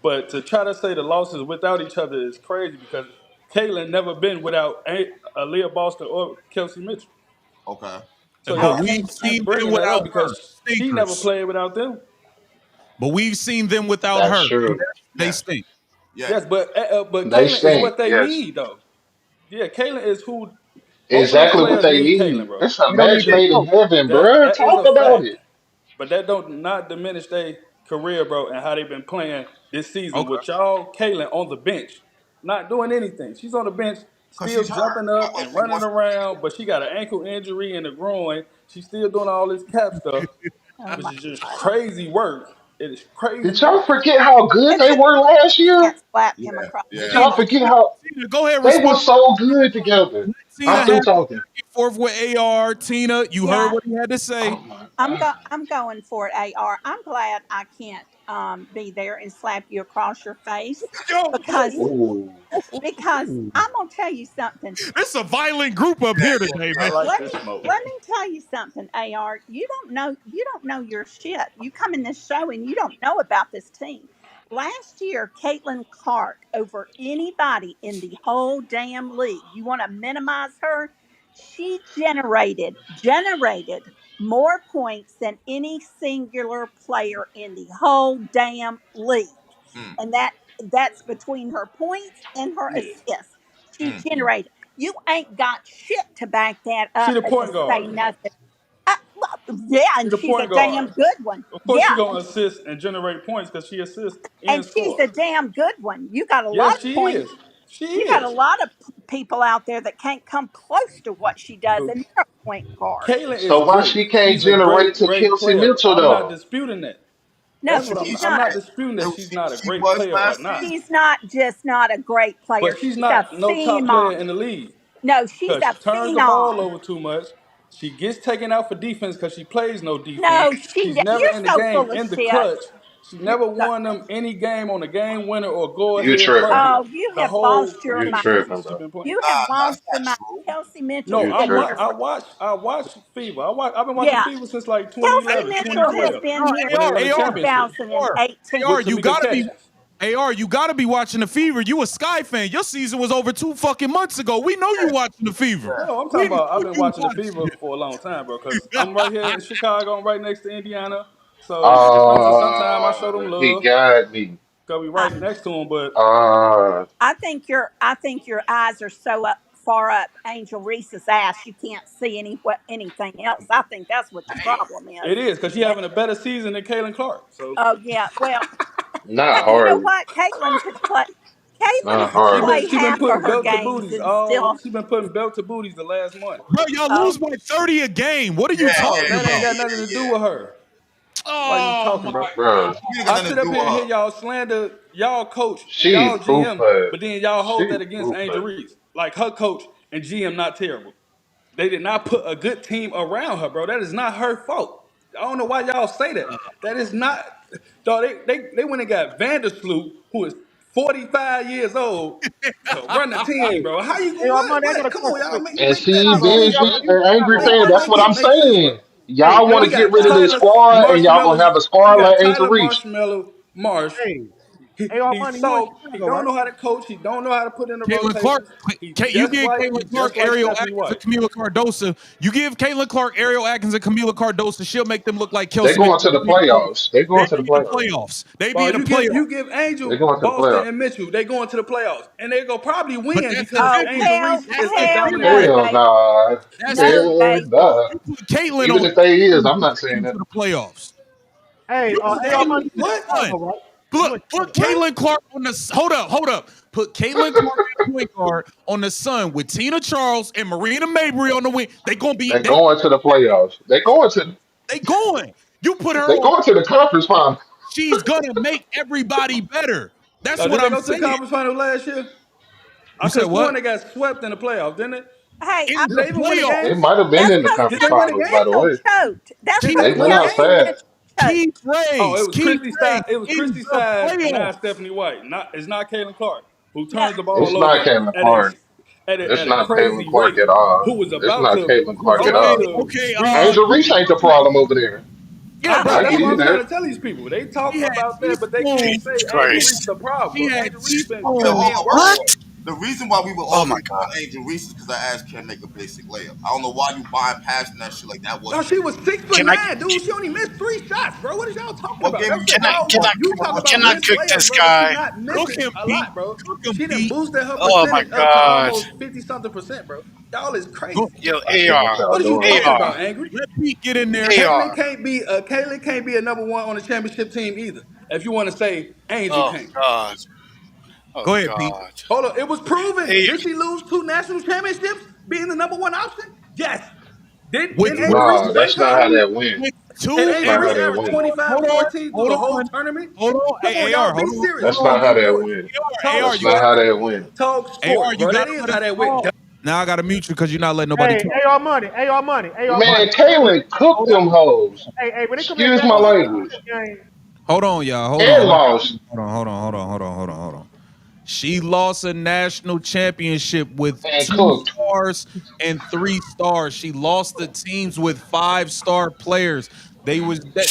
But to try to say the losses without each other is crazy because Caitlyn never been without Aaliyah Boston or Kelsey Mitchell. Okay. So I But y'all got we've keep seen them bringing that up without her. because she never Stinkers. played without them. But we've seen them without That's her. And true. they Yes. stink. Yes. Yes, but They Caitlyn is stink. what they Yes. need though. Yeah, Caitlyn is who both of them Exactly what players they need Caitlyn, need. bro. It's a They don't match need their made in coach. heaven, That bruh. that is Talk a about fact. it. But that don't not diminish their career, bro, and how they've been playing this season Okay. with y'all, Kaylin, on the bench, not doing anything. She's on the bench, Because still she's hurt. jumping up and Like, running around, but she got an ankle injury in the groin. She's still doing all this cap stuff, oh which my is just God. crazy work. It is crazy Did y'all work. forget how good And they then were last year? can't slap him yeah. across Did the Yeah. y'all face. forget how Tina, go ahead, they were respond. so good together? Let I'm Tina through have it talking. back and forth with AR. Tina, you heard Yeah, what he had to say. Oh my god. I'm going for it, AR. I'm glad I can't be there and slap you across your face Yo, because Ooh. I'm gonna tell you something. this is a violent group up here today, I man. like Let this me smoke. let me tell you something, AR. You don't know your shit. You come in this show and you don't know about this team. Last year, Caitlin Clark over anybody in the whole damn league. You want to minimize her? She generated more points than any singular player in the whole damn league. Mm, And that's between her points and her Yeah. assists. She mm. generated. You ain't got shit to back that She up the and to point say guard. nothing. Yeah, She and the she's a point damn guard. good one. Of course she Yeah, gonna assist and generate points because she assists and and she's score. a damn good one. You got a lot Yes, of she points. is. She You got a is. lot of people out there that can't come close to what she does, But and they're a point guard. Kayla is So why great. she can't She's a generate great, to great Kelsey player. Mitchell I'm not though? disputing that. No, That's And what I'm. she's she's I'm not. not had, disputing that she's not a she great was player or last not. season. She's not just not a great player. But she's She's a not no top player phenom. in the league No, she's because a she turns the ball phenom. over too much. She gets taken out for defense because she plays no defense. No, She's never you're in the so game full of in the shit. clutch. She You're never so, won them any game on a game winner or go You ahead tripping. heartbeat. oh, you The have whole lost your You three mind. seasons tripping, she's bro. been playing. You have Nah, lost that's your not mind. true. Kelsey Mitchell's No, You been here tripping. for I watch FIBA. I've been watching yeah. FIBA since like Kelsey 2011, Mitchell has 2012 been here when they AR, won the since championship AR, 2018. with AR, you Tamika gotta be Catchings. AR, you gotta be watching the Fever. You a Sky fan. Your season was over 2 fucking months ago. We know you watching the Fever. No, I'm We talking about know I've been you watching the watching. FIBA for a long time, bro. Because I'm right here in Chicago. I'm right next to Indiana. So sometime I show them He love got me. because we right next to them. But I think your eyes are so far up Angel Reese's ass you can't see anything else. I think that's what your problem is. it is because she having a better season than Kaylin Clark. So Oh yeah, well, Not you know hardly. what? Caitlin could play. Caitlin Not could she hardly. been play she been half of putting her belt to games booties and all. still. She been putting belt to booties the last month. Bro, y'all Oh, lose by 30 a game. What are Yeah, you Oh, talking yeah, that yeah, ain't about? got nothing to yeah, do yeah. with her. Why you Oh talking, my bro? Bro, You ain't I got nothing sit to up do here with and her. hear y'all slander y'all coach and she y'all proof GM, of but then y'all hold she that against proof Angel of Reese. Like her coach and GM not terrible. They did not put a good team around her, bro. That is not her fault. I don't know why y'all say that. That is not. Dog, they went and got Vandersloot, who is 45 years old, to run the team, Hey, bro. How you hey, what? Armando, I got What? a Come on, question y'all. for you. Make and make that she Chicago, make who been sense, y'all bro. an angry Chicago, Make fan. who That's y'all make what it I'm make sense, bro. saying. Hey, Y'all hey, want We to get got rid of this Tyler squad, and y'all gonna Marshmallows. have a We squad got like Angel Tyler Reese. Marshmallow Marsh. hey, He hey, all he's money. You in so he Chicago, don't right? know how to coach. He don't know how to put in the Caitlin Clark, rotations. You give He's Caitlin just Clark, like Ariel Stephanie Atkins, and White. Camila Cardosa. You give Caitlin Clark, Ariel Atkins, and Camila Cardosa, she'll make them look like They Kelsey going to McCord. the playoffs. They They going to the be in the playoffs. playoffs. They be Well, in the you playoffs. give They Angel, going to the Boston, playoffs. and Mitchell. They going to the playoffs, and they go probably But win that's because the Oh, difference. Angel hell, Reese That's is the the hell dominant no, difference. player. Hell baby. nah. That's No, Hell baby. nah. you put Caitlin Even on if they is, the I'm not take saying them to that. the playoffs. Hey, You put hey, all Caitlin money. on You in the What? sun. Chicago, right? You in Look, put Chicago. What? Caitlin Clark on the hold up. Put Caitlin Clark at point guard on the sun with Tina Charles and Marina Mabrey on the wing. They going to the playoffs. They going. You put her They on, going to the conference final. she's gonna make everybody better. That's what Did they I'm go to the saying. conference final last year? You I could said have sworn what? they got swept in the playoffs, didn't they? Hey, In I, Did the they even win a They game? playoffs. might have been that's in the because Did conference they win a finals, by game? the Mitchell way. choked. That's Did Keith they They because win went a out Kelsey game? fast. Mitchell choked. Keith Oh, it Rays. was Keith Christy Rays Size. It was in Christy the Size, not playoffs. Stephanie White. Not it's not Caitlin Clark who No, turns the It's ball not over Caitlin at a Clark. It's at a not Caitlin crazy Clark rate. at all. It's not Caitlin Who was Clark at Okay, about all. to okay. reach. Angel Reese ain't the problem over there. Yeah, but I That's give what you I'm Angel, trying to that. tell these people. They she talk had about that, but they can't teaspoons. say Jesus Angel Reese Christ. the problem. She had Angel Reese been Okay, hold teaspoons. being on, worked hold What? on. on. The reason why we would Oh always my go on God. Angel Reese is because her ass can't make a basic layup. I don't know why you bypassing that shit like that No, wasn't a she was thing. six foot Can I nine, dude. She only missed three shots, bro. What is y'all talking What about? game That's you the can I talking can problem. about? I You You talking about talk what about can she I missed missed? cook layups, this bro, but she's guy? not Cook missing him, a Pete. lot, bro. Cook him, She done Pete. boosted her Oh my percentage up to God. almost 50 something percent, bro. Y'all is Go, crazy. Yo, I see what AR. y'all What are you doing right talking now. AR. about, Angry? let Pete get in there. AR. Caitlyn can't be a number one on the championship team either. If you want to say Angel Oh can't. God. Oh Go ahead, Pete. God. Hold on, it was proven. A- Did she lose two national championships being the number one option? Yes. With Didn't Angel Reese Nah, blank that's her not how out? that went. with And two That's Angel not and how Reese that averaged went. 25, hold on, 14 through hold the on, whole hold on. tournament? Hold on. Come on, Hey, y'all, AR, be hold on, serious. That's hold not on. how Talk that sports. went. Talk AR, That's you not gotta how sports. let us that went. Talk AR, sports, you bro. That gotta is let how us that went. talk. Now I gotta mute you because you're not letting nobody Hey, talk. hey, all money. Hey, all money. Hey, all Man, money. Caitlin cooked Hold on. them hoes. Hey, when they come in Excuse my Dallas language. championship game, Hold on, y'all. And lost. Hold on. She lost a national championship with And two cooked. stars and three stars. She lost the teams with five-star players.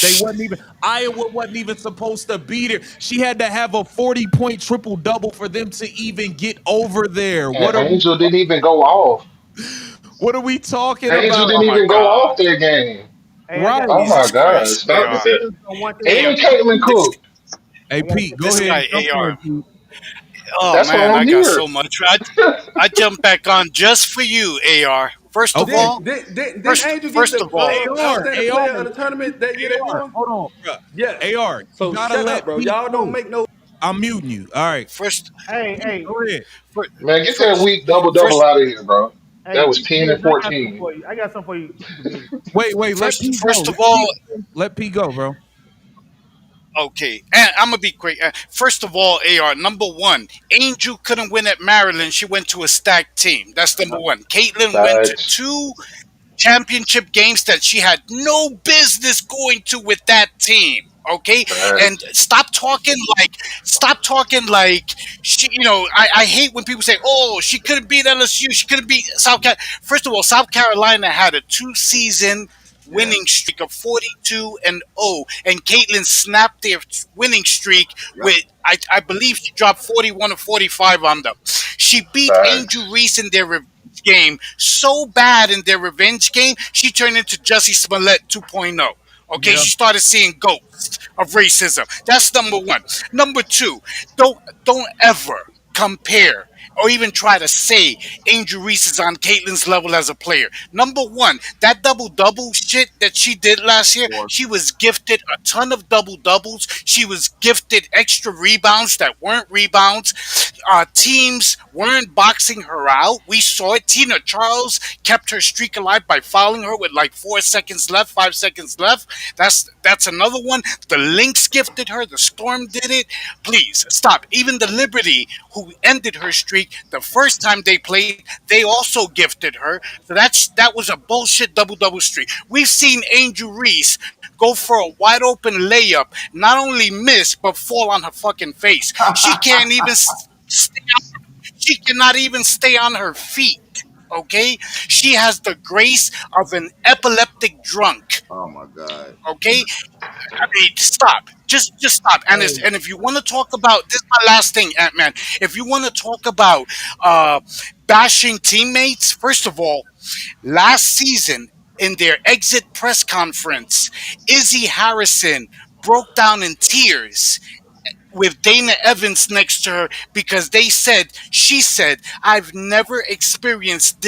They wasn't even Iowa wasn't even supposed to beat her. She had to have a 40-point triple double for them to even get over there. And Angel didn't even go off. What are we talking Angel about? oh didn't my even go off God. that game. hey, Right. Oh my Jesus God. Christ. Stop AR. that. on one thing. AR. And Caitlin This cooked. Hey I gotta Pete, say go this ahead. guy Jump AR. in, Pete. Oh That's why man, I'm I got here. so much. I jumped back on just for you, AR. First of Okay. all, Didn't Angel get first the of all, outstanding player of the tournament that year they AR, won? hold on, bro. Yes. AR, you So gotta shut let up, bro. Pete Y'all don't go. make no. I'm muting you. All right. first Hey, Pete, hey, go ahead. fir- Man, get that first weak double double first out of here, bro. hey, That was keep the 10 and muting. I got something 14. for you. I got something for you. Keep the muting. Wait, let Pete go. first of all, Let Pete go, bro. okay, and I'm gonna be quick. First of all, AR number one, Angel couldn't win at Maryland. She went to a stacked team. That's number one. Caitlin went to Facts. two championship games that she had no business going to with that team. Okay, and Facts. stop talking like she. You know, I hate when people say, "Oh, she couldn't beat LSU. She couldn't beat South Carolina." First of all, South Carolina had a two-season Yeah, winning streak of 42 and 0, and Caitlin snapped their winning streak yep. with I believe she dropped 41 or 45 on them. She beat Angel Facts. Reese in their game so bad in their revenge game, she turned into Jussie Smollett 2.0. Okay, Yeah. she started seeing ghosts of racism. That's number one. Number two, don't ever compare or even try to say Angel Reese is on Caitlin's level as a player. Number one, that double double shit that she did last year, Or she was gifted a ton of double doubles. She was gifted extra rebounds that weren't rebounds. Teams weren't boxing her out. We saw it. Tina Charles kept her streak alive by fouling her with like 4 seconds left, 5 seconds left. That's another one. The Lynx gifted her. The Storm did it. Please stop. Even the Liberty, who ended her streak the first time they played, they also gifted her. So that was a bullshit double double streak. We've seen Angel Reese go for a wide open layup, not only miss but fall on her fucking face. She can't even stay. She cannot even stay on her feet. Okay, she has the grace of an epileptic drunk. Oh my god. Okay, I mean, stop. Just stop. Hey, And if you want to talk about this, is my last thing, Ant Man. If you want to talk about uh, bashing teammates, first of all, last season in their exit press conference, Izzy Harrison broke down in tears with Dana Evans next to her because she said, I've never experienced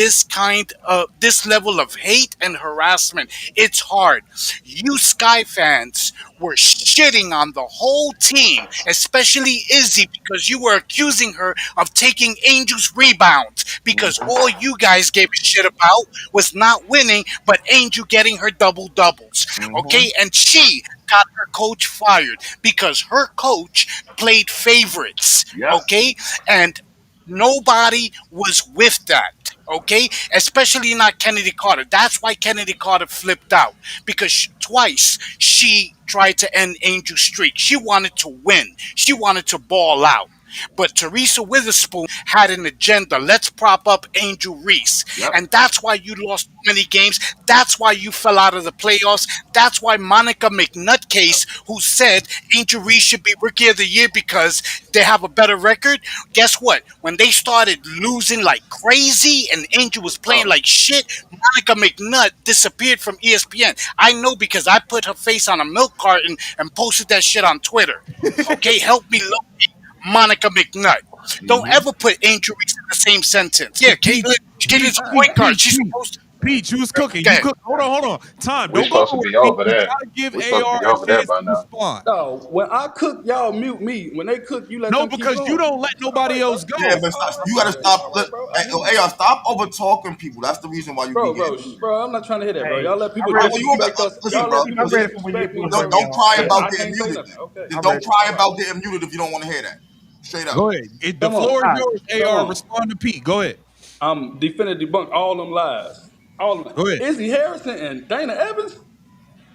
this level of hate and harassment. It's hard. You Sky fans were shitting on the whole team, especially Izzy, because you were accusing her of taking Angel's rebounds because Mhm. all you guys gave a shit about was not winning, but Angel getting her double doubles. Mhm. Okay. And she got her coach fired because her coach played favorites, Yep. okay? And nobody was with that, okay? Especially not Kennedy Carter. That's why Kennedy Carter flipped out because twice she tried to end Angel's streak. She wanted to win, she wanted to ball out. But Teresa Witherspoon had an agenda. Let's prop up Angel Reese. Yep. And that's why you lost so many games. That's why you fell out of the playoffs. That's why Monica McNutcase, who said Angel Reese should be Rookie of the Year because they have a better record, guess what? When they started losing like crazy and Angel was playing Oh. like shit, Monica McNutt disappeared from ESPN. I know because I put her face on a milk carton and posted that shit on Twitter. Okay, help me locate Monica McNutt. Don't Mhm. ever put Angel Reese in the same sentence. Yeah, Peach, Caitlin's a Peach, point guard. Peach, She's Peach, supposed to. Peach, you was cooking. Go You ahead. cook. Hold on. Time. We Don't go supposed to nowhere, be Peach. over We there. gotta give We supposed to AR be a over there chance by to now. respond. No, when I cook, y'all mute me. When they cook, you let No, them keep because you going. don't let All nobody right, else bro. Yeah, go. but All right, you bro. gotta stop. All right, bro. I hear you. Hey, stop over talking people. That's the reason why you be Bro, getting bro, heated. bro, I'm not trying to hear that, bro. hey, Y'all let I'm people All ready right, well, for you when disrespect us. listen, Y'all bro. let you. people I'm Listen. ready for when disrespect me, you Don't bring bro. me don't on. cry I'm Hey, ready. about I getting can't say muted. nothing. Okay. Just I'm don't ready. cry All right. about getting muted if you don't want to hear that. Straight up. Go ahead. The Come floor is on. All right. yours, Come AR. on. Respond to Pete. Go ahead. I'm defending debunk all them lies. All of them. Go ahead. Izzy Harrison and Dana Evans?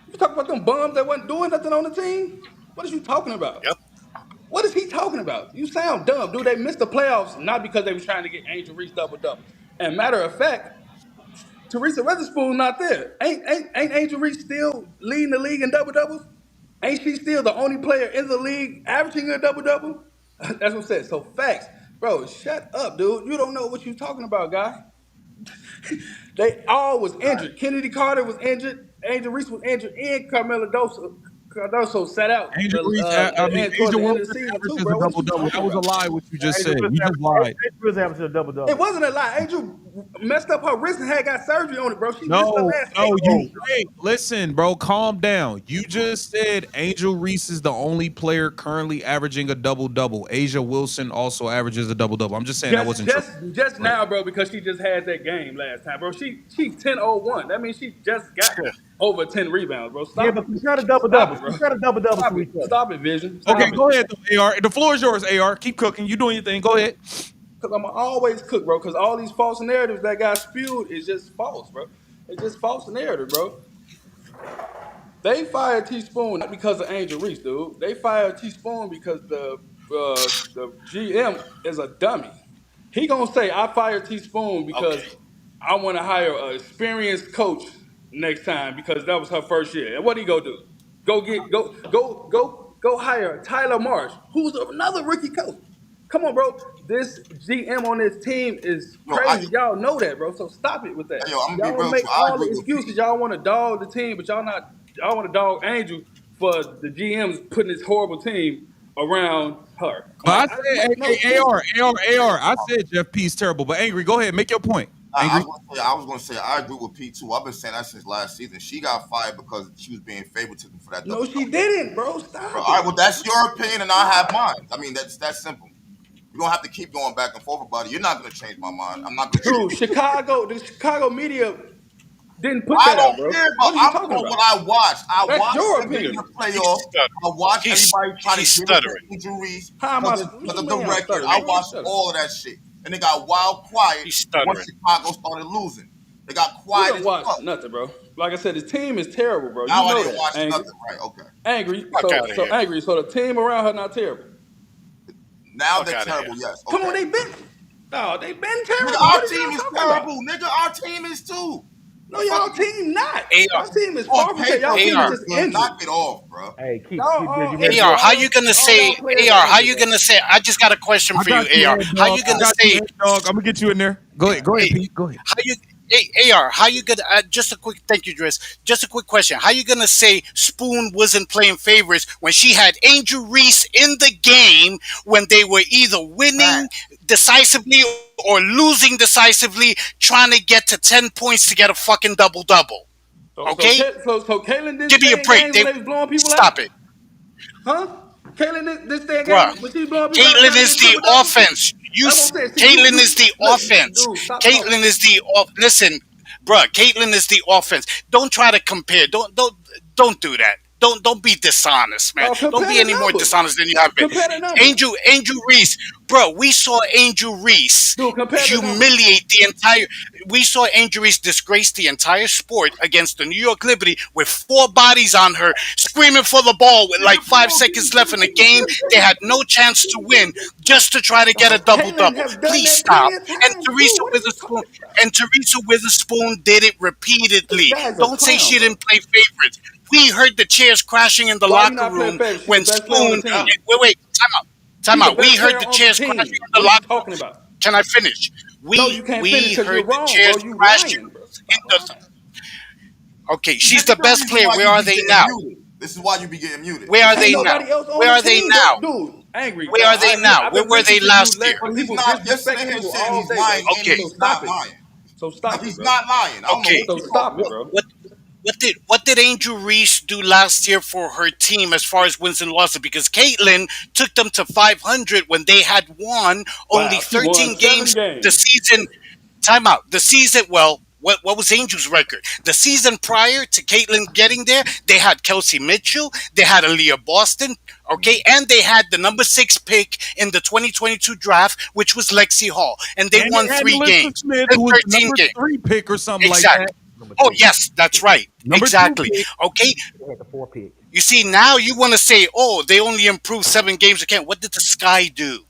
You talking about them bums that wasn't doing nothing on the team? What is you talking about? Yep. What is he talking about? You sound dumb, dude. They missed the playoffs not because they was trying to get Angel Reese double doubles. And matter of fact, Teresa Weatherspoon not there. Ain't Angel Reese still leading the league in double doubles? Ain't she still the only player in the league averaging a double double? That's what I said. So facts, bro. Shut up, dude. You don't know what you talking about, guy. They all was injured. Kennedy Carter was injured. Angel Reese was injured, and Cardoso sat out Angel Reese, towards Angel the end of the Wilson season too, averages a bro. What is double you double. talking That was a about? lie, what you just Angel said. Reese You just lied. averaged a double It double. wasn't a lie. Angel messed up her wrist and had got surgery on it, bro. She missed the No, last no, 8 games. wait, listen, bro, calm down. You just said Angel Reese is the only player currently averaging a double double. Asia Wilson also averages a double double. I'm just saying that Just wasn't true. just just Right. now, bro, because she just had that game last time, bro. She 10-0-1. That means she just got over 10 rebounds, bro. Yeah, Stop but it. compare the double Stop doubles. it, bro. Compare the double doubles Stop to it. each other. Stop it, Vision. Okay, Stop it. go ahead, though, AR. The floor is yours, AR. Keep cooking. You doing your thing. Go ahead. Because I'm always cook, bro. Because all these false narratives that got spewed is just false, bro. It's just false narrative, bro. They fired Teaspoon not because of Angel Reese, dude. They fired Teaspoon because the GM is a dummy. He gonna say I fired Teaspoon because Okay. I want to hire an experienced coach next time because that was her first year. And what he go do? Go hire Tyler Marsh, who's another rookie coach. Come on, bro. This GM on this team is Yo, I crazy. Y'all know that, bro. So stop it with that. yo, I'm gonna be Y'all real with make you. I all the agree with excuses. Pete. Y'all want to dog the team, but y'all want to dog Angel for the GM's putting this horrible team around her. But I Like, said, it make no hey, sense. AR. I said Jeff P is terrible, but Angry, go ahead. Make your point. Angry. I was gonna say I agree with Pete too. I've been saying that since last season. She got fired because she was being favoritism for that No, double she double. didn't, bro. Bro, Stop all right, it. well that's your opinion and I have mine. I mean that's simple. You don't have to keep going back and forth about it. You're not gonna change my mind. I'm not gonna change. Dude, the Chicago media didn't put I that out, don't bro. care about. What are you I'm talking talking about about? what I watched. I That's watched your them get in opinion. the He's playoff. stuttering. I watched everybody try to He's give it to stuttering. Angel Reese How am I? What because you of the mean I'm record. stuttering, I bro? I ain't watched stuttering. all of that shit, and they got wild quiet He's once stuttering. Chicago started losing. They got You quiet don't as watch fuck. nothing, bro. Like I said, his team is terrible, bro. You Now I know didn't that. watch Angry. nothing. Right? Okay. Angry. Fuck So out of so here. angry. So the team around her not terrible. Now Fuck they're out of here. terrible. Yes. Come Okay. on, they been. No, they been Nigga, terrible. What our are team y'all is talking about? terrible. Nigga, our team is too. No, The fuck y'all you team not. AR, Y'all team is on far from terrible. paper Y'all we team is AR, look just good. Knock injured. it off, bro. Hey, Y'all keep all Did you hear injured. AR. Drizzy? How you gonna All say y'all players are AR? How injured, you bro. gonna say? I just got a question I for you, got you, AR. Ed How Dog. you I gonna got you, say? Ed Dog. I'm gonna get you in there. Go ahead. Go ahead, Hey, Pete. Go ahead. how you? Hey, AR, how you gonna? Just a quick, thank you, Driss. Just a quick question. How you gonna say Spoon wasn't playing favorites when she had Angel Reese in the game when they were either winning Facts. decisively or losing decisively, trying to get to 10 points to get a fucking double double? Okay, So Caitlyn didn't give me a stay in break. games when They they was blowing people stop out, it, huh? Caitlyn didn't stay in bruh. games when she was blowing people out Caitlyn trying to is get a the triple double. offense. That's what I'm saying. See, Caitlyn you is the look, offense. dude, stop talking. Caitlyn is the listen, bruh. Caitlyn is the offense. Don't try to compare. Don't do that. Don't be dishonest, man. No, Don't compare be the any more numbers. dishonest than you have been. Compare the numbers. Angel Reese, bro. We saw Angel Reese Dude, compare the numbers. humiliate the entire. We saw Angel Reese disgrace the entire sport against the New York Liberty with four bodies on her, screaming for the ball with Nigga, like come five on, seconds left in the game. They had no chance to win just to try to get a dog, double Caitlyn double. have done Please that plenty stop. of And times too. Teresa What are you Witherspoon talking about? and Teresa Witherspoon did it This repeatedly. guy's a Don't say clown, she bro. didn't play favorites. We heard the chairs crashing in the Why you locker not playing room favorites? She's the when best player on the Spoon. team. Wait, time out. Time She's the out. We best heard player the on the chairs crashing team. in the What are you locker room. talking about? Can I finish? No, you can't finish We because you're heard the wrong, bro. chairs You crashing lying, bro. in Stop the. lying. Okay, she's This the is the best reason player. why Where you are be they getting now? muted. This is why you be getting muted. Where are This is Ain't they why. now? nobody else on Where the are they team, now? bro. Dude, angry, Where dog. are they now? I've Where been were listening they to you last let year? But he's people not. You're sitting disrespect here people saying all he's day, bro. lying and Okay, So he's not stop it. lying. So No, stop it, he's bro. not lying. I don't know okay. what So you're talking stop it, about. bro. What did Angel Reese do last year for her team as far as wins and losses? Because Caitlyn took them to 500 when they had won only Wow, she won 13 7 games the games. season. Timeout. The season. Well, what was Angel's record? The season prior to Caitlyn getting there, they had Kelsey Mitchell, they had Aaliyah Boston, okay, and they had the number 6 pick in the 2022 draft, which was Lexi Hall, and they And won they had 3 games. Melissa Smith, The who was the 13 number games. 3 pick or something like that. Exactly. Number Oh two. yes, that's right. Number 2 Exactly. pick. Okay. They had the 4 pick. You see, now you want to say, oh, they only improved 7 games again. What did the Sky do?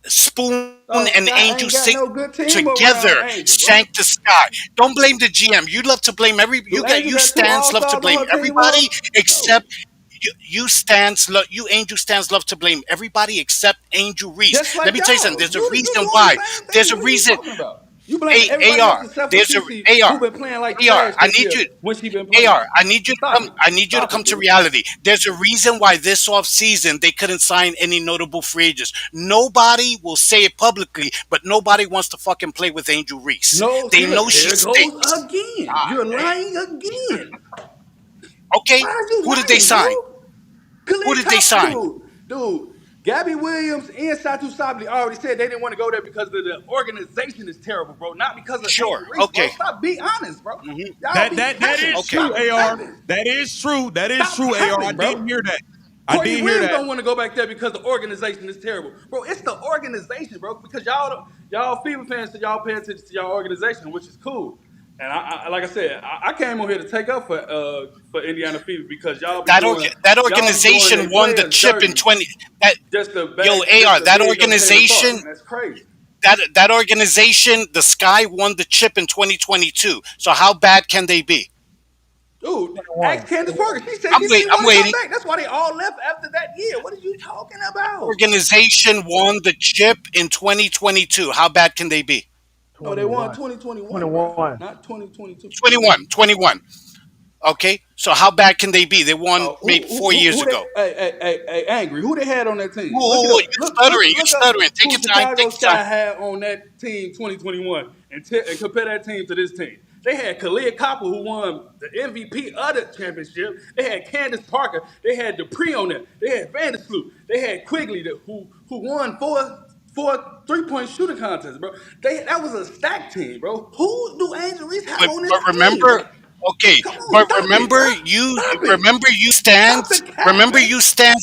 Spoon and Scott Angel ain't got Six no good team around together Angel, bro. sank the Sky. Don't blame the GM. You love to blame Do Angel you got two stands All love to Stars on blame her team with everybody her? No. except you Angel stands love to blame everybody except Angel Reese. Just Let like me tell you something. y'all. There's a You reason doing the why. same There's thing. a What are you reason. talking about? You blaming A everybody else AR. except for There's a Cece, AR. who been playing like AR. trash this year when she been playing. AR, I need you to Stop come. it. I need you to Stop come it, to dude. reality. There's a reason why this off season they couldn't sign any notable free agents. Nobody will say it publicly, but nobody wants to fucking play with Angel Reese. No, They see, know look, she there it goes stinks. again. God You're damn. lying again. Okay, Why are you who did they lying, bro? sign? Who Khalid did they Cop, sign? dude. Gabby Williams and Satu Sabli already said they didn't want to go there because the organization is terrible, bro. Not because of Sure. Angel Reese, bro. Okay. Stop being honest, bro. hmm Y'all That be that that capping. is Okay. true, Stop AR. capping. That is true. That is Stop true, AR. I capping, did bro. hear that. I Courtney did hear Williams that. don't want to go back there because the organization is terrible, bro. It's the organization, bro. Because y'all FIBA fans, so y'all pay attention to y'all organization, which is cool. And I like I said, I came on here to take up for Indiana FIBA because That y'all be doing organization their won the players chip in dirty 20. That just to Yo, bag just AR. to That big up Caitlin Clark, organization. and that's crazy. That organization, the Sky won the chip in 2022. So how bad can they be? Dude, ask 21. Candace Parker. She said she didn't I'm want to come waiting. back. That's why they all left after that year. What are you talking about? Organization won the chip in 2022. How bad can they be? No, they won 21. 2021, bro. 21. Not 2022. 21, 21. Okay, so how bad can they be? They won maybe 4 years Who they? ago. Hey, Angry. Who they had on that team? Look it Whoa, up. you're stuttering. You're Look up stuttering. Take who your time. Chicago Take your time. Sky had on that team 2021, and compare that team to this team. They had Khalid Copper, who won the MVP of the championship. They had Candace Parker. They had Dupree on there. They had Vandersloot. They had Quigley, who won four 3-point shooting contests, bro. That was a stacked team, bro. Who do Angel Reese have on this But team, bro? remember, okay, Come on, but stop it, bro. Stop it. remember you Stop the stands, cap, man.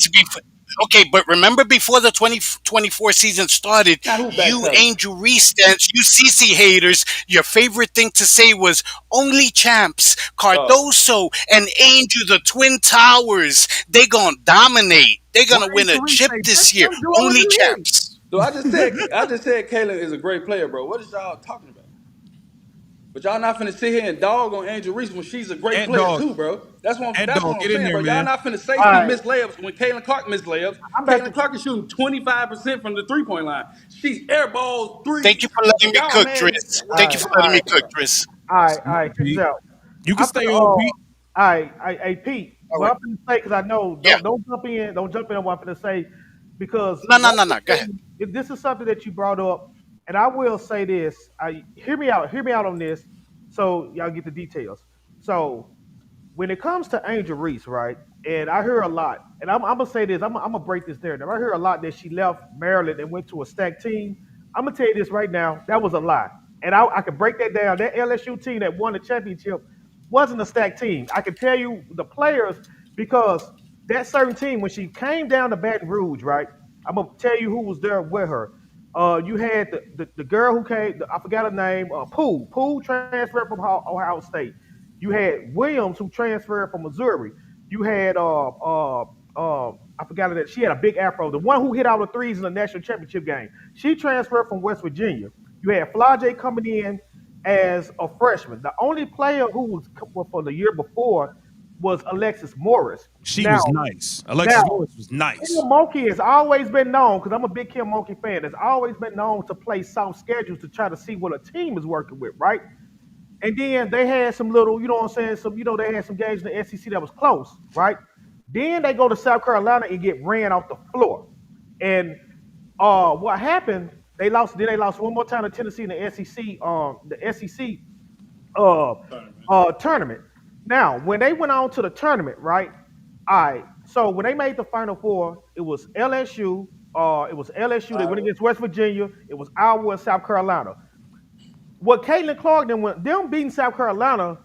before. Okay, but remember before the 2024 season started, Now who you backpedaling? Angel Reese stands, you CC haters, your favorite thing to say was only champs, Dog. Cardoso and Angel, the Twin Towers. They gonna dominate. They're Why gonna ain't win a Tariq chip say that? this year. Tell Joel Only what it is. champs. So I just said Kaylin is a great player, bro. What is y'all talking about? But y'all not finna sit here and dog on Angel Reese when she's a great Ant player dog, too, bro. That's what I'm, Ant that's dog, what I'm get in saying, there, bro. Y'all man. not finna say All she right, missed layups when Caitlin Clark missed layups. I'm back Caitlin to Clark is shooting 25% from the 3-point line. She's airball three, Thank you for letting and me y'all cook, mad. Driz. all Thank What? you right, for Come all letting on, me right, cook, bro. Driz. all right. Check this Pete, out. you can I'm stay finna on, Pete. all right, hey Pete, All what right. I'm finna say because I know Yeah. don't jump in on what I'm finna say because No, no, one no, no. Go ahead. thing, if this is something that you brought up, and I will say this, I hear me out on this, so y'all get the details. So when it comes to Angel Reese, right? And I hear a lot, and I'm gonna say this, I'm gonna break this narrative. I hear a lot that she left Maryland and went to a stacked team. I'm gonna tell you this right now, that was a lie. And I can break that down. That LSU team that won the championship wasn't a stacked team. I can tell you the players because that certain team, when she came down to Baton Rouge, right? I'm gonna tell you who was there with her. You had the girl who came, I forgot her name, Pooh. Pooh transferred from Ohio State. You had Williams who transferred from Missouri. You had I forgot that she had a big afro. The one who hit all the threes in the national championship game. She transferred from West Virginia. You had Flajay coming in as a freshman. The only player who was for the year before was Alexis Morris. She Now, was nice. now Alexis Morris was nice. Kim Mulkey has always been known, because I'm a big Kim Mulkey fan, has always been known to play soft schedules to try to see what a team is working with, right? And then they had some little, you know what I'm saying? Some, they had some games in the SEC that was close, right? Then they go to South Carolina and get ran off the floor. And what happened? They lost. Then they lost one more time to Tennessee in the SEC. The SEC uh, tournament. Now, when they went on to the tournament, right? All right. So when they made the Final Four, it was LSU. It was LSU. They went Iowa. against West Virginia. It was Iowa and South Carolina. What Caitlin Clark then went them beating South Carolina,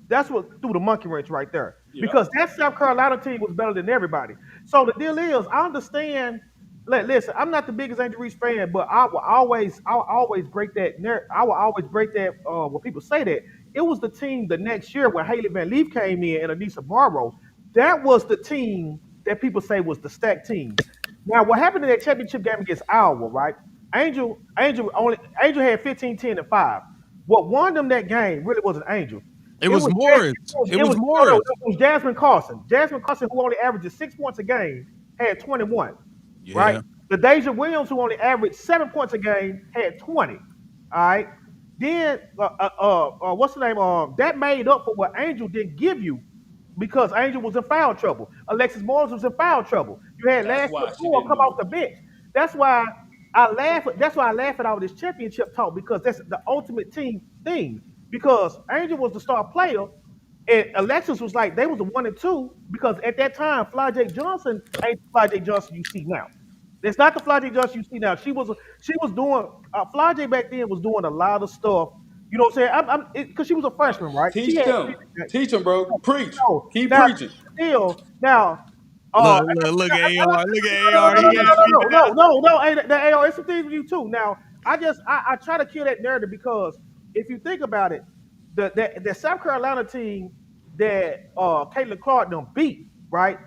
that's what threw the monkey wrench right there. Yep. Because that South Carolina team was better than everybody. So the deal is, I understand. Listen, I'm not the biggest Angel Reese fan, but I will always break that. I will always break that. When people say that, it was the team the next year when Haley Van Leaf came in and Anissa Morrow. That was the team that people say was the stacked team. Now, what happened in that championship game against Iowa, right? Angel had 15, 10, and 5. What won them that game really wasn't Angel. It It was was Morris. It it was was no, no, Morris. it was Jasmine Carson. Jasmine Carson, who only averages 6 points a game, had 21. Right? Yeah. The Deja Williams, who only averaged 7 points a game, had 20. All right. Then what's the name? That made up for what Angel didn't give you because Angel was in foul trouble. Alexis Morris was in foul trouble. You had That's last why she four didn't come do off it. the bench. That's why I laugh. That's why I laugh at all this championship talk because that's the ultimate team thing. Because Angel was the star player, and Alexis was like they was the 1 and 2 because at that time Fly Johnson ain't the Fly Johnson you see now. It's not the Fly Johnson you see now. She was doing Fly back then was doing a lot of stuff. You know what I'm saying? Because she was a freshman, right? She Teach had them. Teach them, bro. Preach. no. Keep Now preaching. still now. Look, look, look at AR. Look at No, AR. no, no, He no, got no, you. no, no, no, no. Hey, it's some things with you too. Now, I try to kill that narrative because if you think about it, the South Carolina team that Caitlin Clark them beat, right?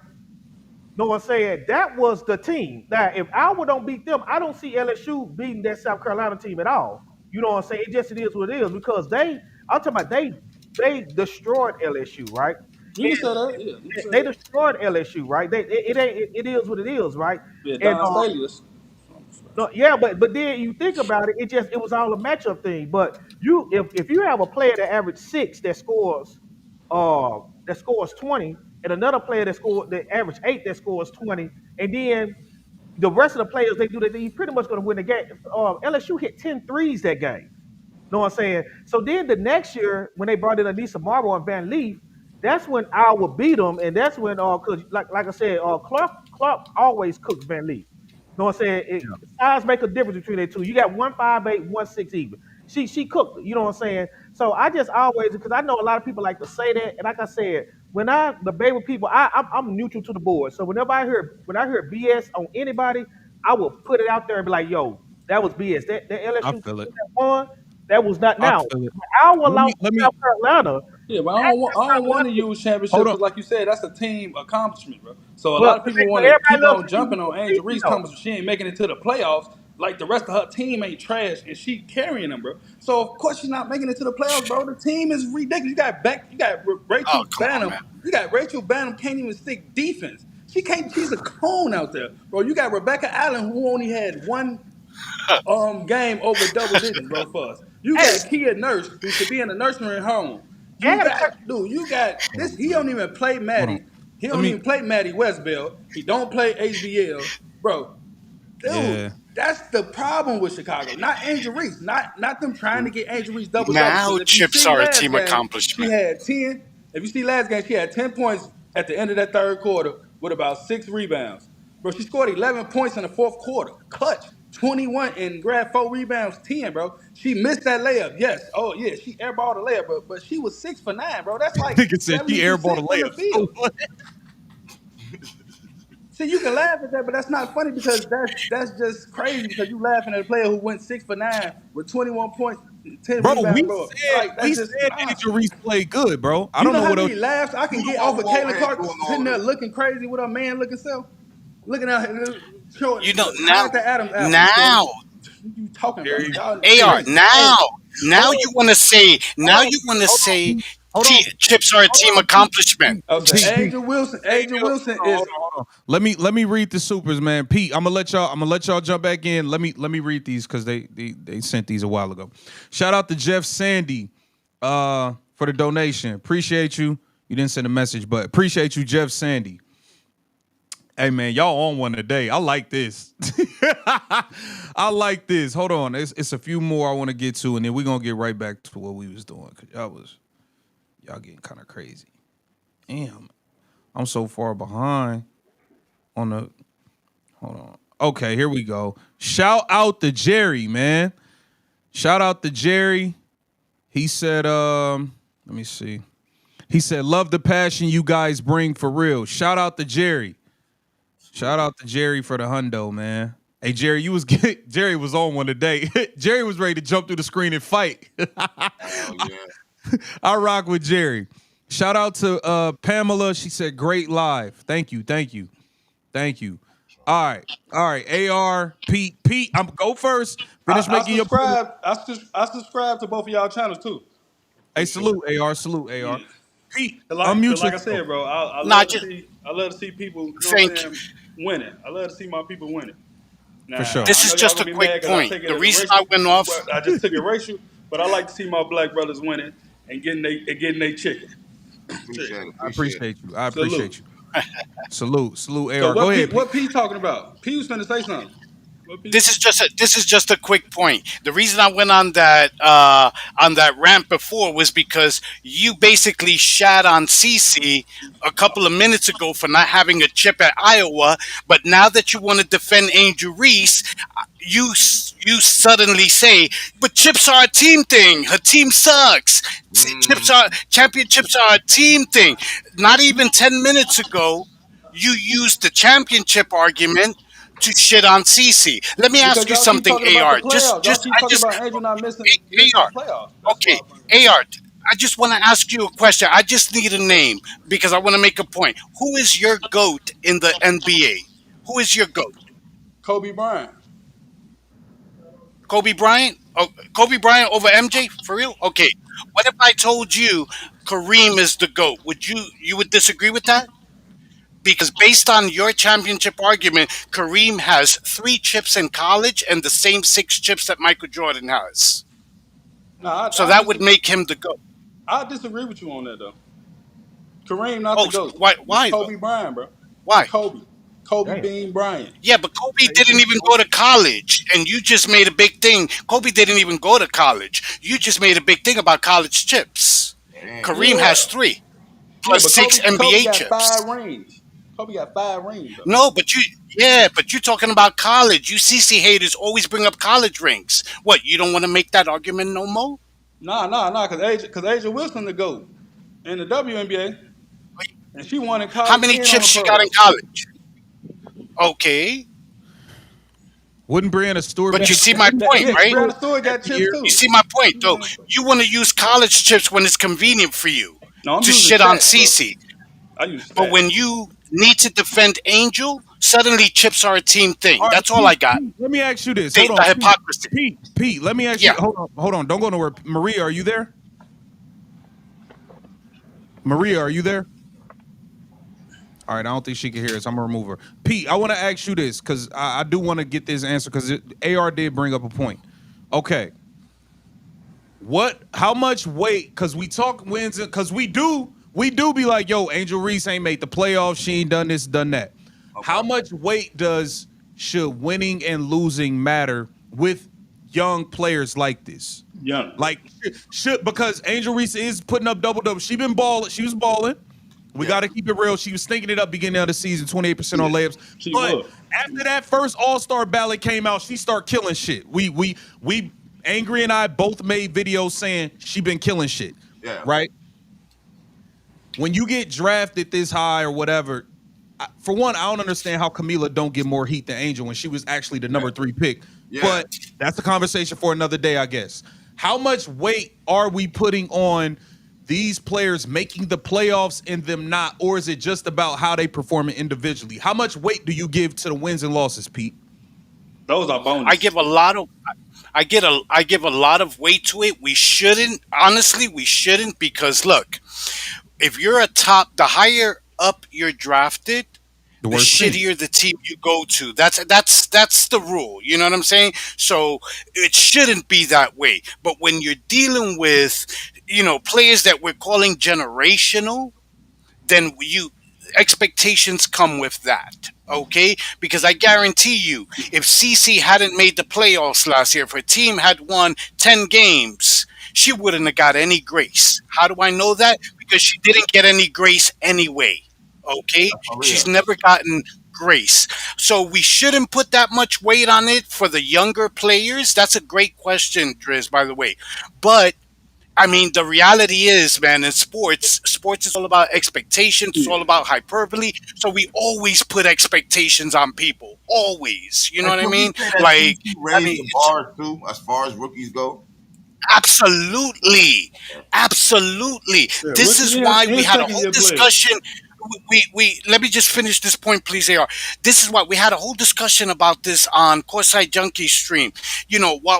Know what I'm saying? That was the team. Now, if Iowa don't beat them, I don't see LSU beating that South Carolina team at all. You know what I'm saying? It is what it is because I'm talking about they destroyed LSU, right? You can say that. Yeah, you can say They that. destroyed LSU, right? It is what it is, right? Yeah, And Don Stalius. no, yeah, but then you think about it, it was all a matchup thing. But if you have a player that average 6 that scores 20, and another player that average 8 that scores 20, and then the rest of the players they do that, you pretty much going to win the game. LSU hit 10 threes that game. Know what I'm saying? So then the next year, when they brought in Anissa Marble and Van Leaf, that's when Iowa beat them, and that's when cause like I said, Clark always cooks Van Leaf. Know what I'm saying? Size make a difference between the two. You got 158, 160 even. She cooked it, you know what I'm saying? So I just always because I know a lot of people like to say that, and like I said, when I debate with people, I'm neutral to the board. So when I hear BS on anybody, I will put it out there and be like, yo, that was BS. That I LSU team feel it. that won, that was not I now. feel it. Iowa Let me lost let to me South Carolina. Yeah, but That's I not don't want to nothing. use championship Hold on. because, like you said, that's a team accomplishment, bro. So a But, lot of but, people but want to everybody keep loves on seeing jumping on Angel competing Reese though. because she ain't making it to the playoffs. Like the rest of her team ain't trash, and she carrying them, bro. So of course she's not making it to the playoffs, bro. The team is ridiculous. You got Oh, Rachel come on, Banham. man. You got Rachel Banham can't even stick defense. She can't. She's a cone out there, bro. You got Rebecca Allen who only had one game over double digits, bro, for us. You Hey, got Kia Nurse, who should be in a nursery home. I You got a got, question. dude, you got Hold this. on, He man. don't even play Hold on. Maddie. He Let don't me. even play Maddie Westbell. He don't play HBL. Bro, dude, Yeah. that's the problem with Chicago. Not Angel Reese. Not them trying to get Angel Reese double doubles. Now Because if you chips see are a last team game, she accomplishment. had 10. If you see last game, she had 10 points at the end of that third quarter with about 6 rebounds. Bro, she scored 11 points in the fourth quarter. Clutch. 21 and grabbed 4 rebounds, 10, bro. She missed that layup. Yes. Oh, yeah. She airballed a layup, but she was 6 for 9, bro. That's like Nigga said she airballed a 70% from the layup. So field. what? See, you can laugh at that, but that's not funny because that's just crazy because you laughing at a player who went 6 for 9 with 21 points, 10 Bro, rebounds, bro. Like we that's just said nah. Angel Reese played good, bro. I You don't know know how what else. many laughs I You can the get one off who of over Kayla here Clark doing sitting all there this. looking crazy with her man looking self, looking out here, showing You know, now, hide the Adam's apple, Shorty. now, What you talking about? Here, Y'all here. AR, crazy. Hey, now hold you on, want to say, hold now on, you want to hold say, on, hold on, chips are a hold team on, Pete, accomplishment. Pete, I was saying Pete, Pete. Hey, Angel yo, Wilson hold on, is. hold on. Let me read the supers, man. Pete, I'm gonna let y'all jump back in. Let me read these because they sent these a while ago. Shout out to Jeff Sandy for the donation. Appreciate you. You didn't send a message, but appreciate you, Jeff Sandy. Hey man, y'all on one today. I like this. I like this. Hold on. It's a few more I want to get to, and then we're gonna get right back to what we was doing. Cause y'all getting kind of crazy. Damn. I'm so far behind on the hold on. Okay, here we go. Shout out to Jerry, man. Shout out to Jerry. He said, let me see. He said, love the passion you guys bring for real. Shout out to Jerry. Shout out to Jerry for the hundo, man. Hey Jerry, Jerry was on one today. Jerry was ready to jump through the screen and fight. Hell yeah. I rock with Jerry. Shout out to Pamela. She said, great live. Thank you, thank you, thank you. All right, all right. AR, Pete, I'm go first. Finish I making your point. subscribe. I subscribe to both of y'all channels too. Hey, Appreciate salute, AR, salute, AR. Yeah. Pete, Cause unmute like I yourself said, bro, Not just I love to see people, you know what I'm think saying, winning. I love to see my people winning. for Now sure. I this know is y'all just gonna a be quick mad because I point. take it The as a reason I racial. went off, But I just took it racial. But I like to see my black brothers winning and getting they chicken. Shit. it. I Appreciate it. appreciate you. I appreciate Salute. you. Salute, So AR. Go ahead, Pete. what P talking about? P was finna say something. What P? this is just a quick point. The reason I went on that rant before was because you basically shat on CC a couple of minutes ago for not having a chip at Iowa, but now that you want to defend Angel Reese, you suddenly say, "But chips are a team thing. Her team sucks. Chips Mm. are championships are a team thing." Not even 10 minutes ago, you used the championship argument to shit on CC. Let me Because ask you y'all keep something, talking about the AR. playoffs. Y'all keep I talking just, about Angel not missing AR. the playoffs. That's why Okay, I'm bringing it up. AR. I just want to ask you a question. I just need a name because I want to make a point. Who is your goat in the NBA? Who is your goat? Kobe Bryant. Kobe Bryant? Oh, Kobe Bryant over MJ for real? Okay. What if I told you Kareem is the goat? You would disagree with that? Because based on your championship argument, Kareem has 3 chips in college and the same 6 chips that Michael Jordan has. No, So that would make him the GOAT. I disagree with you on that though. Kareem not the Oh, GOAT. why? It's Why though? Kobe Bryant, bro. It's Why? Kobe. Kobe Damn. Bean Bryant. Yeah, but Kobe Hey, didn't even go to college, and you just made a big thing. Kobe didn't even go to college. You just made a big thing about college chips. Damn. Kareem Yeah. has 3 Yeah, plus but 6 Kobe NBA got five chips. rings. Kobe got 5 rings though. No, but you're talking about college. You CC haters always bring up college rings. What? You don't want to make that argument no more? Nah, cause Asia Wilson the GOAT in the WNBA. And she won in How college many and on chips the she got in pros. college? Okay, Wouldn't Brianna Stewart be but you the see my champion point, Yeah, right? Brianna Stewart got every chips year? You too. see my point, She though. won. You want to use college chips when it's convenient for you. No, I'm to using shit on stats, bro. Cece. I use But when stats. you need to defend Angel, suddenly chips are a team thing. All right, That's all I got. Pete, let me ask you this. Hold The on, Pete. hypocrisy. Pete, let me ask you. Yeah. Hold on. Don't go nowhere. Maria, are you there? Maria, are you there? All right, I don't think she can hear us. I'm gonna remove her. Pete, I want to ask you this because I do want to get this answer because AR did bring up a point. Okay, what? How much weight? Because we talk wins. Because we do be like, yo, Angel Reese ain't made the playoffs. She ain't done this, done that. How Okay. much weight does should winning and losing matter with young players like this? Young. Like should because Angel Reese is putting up double double. She been balling. She was balling. We Yeah. got to keep it real. She was stinking it up beginning of the season, 28% on Yeah, layups. she But was. after that first All-Star ballot came out, she started killing shit. We Angry and I both made videos saying she been killing shit. Yeah. Right? When you get drafted this high or whatever, for one, I don't understand how Camila don't get more heat than Angel when she was actually the Yeah. number 3 pick. Yeah. But that's a conversation for another day, I guess. How much weight are we putting on these players making the playoffs and them not, or is it just about how they perform individually? How much weight do you give to the wins and losses, Pete? Those are I bonus. give a lot of I give a lot of weight to it. We shouldn't, honestly, we shouldn't, because look, if you're a top, the higher up you're drafted, The the worst team. shittier the team you go to. That's the rule. You know what I'm saying? So it shouldn't be that way. But when you're dealing with, players that we're calling generational, then you expectations come with that. Okay, because I guarantee you, if CC hadn't made the playoffs last year, if her team had won 10 games, she wouldn't have got any grace. How do I know that? Because she didn't get any grace anyway. Okay, That's for she's real. never gotten grace. So we shouldn't put that much weight on it for the younger players. That's a great question, Driz, by the way. But I mean, the reality is, man, in sports is all about expectations. It's all Yeah. about hyperbole. So we always put expectations on people. Always. You know And what I can we mean? say that Like, CC I raised mean, the bar too, as far as rookies go? absolutely. Absolutely. Yeah, This rookie is why we and had a second whole year players. discussion. We let me just finish this point, please, AR. This is why we had a whole discussion about this on Courtside Junkie stream.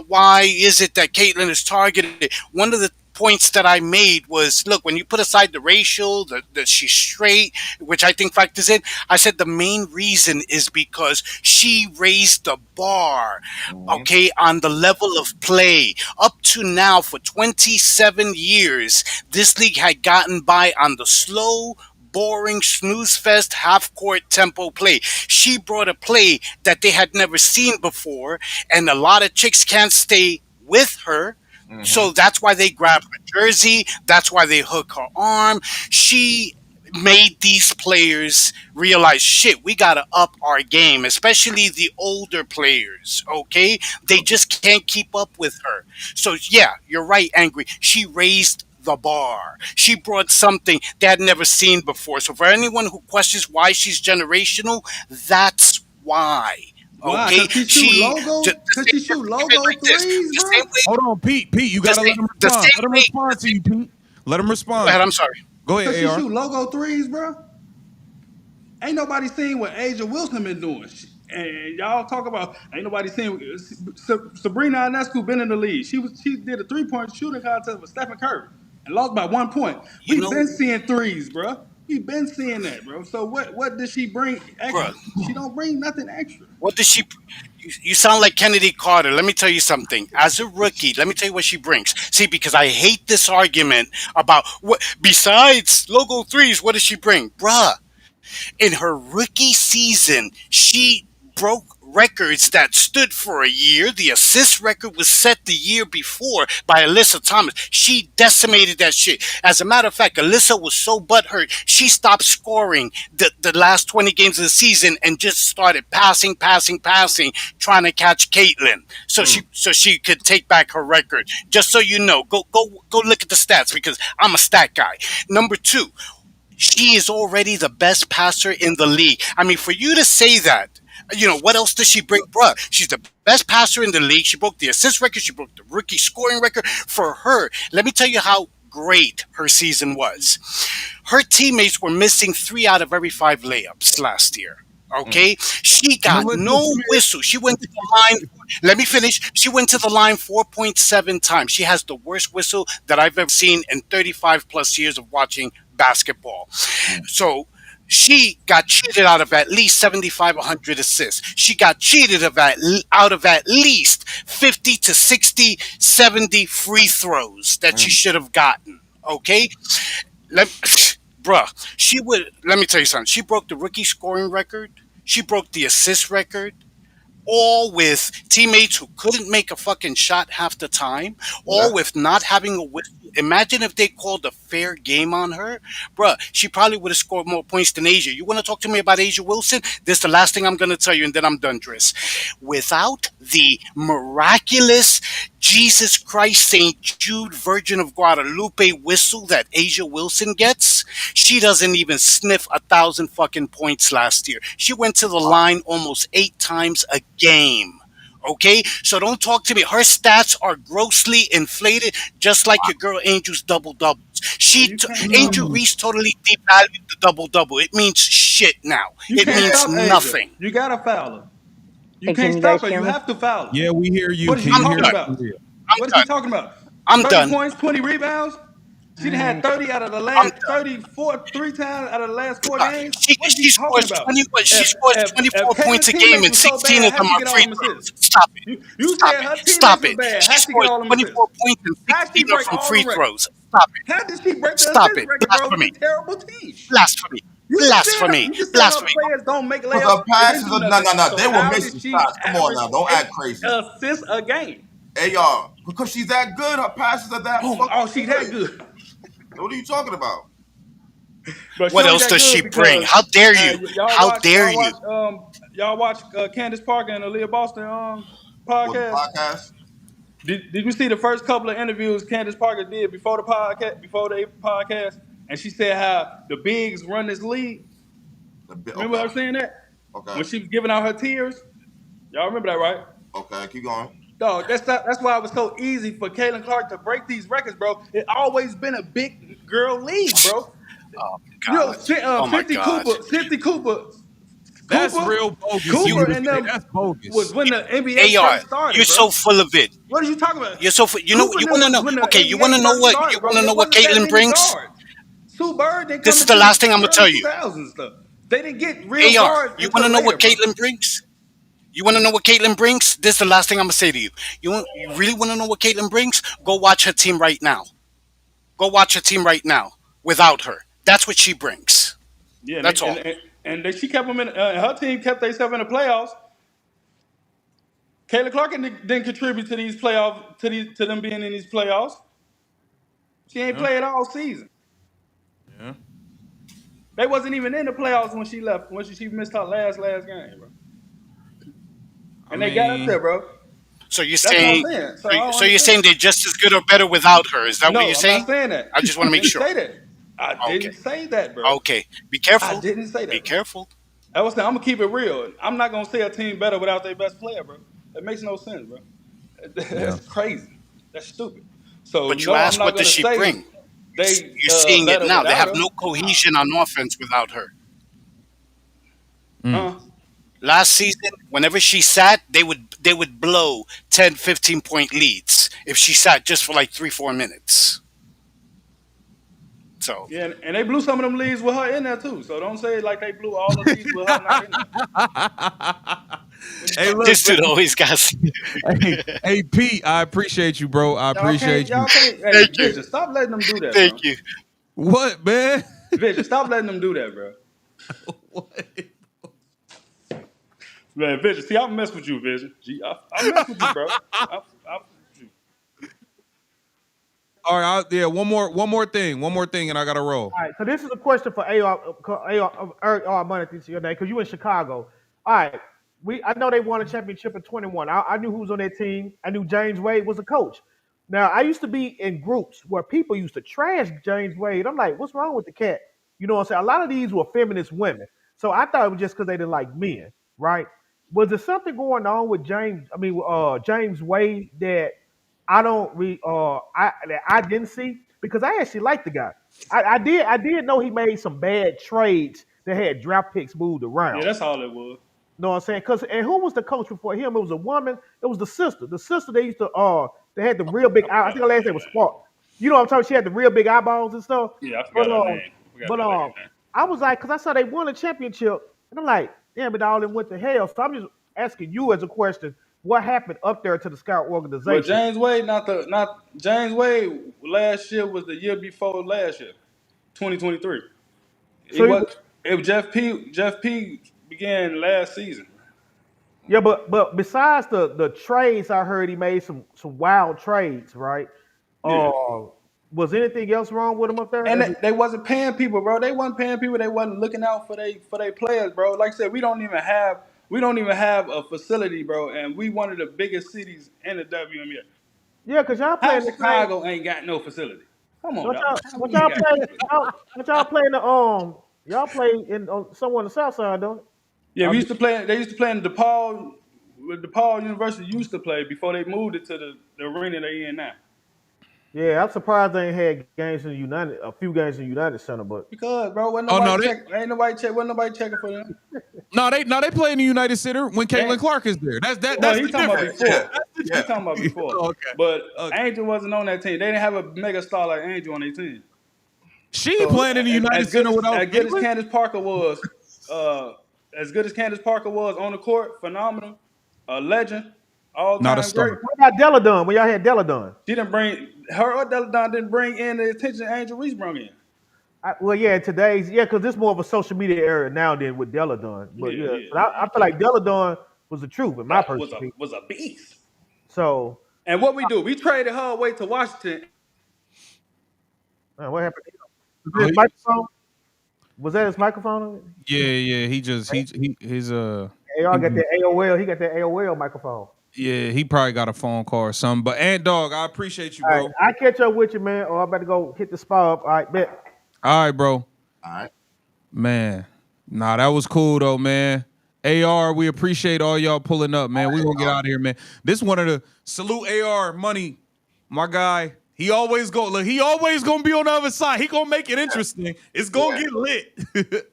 Why is it that Caitlyn is targeted? One of the points that I made was, look, when you put aside the racial, that she's straight, which I think factors in, I said the main reason is because she raised the bar, Mm-hmm. okay, on the level of play. Up to now, for 27 years, this league had gotten by on the slow, boring snooze fest half court tempo play. She brought a play that they had never seen before, and a lot of chicks can't stay with her. Mm-hmm. So that's why they grab her jersey. That's why they hook her arm. She made these players realize, shit, we gotta up our game, especially the older players. Okay, they just can't keep up with her. So yeah, you're right, Angry. She raised the bar. She brought something they had never seen before. So for anyone who questions why she's generational, that's why. Why? Okay, Cause she shoot she logo. the Cause same, she shoot think of it logo like this: threes, the bro. same way, Hold on, Pete. Pete, you the gotta let same, him the respond. same Let him way. respond to you, Pete. Let him Go respond. ahead. I'm sorry. Go Cause ahead, she AR. shoot logo threes, bro. Ain't nobody seen what Asia Wilson been doing. And y'all talk about ain't nobody seen Sabrina Ionescu been in the league. She did a 3-point shooting contest with Stephen Curry and lost by 1 point. You We've know, been seeing threes, bro. We've been seeing that, bro. So what does she bring bro. extra? She don't bring nothing extra. What does she? You sound like Kennedy Carter. Let me tell you something. As a rookie, let me tell you what she brings. See, because I hate this argument about what besides logo threes. What does she bring, bruh? In her rookie season, she broke records that stood for a year. The assist record was set the year before by Alyssa Thomas. She decimated that shit. As a matter of fact, Alyssa was so butthurt, she stopped scoring the last 20 games of the season and just started passing, trying to catch Caitlyn. So she could take back her record. Just so you know, go look at the stats because I'm a stat guy. Number two, she is already the best passer in the league. I mean, for you to say that, what else does she bring? Bruh, she's the best passer in the league. She broke the assist record. She broke the rookie scoring record. For her, let me tell you how great her season was. Her teammates were missing 3 out of every 5 layups last year. Okay, she Now got no let me whistle. She went to the line. Let me finish. She went to the line 4.7 times. She has the worst whistle that I've ever seen in 35 plus years of watching basketball. So she got cheated out of at least 75, 100 assists. She got cheated out of at least 50 to 60, 70 free throws that she should have gotten. Okay? Let, bruh, she would, let me tell you something. She broke the rookie scoring record. She broke the assist record, all with teammates who couldn't make a fucking shot half the time, all with not having a whistle. Imagine if they called a fair game on her. Bruh, she probably would have scored more points than Asia. You want to talk to me about Asia Wilson? This is the last thing I'm going to tell you, and then I'm done, Driss. Without the miraculous Jesus Christ St. Jude Virgin of Guadalupe whistle that Asia Wilson gets, she doesn't even sniff 1,000 fucking points last year. She went to the line almost 8 times a game. Okay, so don't talk to me. Her stats are grossly inflated, just like your girl Angel's double doubles. Well, you can't Angel Reese totally devalued the double double. It means shit now. you It can't means stop Asia. nothing. You gotta foul her. You Hey, can can't you stop guys her. hear You me? have to foul her. Yeah, we hear you. What is Can she you I'm hear talking us done. about? for real? I'm What is he done. talking about? I'm 30 done. points, 20 rebounds. She done had 30 out of the I'm last done. 34 3 times out of the last 4 games. She What is he she talking scores about? 20. What she If scores if if 24 points Kayla's a game, teammates and was so 16 bad, of how them she are get all free them assists? throws. Stop it. You Stop said it. her Stop teammates was it. bad. She How she get scores all them assists? 24 points and How she 16 are break from all the free records? throws. Stop it. How did she break the Stop assist it. record, bro, with a Blasphemy. terrible team? Blasphemy. Blasphemy. You just said her Blasphemy. players don't make Because layups her and didn't passes do are no, nothing. no, no. So They were how did missing she shots. Come on average now, don't act 8 crazy. assists a game? Hey y'all, because she's that good, her passes are that Oh, fucking she that good. good. What are you talking about? But she What only else that does she good bring? because How dare you? How dare y'all you? watch y'all watch Candace Parker and Aaliyah Boston What the podcast. podcast? Did you see the first couple of interviews Candace Parker did before the podcast, and she said how the bigs run this league. Remember Okay, her saying that okay, when she was giving out her tears? Y'all remember that, right? okay. Keep going. Dog, that's why it was so easy for Caitlin Clark to break these records, bro. It always been a big girl league, bro. Oh my You know, God. Oh my God. That's Cooper, real bogus. You You Cooper, to and say them that's was bogus. when the NBA AR, first started, you're bro. so full of it. What are you talking about? You're so you know Cooper you and them want to was know. when the Okay, NBA first you started, want bro. to know It what wasn't that Caitlyn many brings? guards. Sue Bird didn't This come is the into the last thing I'm gonna early tell you. 2000s and stuff. They didn't get real AR, guards you want until to know later, what bro. Caitlyn brings? You want to know what Caitlyn brings? This is the last thing I'm gonna say to you. You really want to know what Caitlyn brings? Go watch her team right now. Go watch her team right now without her. That's what she brings. Yeah, and That's all. she kept them in. Her team kept themselves in the playoffs. Kayla Clark didn't contribute to these playoffs to them being in these playoffs. She ain't Yeah. played all season. Yeah. They wasn't even in the playoffs when she left. When she missed her last game, bro. I And they got up there, mean, bro. So you're That's what I'm saying, saying. So I don't so you're saying understand. they're just as good or better without her? Is that what you're No, I'm not saying? saying that. I just want I to make didn't sure. say that. I Okay. didn't say that, bro. Okay. Be I careful. didn't say Be that, bro. careful. I was saying I'm gonna keep it real. I'm not gonna say a team better without their best player, bro. That makes no sense, bro. yeah. That's crazy. That's stupid. So But you no, I'm asked, not what does gonna she say bring? they You're seeing it better now. They without have her. no cohesion on offense without her. Mm. Huh? Last season, whenever she sat, they would blow 10, 15 point leads if she sat just for like 3, 4 minutes. So Yeah, and they blew some of them leads with her in there too. So don't say like they blew all the leads with her not in there. What are you Hey, talking look, about? this dude always got. hey, Pete, I appreciate you, bro. I appreciate you. Y'all can't. Hey, Thank you. Vision, stop letting them do that, Thank bro. you. What, man? Vision, stop letting them do that, bro. What? Man, Vision, see, I mess with you, Vision. I mess with you, bro. I mess with you. All right, yeah. One more thing, and I gotta roll. All right, so this is a question for AR Money this your name because you in Chicago. All right, I know they won a championship in 21. I knew who was on their team. I knew James Wade was a coach. Now I used to be in groups where people used to trash James Wade. I'm like, what's wrong with the cat? You know what I'm saying? A lot of these were feminist women, so I thought it was just because they didn't like men, right? Was there something going on with James Wade that I don't that I didn't see? because I actually like the guy. I did know he made some bad trades that had draft picks moved Yeah, around. that's all it was. Know what I'm saying? Cause and who was the coach before him? It was a woman. It was the sister. The sister they used to they had the real big eye. I think her last name was Spark. You know what I'm talking? She had the real big eyeballs and stuff. Yeah, I But forgot her name. I forgot but that lady name. I was like, cause I saw they won a championship, and I'm like, damn, it all them went to hell. So I'm just asking you as a question, what happened up there to the scout Well, organization? James Wade, not James Wade. Last year was the year before last year, 2023. It So he, was it Jeff P. Jeff P. began last season. yeah, but besides the trades, I heard he made some wild trades, right? Yeah. Was anything else wrong with him up there? And they wasn't paying people, bro. They wasn't paying people. They wasn't looking out for they players, bro. Like I said, we don't even have a facility, bro. And we one of the biggest cities in the WNBA. Yeah, cause y'all How playing the same. Chicago ain't got no facility? Come on, What dog. y'all How what we ain't y'all got no play? facility? Y'all playing the y'all play in somewhere on the south side, don't it? Yeah, I we mean, used to play. They used to play in DePaul. Where DePaul University used to play before they moved it to the arena they in now. yeah, I'm surprised they ain't had games in United, a few games in United Center, but Because, bro, wasn't Oh nobody no, they check. Ain't nobody check. Wasn't nobody checking for them. no they play in the United Center when Caitlin They, Clark is there. well, That's he the talking about Yeah, difference. yeah, before. That's the He yeah. talking about difference. before. Okay. But Okay. Angel wasn't on that team. They didn't have a mega star like Angel on their team. She ain't So playing in the United as good Center as without as good as Caitlin. Candace Parker was, uh, as good as Candace Parker was on the court, phenomenal, a legend, all Not a time great. star. what about Deladon when y'all had Deladon? She didn't bring her or Deladon didn't bring in the attention Angel Reese brought in. Well, yeah, today's because this more of a social media era now than with Deladon, but Yeah, yeah, yeah, but I feel yeah. like Deladon was the truth in my That was personal a opinion. was a beast. So, And what we do, we traded her away to Washington. man, what happened? Was that Oh, his microphone? Was that his microphone? yeah. He just he his AR he, got that AOL. He got that AOL microphone. yeah, he probably got a phone call or something. But Ant Dog, I appreciate you, All right, bro. I catch up with you, man. Or I better go hit the spa up. All right, bet. All right, bro. All right. Man. Nah, that was cool though, man. AR, we appreciate all y'all pulling up, man. We gonna get out of here, man. This one of the salute AR money, my guy. He always go look. He always gonna be on the other side. He gonna make it interesting. It's gonna Yeah. get lit.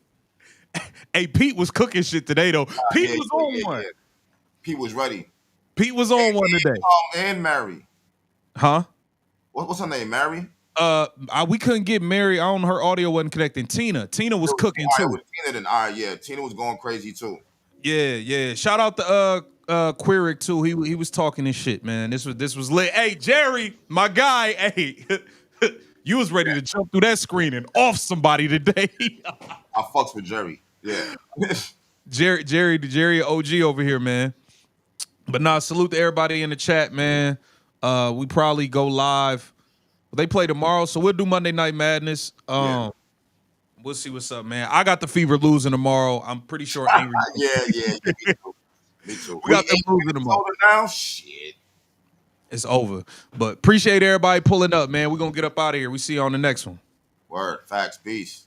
Hey, Pete was cooking shit today though. Pete Yeah, was yeah, on yeah, one. yeah. Pete was ready. Pete was on one today. And Mary. Huh? What's her name? Mary? We couldn't get Mary on. Her audio wasn't connecting. Tina was cooking All right, too. with Tina then. All right, yeah. Tina was going crazy too. Yeah. Shout out to Quirik too. He was talking his shit, man. This was lit. Hey, Jerry, my guy. Hey, you was ready to jump through that screen and off somebody today. I fucks with Jerry. Yeah. Jerry OG over here, man. But nah, salute to everybody in the chat, man. We probably go live. They play tomorrow, so we'll do Monday Night Madness. Yeah. We'll see what's up, man. I got the Fever losing tomorrow. I'm pretty sure Angry. Yeah. Me too. Me too. We got them losing tomorrow. Now? Shit. It's over. But appreciate everybody pulling up, man. We're gonna get up out of here. We see you on the next one. Word. Facts. Peace.